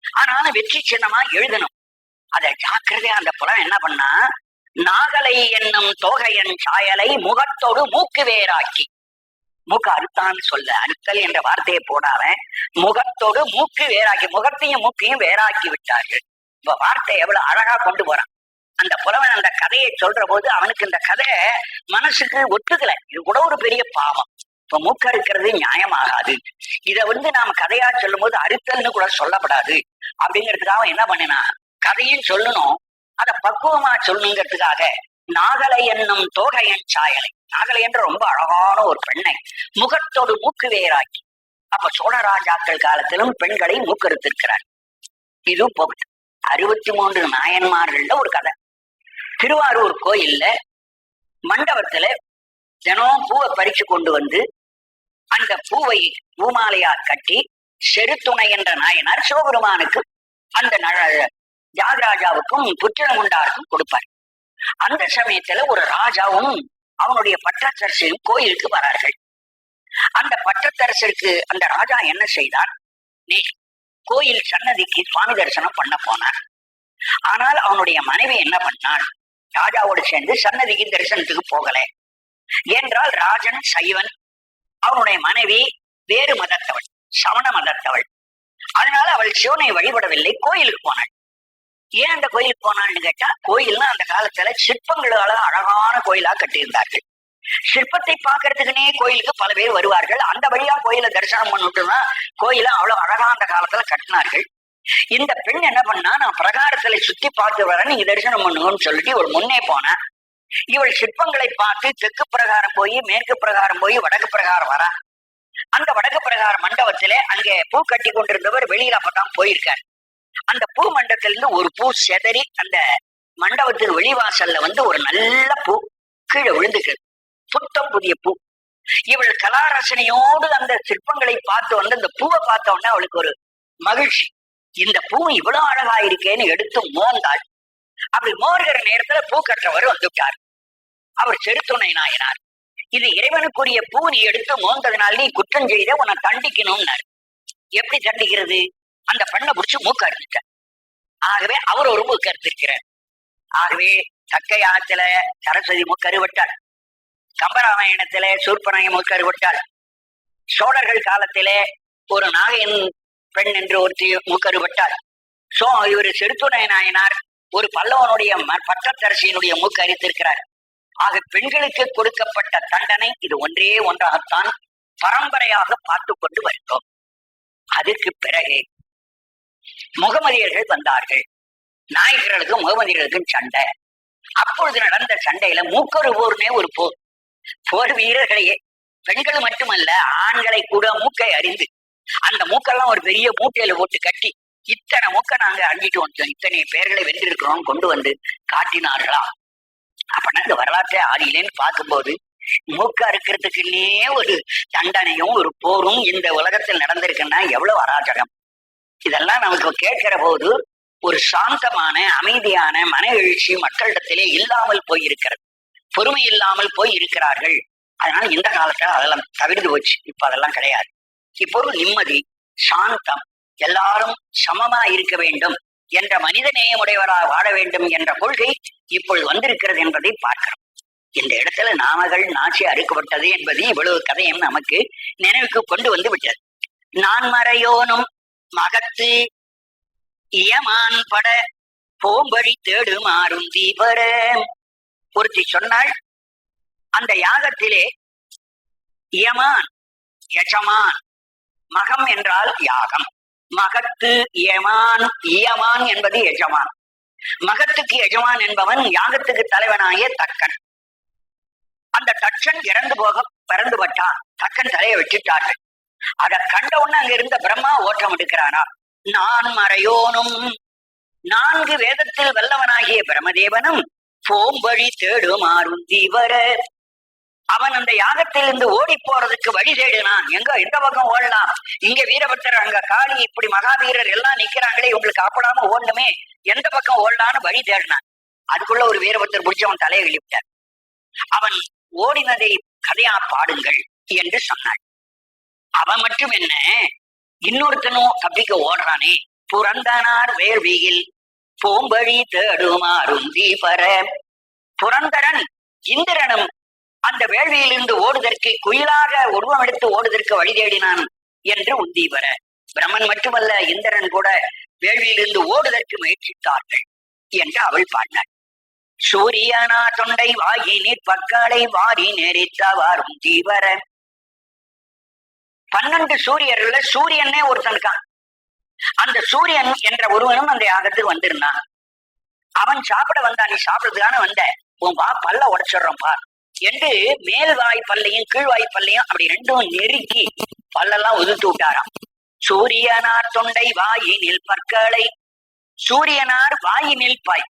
ஆனாலும் வெற்றி சின்னமா எழுதணும். அதை ஜாக்கிரதையா அந்த புலன் என்ன பண்ணா, நாகலை என்னும் தோகையன் சாயலை முகத்தோடு மூக்கு வேறாக்கி, மூக்கு அறுத்தான்னு சொல்ல, அறுத்தல் என்ற வார்த்தையை போடாம முகத்தோடு மூக்கு வேறாக்கி, முகத்தையும் மூக்கையும் வேறாக்கி விட்டார்கள். இப்ப வார்த்தை எவ்வளவு அழகா கொண்டு போறான் அந்த புலவன். அந்த கதையை சொல்ற போது அவனுக்கு இந்த கதை மனசுக்கு ஒட்டுக்கல. இது கூட ஒரு பெரிய பாவம். இப்ப மூக்க அறுக்கிறது நியாயமாகாது. இத நாம கதையா சொல்லும் போது அறுத்தல்னு கூட சொல்லப்படாது அப்படிங்கிறதுக்காக என்ன பண்ணினா, கதையும் சொல்லணும், அதை பக்குவமா சொல்லணுங்கிறதுக்காக நாகலை என்னும் தோகையன் சாயலை, நாகலை என்ற ரொம்ப அழகான ஒரு பெண்ணை முகத்தோடு மூக்கு வேறாக்கி, அப்ப சோழ ராஜாக்கள் காலத்திலும் பெண்களை மூக்கறுத்திருக்கிறார். இது போகுது. 63 நாயன்மார்கள்ல ஒரு கதை. திருவாரூர் கோயில்ல மண்டபத்துல தினம் பூவை பறிச்சு கொண்டு வந்து அந்த பூவை பூமாலையா கட்டி செருத்துணை என்ற நாயனார் சிவபெருமானுக்கு அந்த தியாகராஜாவுக்கும் புத்திரமுண்டாருக்கும் கொடுப்பார். அந்த சமயத்துல ஒரு ராஜாவும் அவனுடைய பட்டத்தரசரும் கோயிலுக்கு வரார்கள். அந்த பட்டத்தரசருக்கு அந்த ராஜா என்ன செய்தார், நீ கோயில் சன்னதிக்கு சுவாமி தரிசனம் பண்ண போனார். ஆனால் அவனுடைய மனைவி என்ன பண்ணாள், ராஜாவோடு சேர்ந்து சன்னதிக்கு தரிசனத்துக்கு போகல. என்றால் ராஜன் சைவன், அவனுடைய மனைவி வேறு மதத்தவள், சமண மதத்தவள். அதனால அவள் சிவனை வழிபடவில்லை, கோயிலுக்கு போனாள். ஏன் அந்த கோயிலுக்கு போனாள்னு கேட்டா, கோயில்னா அந்த காலத்துல சிற்பங்களால அழகான கோயிலா கட்டியிருந்தார்கள். சிற்பத்தை பார்க்கறதுக்குன்னே கோயிலுக்கு பல பேர் வருவார்கள். அந்த வழியா கோயில தரிசனம் பண்ணிட்டுதான் கோயில அவ்வளவு அழகா அந்த காலத்துல கட்டினார்கள். இந்த பெண் என்ன பண்ணா, நான் பிரகாரத்துல சுத்தி பார்த்து வரேன், நீங்க தரிசனம் பண்ணுங்கன்னு சொல்லிட்டு இவள் முன்னே போனா. இவள் சிற்பங்களை பார்த்து தெற்கு பிரகாரம் போய் மேற்கு பிரகாரம் போய் வடக்கு பிரகாரம் வரா. அந்த வடக்கு பிரகார மண்டபத்திலே அங்கே பூ கட்டி கொண்டிருந்தவர் வெளியில அப்பதான் போயிருக்கார். அந்த பூ மண்டபத்திலிருந்து ஒரு பூ செதறி அந்த மண்டபத்துக்கு வெளிவாசல்ல ஒரு நல்ல பூ கீழே விழுந்துக்கிறது, புத்தம் புதிய பூ. இவள் கலாரசனையோடு அந்த சிற்பங்களை பார்த்து அந்த பூவை பார்த்த உடனே அவளுக்கு ஒரு மகிழ்ச்சி. இந்த பூ இவ்வளவு அழகா இருக்கேன்னு எடுத்து மோந்தாள். அப்படி மோர்கிற நேரத்துல பூ கற்றவர் வந்துட்டார். அவர் செருத்துணை நாயனார். இது இறைவனுக்குரிய பூ, நீ எடுத்து மோந்ததுனால நீ குற்றம் செய்த, உன்னை தண்டிக்கணும்னாரு. எப்படி தண்டிக்கிறது, அந்த பெண்ணை பிடிச்சு மூக்க அறுத்துட்டார். ஆகவே அவர் ஒரு மூக்க அறுத்திருக்கிறார். ஆகவே தக்கை ஆத்துல சரஸ்வதி மூக்கறுவிட்டாள், கம்பராமாயணத்திலே சூர்பனகை மூக்கறுவிட்டாள், சோழர்கள் காலத்திலே ஒரு நாகையின் பெண் என்று ஒருத்தி மூக்கறுவிட்டாள். இவர் செருத்துணை நாயனார் ஒரு பல்லவனுடைய பட்டத்தரசியினுடைய மூக்கு அரித்திருக்கிறார். ஆக பெண்களுக்கு கொடுக்கப்பட்ட தண்டனை இது ஒன்றே ஒன்றாகத்தான் பரம்பரையாக பார்த்து கொண்டு வருகிறோம். அதுக்கு பிறகு முகமதியர்கள் வந்தார்கள். நாயகர்களுக்கும் முகமதியர்களுக்கும் சண்டை. அப்பொழுது நடந்த சண்டையில மூக்கொரு போர்னே ஒரு போர். போர் வீரர்களையே, பெண்கள் மட்டுமல்ல ஆண்களை கூட மூக்கை அறிந்து அந்த மூக்கெல்லாம் ஒரு பெரிய மூட்டையில போட்டு கட்டி, இத்தனை மூக்கை நாங்க அழிஞ்சிட்டு வந்தோம், இத்தனை பேர்களை வென்றிருக்கிறோம் கொண்டு வந்து காட்டினார்களா. அப்படின்னா இந்த வரலாற்றை ஆதியிலேன்னு பார்க்கும்போது மூக்க அறுக்கிறதுக்குன்னே ஒரு தண்டனையும் ஒரு போரும் இந்த உலகத்தில் நடந்திருக்குன்னா எவ்வளவு அராஜகம். இதெல்லாம் நமக்கு கேட்கிற போது ஒரு சாந்தமான அமைதியான மன எழுச்சி மக்களிடத்திலே இல்லாமல் போயிருக்கிறது, பொறுமை இல்லாமல் போய் இருக்கிறார்கள். அதனால இந்த காலத்துல அதெல்லாம் தவிர்த்து போச்சு. இப்ப அதெல்லாம் கிடையாது. இப்போ ஒரு நிம்மதி, சாந்தம், எல்லாரும் சமமா இருக்க வேண்டும் என்ற மனித நேயமுடையவராக வாழ வேண்டும் என்ற கொள்கை இப்பொழுது வந்திருக்கிறது என்பதை பார்க்கிறோம். இந்த இடத்துல நாமகள் நாச்சி அறுக்கப்பட்டது என்பது இவ்வளவு கதையும் நமக்கு நினைவுக்கு கொண்டு வந்து விட்டது. நான் மறையோனும் மகத்து இயமான் பட போம்பழி தேடு மாறும் தீபர. ஒருத்தி சொன்னாள், அந்த யாகத்திலே இயமான் எஜமான், மகம் என்றால் யாகம், மகத்து இயமான், இயமான் என்பது எஜமான். மகத்துக்கு எஜமான் என்பவன் யாகத்துக்கு தலைவனாகிய தக்கன். அந்த தட்சன் இறந்து போக பிறந்து பட்டான். தக்கன் தலையை வெட்டிட்டார்கள். அதை கண்ட உடனே அங்க இருந்த பிரம்மா ஓட்டம் எடுக்கிறானா. நான் மறையோனும், 4 வேதத்தில் வல்லவனாகிய பிரம்மதேவனும் போம்பழி தேடுமாறும் தீவர. அவன் அந்த யாகத்திலிருந்து ஓடி போறதுக்கு வழி தேடினான். எங்க எந்த பக்கம் ஓடலாம், இங்க வீரபத்தர், அங்க காளி, இப்படி மகாவீரர் எல்லாம் நிக்கிறாங்களே, இவங்களுக்கு காப்படாம ஓடணுமே, எந்த பக்கம் ஓடலான்னு வழி தேடினான். அதுக்குள்ள ஒரு வீரபத்தர் பிடிச்சி அவன் தலையை எழுப்பிட்டார். அவன் ஓடினதை கதையா பாடுங்கள் என்று சொன்னான். அவன் மட்டும் என்ன, இன்னொருத்தனும் தப்பிக்க ஓடுறானே. புரந்தனார் வேள்வியில் போம்பழி தேடுமாறும் தீபர. புரந்தரன் இந்திரனும் அந்த வேள்வியிலிருந்து ஓடுதற்கு, குயிலாக உருவம் எடுத்து ஓடுதற்கு வழி தேடினான் என்று உந்தீவர. பிரம்மன் மட்டுமல்ல, இந்திரன் கூட வேள்வியிலிருந்து ஓடுதற்கு முயற்சித்தார்கள் என்று அவள் பாடினாள். சூரியனா தொண்டை வாகி நீர் பக்காலை வாரி நெறித்தவாறும் தீவர. 12 சூரியர்கள சூரியனே ஒருத்தனுக்கான். அந்த சூரியன் என்ற ஒருவனும் அந்த யாகத்துக்கு வந்திருந்தான். அவன் சாப்பிட வந்தான். நீ சாப்பிடுறதுக்கான வந்த, உன் பல்ல உடைச்சிடுறோம் பார் என்று மேல் வாய் பல்லையும் கீழ் வாய் பல்லையும் அப்படி ரெண்டும் நெருக்கி பல்லெல்லாம் உதிர்த்து விட்டாராம். சூரியனார் தொண்டை வாயினில் பற்களை, சூரியனார் வாயினில் பாய்,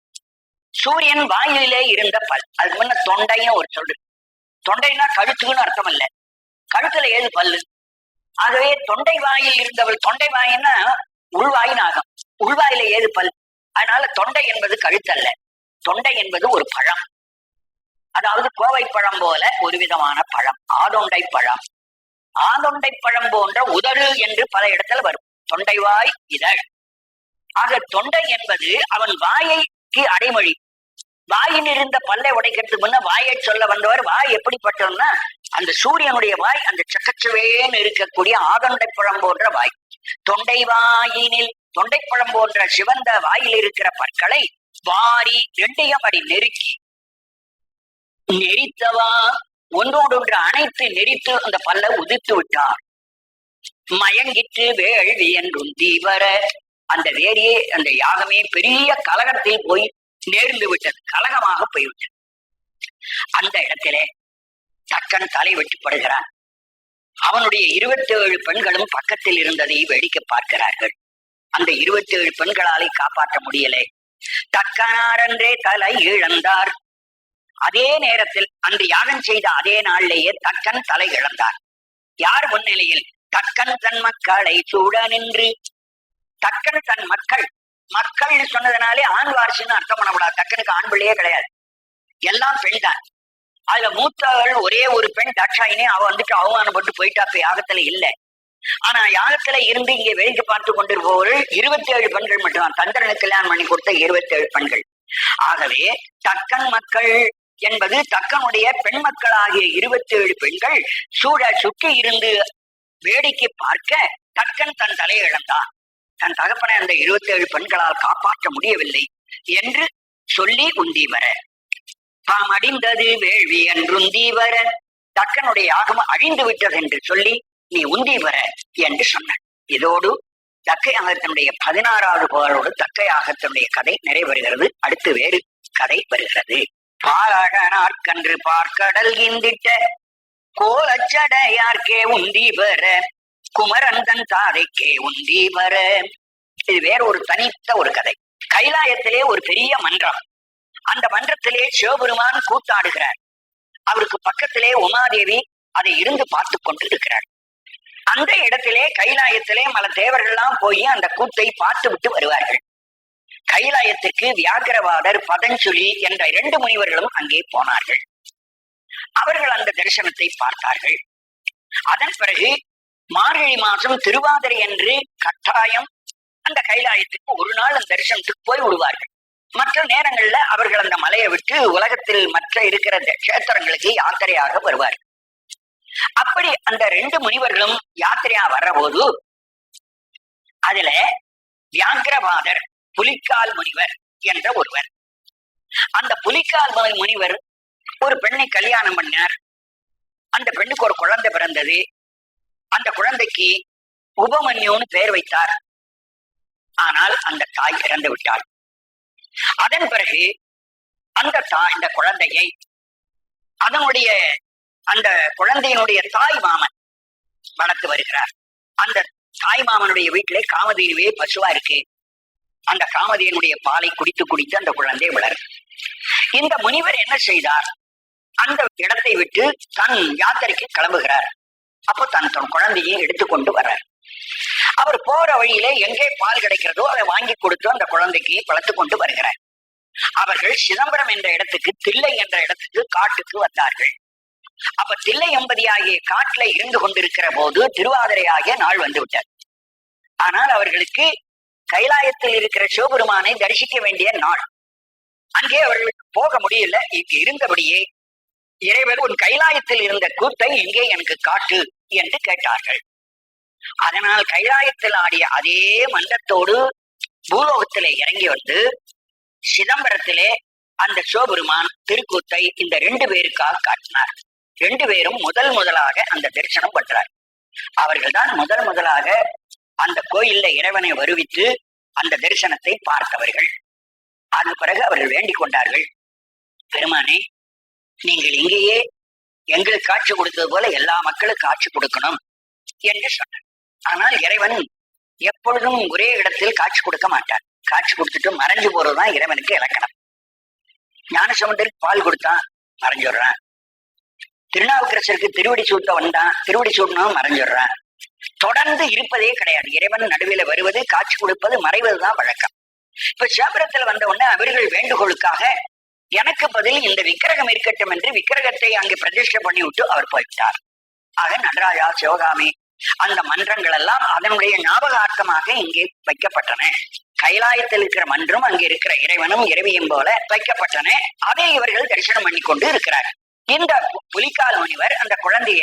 சூரியன் வாயிலே இருந்த பல். அதுக்கு முன்ன தொண்டைன்னு ஒரு சொல்லு. தொண்டைனா கழுத்துக்குன்னு அர்த்தம் இல்ல, கழுத்துல ஏது பல்லு. ஆகவே தொண்டை வாயில் இருந்தவள், தொண்டை வாயின்னா உள்வாயின் ஆகும், உள்வாயில ஏது பல். அதனால தொண்டை என்பது கழுத்தல்ல, தொண்டை என்பது ஒரு பழம். அதாவது கோவை பழம் போல ஒரு விதமான பழம், ஆதொண்டை பழம். ஆதொண்டை பழம் போன்ற உதடு என்று பல இடத்துல வரும், தொண்டைவாய் இதழ். ஆக தொண்டை என்பது அவன் வாயைக்கு அடைமொழி. வாயில் இருந்த பல்லை உடைக்கிறதுக்கு முன்ன வாயை சொல்ல வந்தவர். வாய் எப்படிப்பட்டோம்னா அந்த சூரியனுடைய வாய், அந்த சக்கச்சுவேன்னு இருக்கக்கூடிய ஆதொண்டை பழம் போன்ற வாய். தொண்டை வாயினில், தொண்டைப்பழம் போன்ற சிவந்த வாயில் இருக்கிற பற்களை வாரி ரெண்டையும் அடி நெருக்கி, நெரித்தவா ஒன்றோடொன்று அணைத்து நெரித்து அந்த பல்ல உதிர்த்து விட்டார். மயங்கிட்டு வேள்வி என்றும் தீவர, அந்த வேரியே அந்த யாகமே பெரிய கலகத்தில் போய் நேர்ந்து விட்டது, கலகமாக போய்விட்டது. அந்த இடத்திலே தக்கன் தலை வெட்டுப்படுகிறான். அவனுடைய 27 பெண்களும் பக்கத்தில் இருந்ததை வேடிக்கை பார்க்கிறார்கள். அந்த 27 பெண்களாலே காப்பாற்ற முடியலை. தக்கனாரன்றே தலை இழந்தார். அதே நேரத்தில் அன்று யாகம் செய்த அதே நாளிலேயே தக்கன் தலை இழந்தார். யார் முன்னிலையில்? தக்கன் தன் மக்களை சூட நின்று. தக்கன் தன் மக்கள், மக்கள் சொன்னதுனாலே ஆண் வாரிசுன்னு அர்த்தம் பண்ணக்கூடாது. தக்கனுக்கு ஆண் பிள்ளையே கிடையாது, எல்லாம் பெண் தான். அதுல மூத்தவள் ஒரே ஒரு பெண் தட்சாயினே, அவ வந்துட்டு அவமானப்பட்டு போயிட்டா, இப்ப யாகத்துல இல்லை. ஆனா யாகத்துல இருந்து இங்கே வேடிக்கை பார்த்து கொண்டிருப்பவர்கள் 27 பெண்கள் மட்டும்தான். தந்திரனுக்கு கல்யாணம் பண்ணி கொடுத்த 27 பெண்கள். ஆகவே தக்கன் மக்கள் என்பது தக்கனுடைய பெண் மக்களாகிய 27 பெண்கள் சூழ சுற்றி இருந்து வேடிக்கை பார்க்க தக்கன் தன் தலையை இழந்தான். தன் தகப்பனை அந்த 27 பெண்களால் காப்பாற்ற முடியவில்லை என்று சொல்லி உந்தி வர, தாம் அடிந்தது வேள்வி என்றுந்தி வர, தக்கனுடைய யாகம் அழிந்து விட்டது என்று சொல்லி நீ உந்தி வர என்று சொன்னான். இதோடு தக்கை யாகத்தினுடைய 16வது புகழோடு தக்கை யாகத்தினுடைய கதை நிறைவேறுகிறது. அடுத்து வேறு கதை வருகிறது. பாலகனார்கன்று பார்க்கடல் இந்திட்ட கோலச்சடையார்க்கே உந்தி வர, குமரந்தன் தாதைக்கே உந்தி வர. இது வேற ஒரு தனித்த ஒரு கதை. கைலாயத்திலே ஒரு பெரிய மன்றம். அந்த மன்றத்திலே சிவபெருமான் கூத்தாடுகிறார். அவருக்கு பக்கத்திலே உமாதேவி அதை இருந்து பார்த்து கொண்டு இருக்கிறார். அந்த இடத்திலே கைலாயத்திலே மல தேவர்கள்லாம் போய் அந்த கூத்தை பார்த்து விட்டு வருவார்கள். கைலாயத்திற்கு வியாக்கிரவாதர், பதஞ்சலி என்ற 2 முனிவர்களும் அங்கே போனார்கள். அவர்கள் அந்த தரிசனத்தை பார்த்தார்கள். அதன் பிறகு மார்கழி மாசம் திருவாதிரை என்று கட்டாயம் அந்த கைலாயத்துக்கு ஒரு நாள் அந்த தரிசனத்துக்கு போய் விடுவார்கள். மற்ற நேரங்கள்ல அவர்கள் அந்த மலையை விட்டு உலகத்தில் மற்ற இருக்கிற கஷேத்திரங்களுக்கு யாத்திரையாக வருவார்கள். அப்படி அந்த 2 முனிவர்களும் யாத்திரையா வர்ற போது அதுல வியாக்கிரவாதர், புலிக்கால் முனிவர் என்ற ஒருவர், அந்த புலிக்கால் முனிவர் ஒரு பெண்ணை கல்யாணம் பண்ணார். அந்த பெண்ணுக்கு ஒரு குழந்தை பிறந்தது. அந்த குழந்தைக்கு உபமன்யுன்னு பெயர் வைத்தார். ஆனால் அந்த தாய் இறந்து விட்டாள். அதன் பிறகு அந்த இந்த குழந்தையை அதனுடைய அந்த குழந்தையினுடைய தாய் மாமன் வளர்த்து வருகிறார். அந்த தாய் மாமனுடைய வீட்டிலே காமதேனுவே பசுவா இருக்கு. அந்த காமதேனுடைய பாலை குடித்து குடித்து அந்த குழந்தை வளரும். இந்த முனிவர் என்ன செய்தார்? அந்த இடத்தை விட்டு தன் யாத்திரைக்கு கிளம்புகிறார். அப்போ தன் குழந்தையை எடுத்துக்கொண்டு வர்றார். அவர் போற வழியிலே எங்கே பால் கிடைக்கிறதோ அதை வாங்கி கொடுத்து அந்த குழந்தைக்கு வளர்த்து கொண்டு வருகிறார். அவர்கள் சிதம்பரம் என்ற இடத்துக்கு, தில்லை என்ற இடத்துக்கு, காட்டுக்கு வந்தார்கள். அப்ப தில்லை எம்பதி ஆகிய காட்டுல இருந்து கொண்டிருக்கிற போது திருவாதிரை ஆகிய நாள் வந்து விட்டார். ஆனால் அவர்களுக்கு கைலாயத்தில் இருக்கிற சிவபெருமானை தரிசிக்க வேண்டிய நாள். அங்கே அவர்களுக்கு போக முடியல. இங்கு இருந்தபடியே இறைவர் உன் கைலாயத்தில் இருந்த கூத்தை இங்கே எனக்கு காட்டு என்று கேட்டார்கள். அதனால் கைலாயத்தில் ஆடிய அதே மன்றத்தோடு பூலோகத்திலே இறங்கி வந்து சிதம்பரத்திலே அந்த சிவபெருமான் திருக்கூத்தை இந்த 2 பேருக்காக காட்டினார். 2 பேரும் முதலாக அந்த தரிசனம் பண்றார். அவர்கள் தான் முதலாக அந்த கோயில்ல இறைவனை வருவித்து அந்த தரிசனத்தை பார்த்தவர்கள். அதன் பிறகு அவர்கள் வேண்டிக் கொண்டார்கள், பெருமானே, நீங்கள் இங்கேயே எங்களுக்கு காட்சி கொடுத்தது போல எல்லா மக்களுக்கும் காட்சி கொடுக்கணும். என்று சொன்னார். ஆனால் இறைவன் எப்பொழுதும் ஒரே இடத்தில் காட்சி கொடுக்க மாட்டார். காட்சி கொடுத்துட்டு மறைஞ்சு போறதுதான் இறைவனுக்கு இலக்கணம். ஞானசம்பந்தருக்கு பால் கொடுத்தான், மறைஞ்சிடுறான். திருநாவுக்கரசருக்கு திருவடி சூட்ட வந்தான், திருவடி சூட்டணும், மறைஞ்சிடுறான். தொடர்ந்து இருப்பதே கிடையாது. இறைவன் நடுவில் வருவது, காட்சி கொடுப்பது, மறைவதுதான் வழக்கம். இப்ப சிதம்பரத்தில் வந்த உடனே அவர்கள் வேண்டுகோளுக்காக எனக்கு பதில் இந்த விக்கிரகம் இருக்கட்டும் என்று விக்கிரகத்தை அங்கே பிரதிஷ்டை பண்ணி விட்டு அவர் போய்விட்டார். ஆக நடராஜா, சிவகாமி அந்த மன்றங்கள் எல்லாம் அதனுடைய ஞாபகார்த்தமாக இங்கே வைக்கப்பட்டன. கைலாயத்தில் இருக்கிற மன்றம் அங்கே இருக்கிற இறைவனும் இறைவியும் போல வைக்கப்பட்டன. அதை இவர்கள் தரிசனம் பண்ணி கொண்டு இருக்கிறார். இந்த புலிக்கால் முனிவர் அந்த குழந்தைய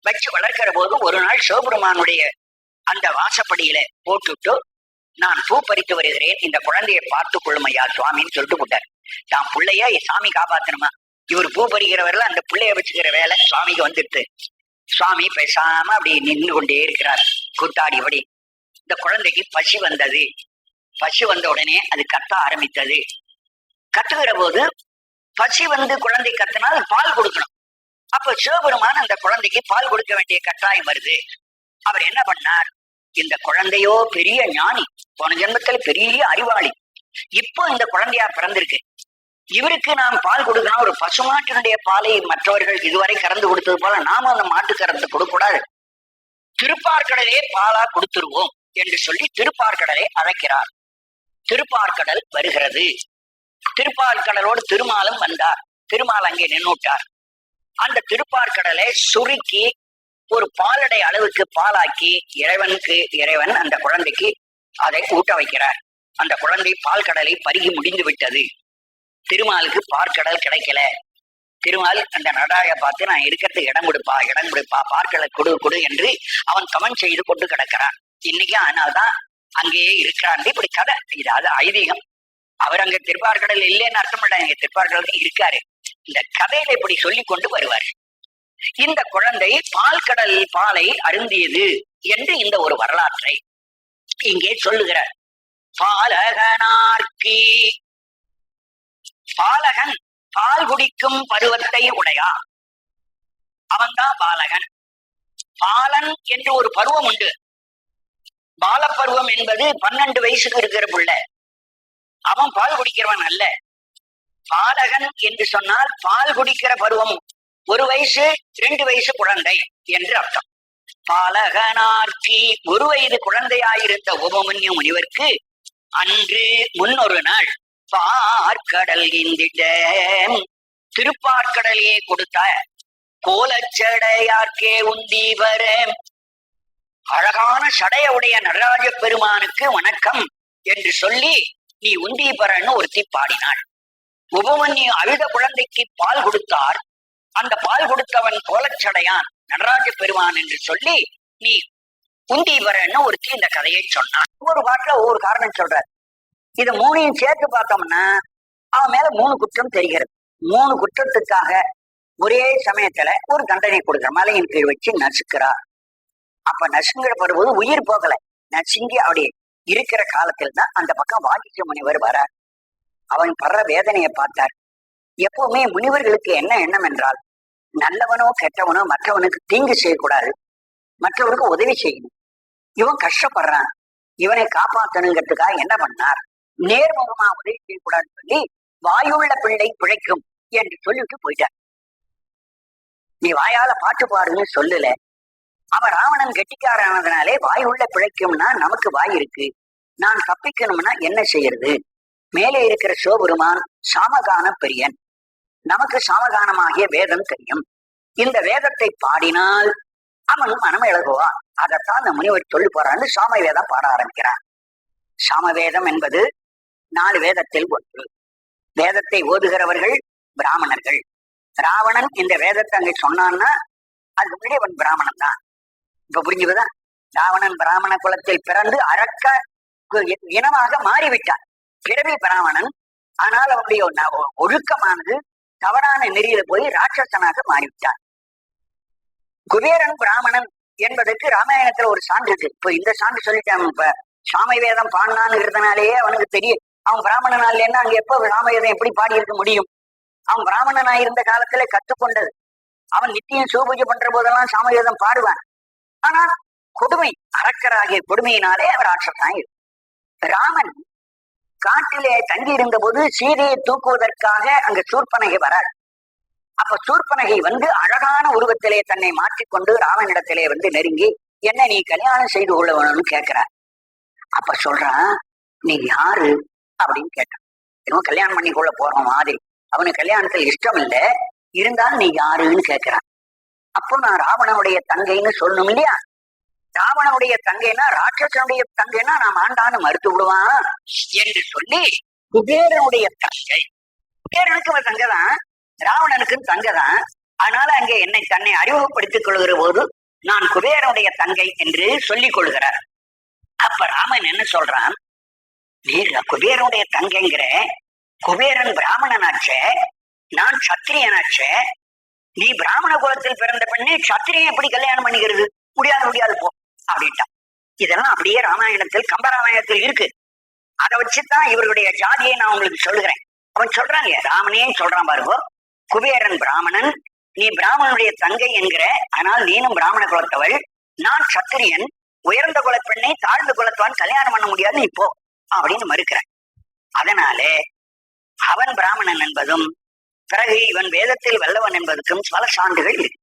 வச்சு வளர்க்கிற போது ஒரு நாள் சிவபெருமானுடைய அந்த வாசப்படியில போட்டுட்டு, நான் பூ பறித்து வருகிறேன், இந்த குழந்தையை பார்த்து கொள்ளுமையா சுவாமின்னு சொல்லிட்டு போட்டார். தான் பிள்ளைய சாமி காப்பாத்தணுமா, இவர் பூ பறிக்கிறவர்கள் அந்த பிள்ளைய வச்சுக்கிற வேலை சுவாமிக்கு வந்துட்டு சுவாமி பேசாம அப்படி நின்று கொண்டே இருக்கிறார் கூத்தாடிபடி. இந்த குழந்தைக்கு பசி வந்தது. பசி வந்த உடனே அது கத்த ஆரம்பித்தது. கத்துகிற போது பசி வந்து குழந்தை கத்தினால் பால் கொடுக்கணும். அப்ப சிவபெருமான் அந்த குழந்தைக்கு பால் கொடுக்க வேண்டிய கட்டாயம் வருது. அவர் என்ன பண்ணார், இந்த குழந்தையோ பெரிய ஞானி, போன ஜென்மத்துல பெரிய அறிவாளி, இப்போ இந்த குழந்தையா பிறந்திருக்கு, இவருக்கு நாம் பால் கொடுக்கணும். ஒரு பசுமாட்டினுடைய பாலை மற்றவர்கள் இதுவரை கறந்து கொடுத்தது போல நாம அந்த மாட்டு கறந்து கொடுக்க கூடாது, திருப்பார்கடலே பாலா கொடுத்துருவோம் என்று சொல்லி திருப்பார்கடலை அழைக்கிறார். திருப்பார்கடல் வருகிறது. திருப்பார்கடலோடு திருமாலும் வந்தார். திருமால் அங்கே நின்னுட்டார். அந்த திருப்பார்கடலை சுருக்கி ஒரு பாலடை அளவுக்கு பாலாக்கி இறைவன் அந்த குழந்தைக்கு அதை ஊட்ட வைக்கிறார். அந்த குழந்தை பால் கடலை பருகி முடிந்து விட்டது. திருமாலுக்கு பார்க்கடல் கிடைக்கல. திருமால் அந்த நடாய பார்த்து, நான் இருக்கிறதுக்கு இடம் கொடுப்பா, பார்க்கடலை கொடு என்று அவன் கமெண்ட் செய்து கொண்டு கிடக்கிறான். இன்னைக்கு அதனால்தான் அங்கேயே இருக்கிறான். இப்படி கதை, இது அது ஐதீகம். அவர் அங்க திருப்பார்கடல் இல்லைன்னு அர்த்தம் இல்ல, இங்க திருப்பார்கடல் இருக்காரு. இந்த கதையில இப்படி சொல்லி கொண்டு வருவார். இந்த குழந்தை பாலை அருந்தியது என்று இந்த ஒரு வரலாற்றை இங்கே சொல்லுகிறார். பாலகனார்க்கு, பாலகன் பால் குடிக்கும் பருவத்தை உடையா, அவன்தான் பாலகன். பாலன் என்று ஒரு பருவம் உண்டு. பாலப்பருவம் என்பது 12 வயசுக்கு இருக்கிற பிள்ளை, அவன் பால் குடிக்கிறவன் அல்ல. பாலகன் என்று சொன்னால் பால் குடிக்கிற பருவம் 1 வயசு 2 வயசு குழந்தை என்று அர்த்தம். பாலகனார்த்தி 1 வயது குழந்தையாயிருந்த உபமன்யு முனிவருக்கு அன்று முன்னொரு நாள் பார்க்கடல் இந்திட்ட திருப்பார்க்கடலையே கொடுத்த கோலச்சடையார்க்கே உந்தி வர, அழகான சடையுடைய நடராஜ பெருமானுக்கு வணக்கம் என்று சொல்லி நீ உந்தி பெறன்னு ஒருத்தி பாடினாள். உபமன்யு அழுத குழந்தைக்கு பால் கொடுத்தார். அந்த பால் கொடுத்தவன் கோலச்சடையான் நடராஜ பெருமான் என்று சொல்லி நீ உந்தி பெறன்னு ஒருத்தி இந்த கதையை சொன்னான். ஒவ்வொரு பாட்டுல ஒவ்வொரு காரணம் சொல்றார். இது 3ஐயும் சேர்த்து பார்த்தோம்னா அவன் மேல 3 குற்றம் தெரிகிறது. 3 குற்றத்துக்காக ஒரே சமயத்துல ஒரு தண்டனை கொடுக்குற. மலையின் கீழ் வச்சு நசுக்கிறார். அப்ப நசுங்கிற பருவது உயிர் போகல, நசுங்கி அப்படி இருக்கிற காலத்தில் தான் அந்த பக்கம் வாகிக்க முனிவர் வர. அவன் படுற வேதனையை பார்த்தார். எப்பவுமே முனிவர்களுக்கு என்ன எண்ணம் என்றால், நல்லவனோ கெட்டவனோ மற்றவனுக்கு தீங்கு செய்யக்கூடாது, மற்றவருக்கு உதவி செய்யணும். இவன் கஷ்டப்படுறான், இவனை காப்பாற்றணுங்கிறதுக்காக என்ன பண்ணார், நேர்முகமா உதவி செய்யக்கூடாதுன்னு சொல்லி வாயுள்ள பிள்ளை பிழைக்கும் என்று சொல்லிட்டு போயிட்டார். நீ வாயால பாட்டு பாடுன்னு சொல்லல. அவன் ராவணன் கெட்டிக்காரனானதுனாலே வாயுள்ள பிழைக்கும்னா நமக்கு வாய் இருக்கு, நான் தப்பிக்கணும்னா என்ன செய்யறது? மேலே இருக்கிற சிவபெருமான் சாமகான பிரியன், நமக்கு சாமகானமாகிய வேதம் தெரியும். இந்த வேதத்தை பாடினால் அவன் மனம் இழகுவான். அதைத்தான் அந்த முனிவர் சொல்லி போறான்னு சாம வேதம் பாட ஆரம்பிக்கிறான். சாமவேதம் என்பது 4 வேதத்தில் ஒன்று. வேதத்தை ஓதுகிறவர்கள் பிராமணர்கள். ராவணன் இந்த வேதத்தை அங்கே சொன்னான்னா அதுக்கு முன்னாடி அவன் பிராமணன் தான். இப்ப புரிஞ்சுதா? ராவணன் பிராமண குலத்தில் பிறந்து அரக்க இனமாக மாறிவிட்டான். பிறவி பிராமணன், ஆனால் அவனுடைய ஒழுக்கமானது தவறான நெறியில போய் ராட்சசனாக மாறிவிட்டான். குபேரன் பிராமணன் என்பதற்கு ராமாயணத்துல ஒரு சான்று இருக்கு. இப்ப இந்த சான்று சொல்லிட்டான். இப்ப சாம வேதம் பாடினான்னு இருந்தனாலேயே அவனுக்கு தெரியும் அவன் பிராமணனால. என்ன அங்க எப்ப ராமவேதம் எப்படி பாடி இருக்க முடியும்? அவன் பிராமணனாயிருந்த காலத்துல கற்றுக்கொண்டது. அவன் நித்தியம் சிவபூஜை பண்ற போதெல்லாம் சாமவேதம் பாடுவான். ஆனா கொடுமை, அரக்கராகிய கொடுமையினாலே அவர் ராட்சசனாய். ராமன் காட்டிலே தங்கி இருந்த போது சீதையை தூக்குவதற்காக அங்க சூர்பனகை வரார். அப்ப சூர்பனகை வந்து அழகான உருவத்திலே தன்னை மாற்றிக்கொண்டு ராமனிடத்திலே வந்து நெருங்கி, என்ன நீ கல்யாணம் செய்து கொள்ள வேணும்னு கேட்கிறார். அப்ப சொல்றான், நீ யாரு அப்படின்னு கேட்டான். இன்னும் கல்யாணம் பண்ணி கொள்ள போறோம் மாதிரி. அவனுக்கு கல்யாணத்தில் இஷ்டம் இல்லை, இருந்தாலும் நீ யாருன்னு கேட்கிறான். அப்போ நான் ராவணனுடைய தங்கைன்னு சொல்லணும் இல்லையா? ராவணனுடைய தங்கைன்னா, ராட்சசனுடைய தங்கைன்னா நான் ஆண்டான்னு மறுத்து விடுவான் என்று சொல்லி குபேரனுடைய தங்கை. குபேரனுக்கு அவன் தங்கதான், ராவணனுக்கு தங்கதான். அதனால அங்கே என்னை தன்னை அறிமுகப்படுத்திக் கொள்கிற போது நான் குபேரனுடைய தங்கை என்று சொல்லிக் கொள்கிறார். அப்ப ராமன் என்ன சொல்றான், நீ குபேரனுடைய தங்கைங்கிற, குபேரன் பிராமணனாச்சே, நான் சத்திரியனாச்சே, நீ பிராமண குலத்தில் பிறந்த பெண்ணே சத்திரியன் எப்படி கல்யாணம் பண்ணிக்கிறது? முடியாது போ அப்படின்ட்டான். இதெல்லாம் அப்படியே ராமாயணத்தில், கம்பராமாயணத்தில் இருக்கு. அதை வச்சுதான் இவர்களுடைய ஜாதியை நான் உங்களுக்கு சொல்லுகிறேன். அவன் சொல்றாங்க, ராமனே சொல்றான் பாருங்க, குபேரன் பிராமணன், நீ பிராமணனுடைய தங்கை என்கிற, ஆனால் நீனும் பிராமண குலத்தவள், நான் சத்திரியன், உயர்ந்த குல பெண்ணை தாழ்ந்த குலத்தான் கல்யாணம் பண்ண முடியாது இப்போ அப்படின்னு மறுக்கிறான். அதனாலே அவன் பிராமணன் என்பதும் பிறகு இவன் வேதத்தில் வல்லவன் என்பதற்கும் பல சான்றுகள் இருக்கு.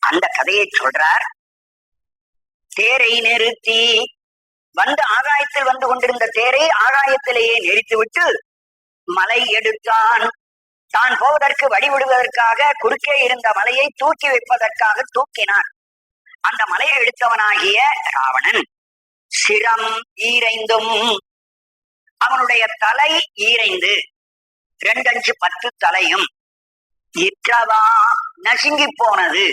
அந்த கதையை சொல்றார். தேரை நிறுத்தி வந்து ஆகாயத்தில் வந்து கொண்டிருந்த தேரை ஆகாயத்திலேயே நிறுத்தி விட்டு மலை எடுத்தான். தான் போவதற்கு வழிவிடுவதற்காக குறுக்கே இருந்த மலையை தூக்கி வைப்பதற்காக தூக்கினான். அந்த மலையை எடுத்தவனாகிய ராவணன் சிரம் ஈரைந்தும், அவனுடைய தலை ஈரைந்து 2 10 தலையும் இற்றவா நசுங்கி போனது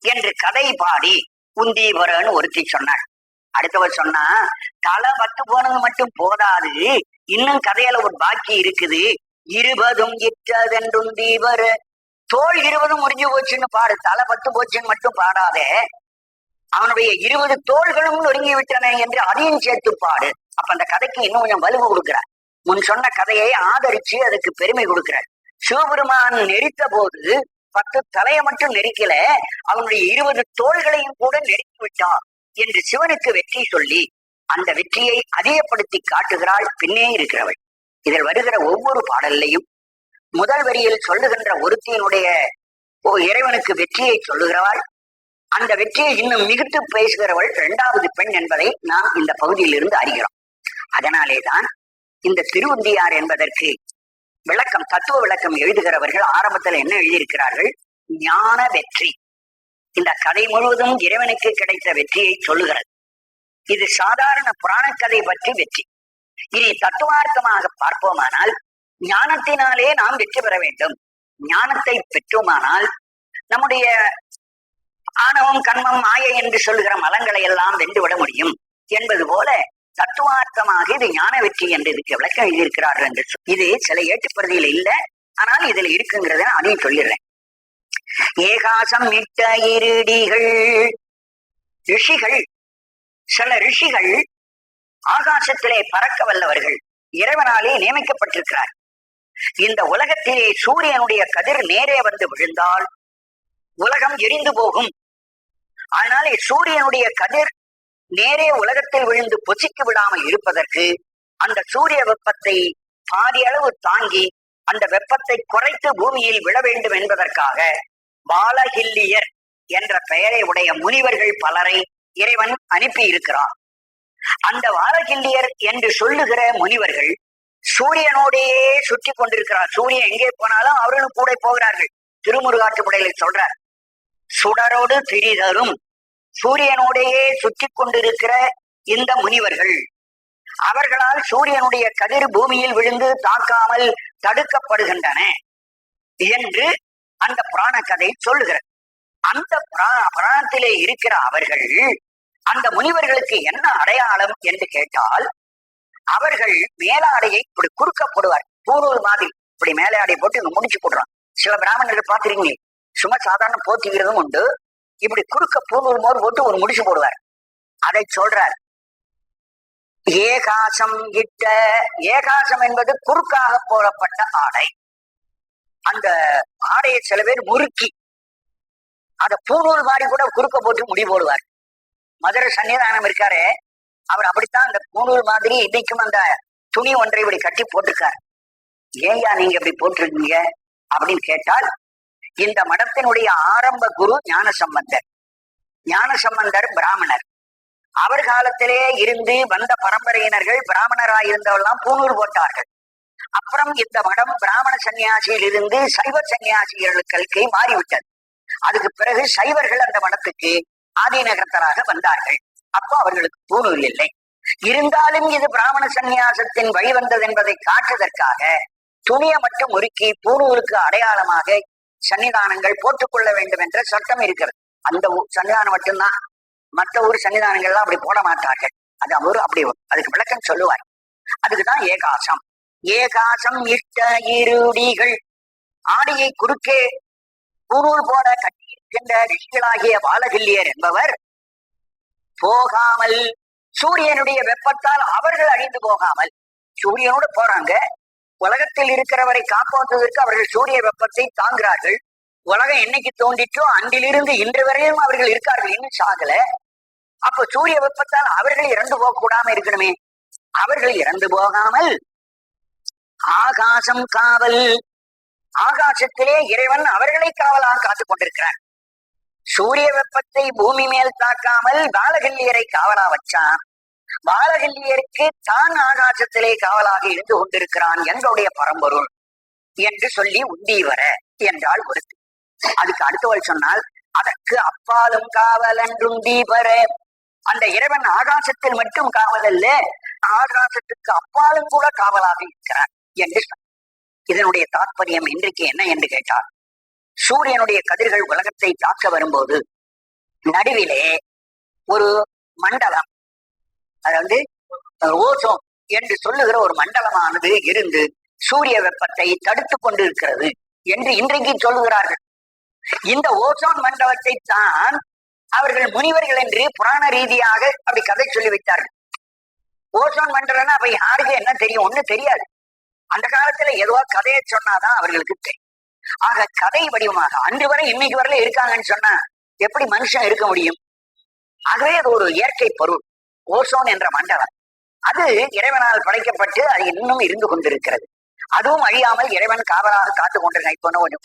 என்று கதை பாடி உந்தீவரன்னு ஒருத்தி சொன்னாள். அடுத்தவர் சொன்னா, தலை 10 போனது மட்டும் போதாது, இன்னும் கதையில ஒரு பாக்கி இருக்குது, 20 இற்றதென்றுந்தீவர, தோல் 20 முடிஞ்சு போச்சுன்னு பாடு, தலை 10 போச்சுன்னு மட்டும் பாடாதே, அவனுடைய 20 தோள்களும் நொறுங்கி விட்டன என்று அதையும் சேர்த்து பாடு. அப்ப அந்த கதைக்கு இன்னும் கொஞ்சம் வலுவு கொடுக்கிறார். முன் சொன்ன கதையை ஆதரிச்சு அதுக்கு பெருமை கொடுக்கிறார். சிவபெருமான் நெரித்த போது 10 தலையை மட்டும் நெரிக்கல, அவனுடைய 20 தோள்களையும் கூட நெருக்கி விட்டான் என்று சிவனுக்கு வெற்றி சொல்லி அந்த வெற்றியை அதிகப்படுத்தி காட்டுகிறாள் பின்னே இருக்கிறவள். இதில் வருகிற ஒவ்வொரு பாடல்லையும் முதல் வரியில் சொல்லுகின்ற ஒருத்தியினுடைய இறைவனுக்கு வெற்றியை சொல்லுகிறவள், அந்த வெற்றியை இன்னும் மிகுத்து பேசுகிறவள் 2வது பெண் என்பதை நாம் இந்த பகுதியில் இருந்து அறிகிறோம். அதனாலேதான் இந்த திருவுந்தியார் என்பதற்கு விளக்கம், தத்துவ விளக்கம் எழுதுகிறவர்கள் ஆரம்பத்தில் என்ன எழுதியிருக்கிறார்கள், ஞான வெற்றி. இந்த கதை முழுவதும் இறைவனுக்கு கிடைத்த வெற்றியை சொல்லுகிறது. இது சாதாரண புராண கதை பற்றி வெற்றி. இனி தத்துவார்த்தமாக பார்ப்போமானால், ஞானத்தினாலே நாம் வெற்றி பெற வேண்டும். ஞானத்தை பெற்றோமானால் நம்முடைய ஆணவம் கண்மம் மாயை என்று சொல்லுகிற மலங்களை எல்லாம் வென்றுவிட முடியும் என்பது போல தத்துவார்த்தமாக இது ஞான வெற்றி என்று இதுக்கு விளக்கம் எழுதியிருக்கிறார்கள் என்று இது சில ஏட்டுப்பகுதியில் இல்லை, ஆனால் இதுல இருக்குங்கிறத அதையும் சொல்லிடுறேன். ஏகாசம் இட்ட இருடிகள், ரிஷிகள், சில ரிஷிகள் ஆகாசத்திலே பறக்க வல்லவர்கள், இறைவனாலே நியமிக்கப்பட்டிருக்கிறார். இந்த உலகத்திலே சூரியனுடைய கதிர் நேரே வந்து விழுந்தால் உலகம் எரிந்து போகும். ஆனால் சூரியனுடைய கதிர் நேரே உலகத்தில் விழுந்து பொசிக்கு விடாமல் இருப்பதற்கு அந்த சூரிய வெப்பத்தை பாதி அளவு தாங்கி அந்த வெப்பத்தை குறைத்து பூமியில் விட வேண்டும் என்பதற்காக பாலகில்லியர் என்ற பெயரை உடைய முனிவர்கள் பலரை இறைவன் அனுப்பி இருக்கிறார். அந்த பாலகில்லியர் என்று சொல்லுகிற முனிவர்கள் சூரியனோடையே சுற்றி கொண்டிருக்கிறார். சூரியன் எங்கே போனாலும் அவர்களும் கூட போகிறார்கள். திருமுருகாற்றுப்படையில் சொல்றார், சுடரோடு திரிதரும் சூரியனோடையே சுற்றி கொண்டிருக்கிற இந்த முனிவர்கள், அவர்களால் சூரியனுடைய கதிர் பூமியில் விழுந்து தாக்காமல் தடுக்கப்படுகின்றன என்று அந்த புராண கதை சொல்லுகிறது. அந்த புராணத்திலே இருக்கிற அவர்கள், அந்த முனிவர்களுக்கு என்ன அடையாளம் என்று கேட்டால், அவர்கள் மேலாடையை இப்படி குறுக்கப்படுவார், பூநூல் மாதிரி இப்படி மேலாடை போட்டு இங்க முடிச்சு போடுறான். சில பிராமணர்கள் பார்த்திருக்கீங்களே, சும்மா சாதாரண போத்திக்கிறதும் உண்டு, இப்படி குறுக்க பூநூல் மோர் போட்டு ஒரு முடிச்சு போடுவார். அதை சொல்றார் ஏகாசம் இட்ட. ஏகாசம் என்பது குறுக்காக போடப்பட்ட ஆடை. அந்த ஆடையை சில பேர் முறுக்கி அத பூநூல் மாதிரி கூட குறுக்க போட்டு முடி போடுவார். மதுரை சன்னிதானம் இருக்காரு, அவர் அப்படித்தான் அந்த பூணூல் மாதிரி இன்னைக்கும் அந்த துணி ஒன்றை இப்படி கட்டி போட்டிருக்காரு. ஏயா நீங்க இப்படி போட்டிருக்கீங்க அப்படின்னு கேட்டால், இந்த மடத்தினுடைய ஆரம்ப குரு ஞானசம்பந்தர். ஞானசம்பந்தர் பிராமணர். அவர் காலத்திலே இருந்து வந்த பரம்பரையினர்கள் பிராமணராயிருந்தவெல்லாம் பூணூல் போட்டார்கள். அப்புறம் இந்த மடம் பிராமண சன்னியாசியில் இருந்து சைவ சன்னியாசிகளுக்கு மாறிவிட்டது. அதுக்கு பிறகு சைவர்கள் அந்த மடத்துக்கு ஆதிநகரத்தராக வந்தார்கள். அப்போ அவர்களுக்கு பூணூல் இல்லை. இருந்தாலும் இது பிராமண சன்னியாசத்தின் வழிவந்தது என்பதை காட்டுவதற்காக துணியை மட்டும் முறுக்கி பூணூலுக்கு அடையாளமாக சன்னிதானங்கள் போட்டுக்கொள்ள வேண்டும் என்ற சட்டம் இருக்கிறது. அந்த சன்னிதானம் மட்டும்தான், மற்ற ஊர் சன்னிதானங்கள்லாம் அப்படி போட மாட்டார்கள். அது அவரு அப்படி அதுக்கு விளக்கம் சொல்லுவார். அதுக்குதான் ஏகாசம். ஏகாசம் இட்ட இருடிகள். ஆடியை குறுக்கே பூணூல் போட கட்டியிருக்கின்ற ரிஷிகளாகிய பாலகில்லியர் என்பவர் போகாமல், சூரியனுடைய வெப்பத்தால் அவர்கள் அழிந்து போகாமல், சூரியனோடு போறாங்க. உலகத்தில் இருக்கிறவரை காப்பாற்றுவதற்கு அவர்கள் சூரிய வெப்பத்தை தாங்குகிறார்கள். உலகம் என்னைக்கு தோண்டிற்றோ அன்றிலிருந்து இன்று வரையும் அவர்கள் இருக்கார்கள், இன்னும் சாகல. அப்ப சூரிய வெப்பத்தால் அவர்கள் இறந்து போக கூடாம இருக்கணுமே. அவர்கள் இறந்து போகாமல் ஆகாசம் காவல், ஆகாசத்திலே இறைவன் அவர்களை காவலாக காத்துக் கொண்டிருக்கிறார். சூரிய வெப்பத்தை பூமி மேல் தாக்காமல் பாலகில்லியரை காவலா வச்சான். பாலகில்லியருக்கு தான் ஆகாசத்திலே காவலாக இருந்து கொண்டிருக்கிறான் எங்களுடைய பரம்பொருள் என்று சொல்லி உந்தி வர என்றால் ஒருத்தி. அதுக்கு அடுத்தவள் சொன்னால், அதற்கு அப்பாலும் காவல் என்றும் தீபர. அந்த இறைவன் ஆகாசத்தில் மட்டும் காவல் அல்ல, ஆகாசத்துக்கு அப்பாலும் கூட காவலாக இருக்கிறான் என்று சொன்னார். இதனுடைய தாற்பயம் இன்றைக்கு என்ன என்று கேட்டால், சூரியனுடைய கதிர்கள் உலகத்தை தாக்க வரும்போது நடுவிலே ஒரு மண்டலம், அதாவது ஓசோன் என்று சொல்லுகிற ஒரு மண்டலமானது இருந்து சூரிய வெப்பத்தை தடுத்து கொண்டு இருக்கிறது என்று இன்றைக்கு சொல்லுகிறார்கள். இந்த ஓசோன் மண்டலத்தை தான் அவர்கள் முனிவர்கள் என்று புராண ரீதியாக அப்படி கதை சொல்லி வைத்தார்கள். ஓசோன் மண்டலம்னா அப்ப யாருக்கு என்ன தெரியும்? ஒண்ணு தெரியாது. அந்த காலத்துல ஏதோ கதையை சொன்னாதான் அவர்களுக்கு தெரியும். ஆக கதை வடிவமாக அன்று வரை இன்னைக்கு வரல இருக்காங்கன்னு சொன்னா எப்படி மனுஷன் இருக்க முடியும்? ஆகவே அது ஒரு இயற்கை பொருள், ஓசோன் என்ற மண்டலம். அது இறைவனால் படைக்கப்பட்டு அது இன்னும் இருந்து கொண்டிருக்கிறது. அதுவும் அழியாமல் இறைவன் காவலாக காத்து கொண்டிருக்கான். இப்போ கொஞ்சம்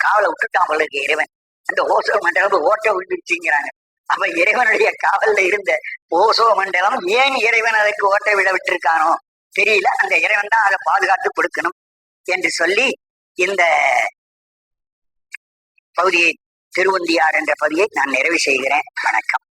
காவலை விட்டுட்டான் போல இருக்கு இறைவன். அந்த ஓசோ மண்டலம் ஓட்ட விழுந்துச்சுங்கிறாங்க. அப்ப இறைவனுடைய காவல்ல இருந்த ஓசோ மண்டலம் ஏன் இறைவன் அதற்கு ஓட்ட விட விட்டிருக்கானோ தெரியல. அந்த இறைவன் தான் அதை பாதுகாத்து கொடுக்கணும் என்று சொல்லி இந்த பகுதியை, திருவந்தியார் என்ற பகுதியை நான் நிறைவு செய்கிறேன். வணக்கம்.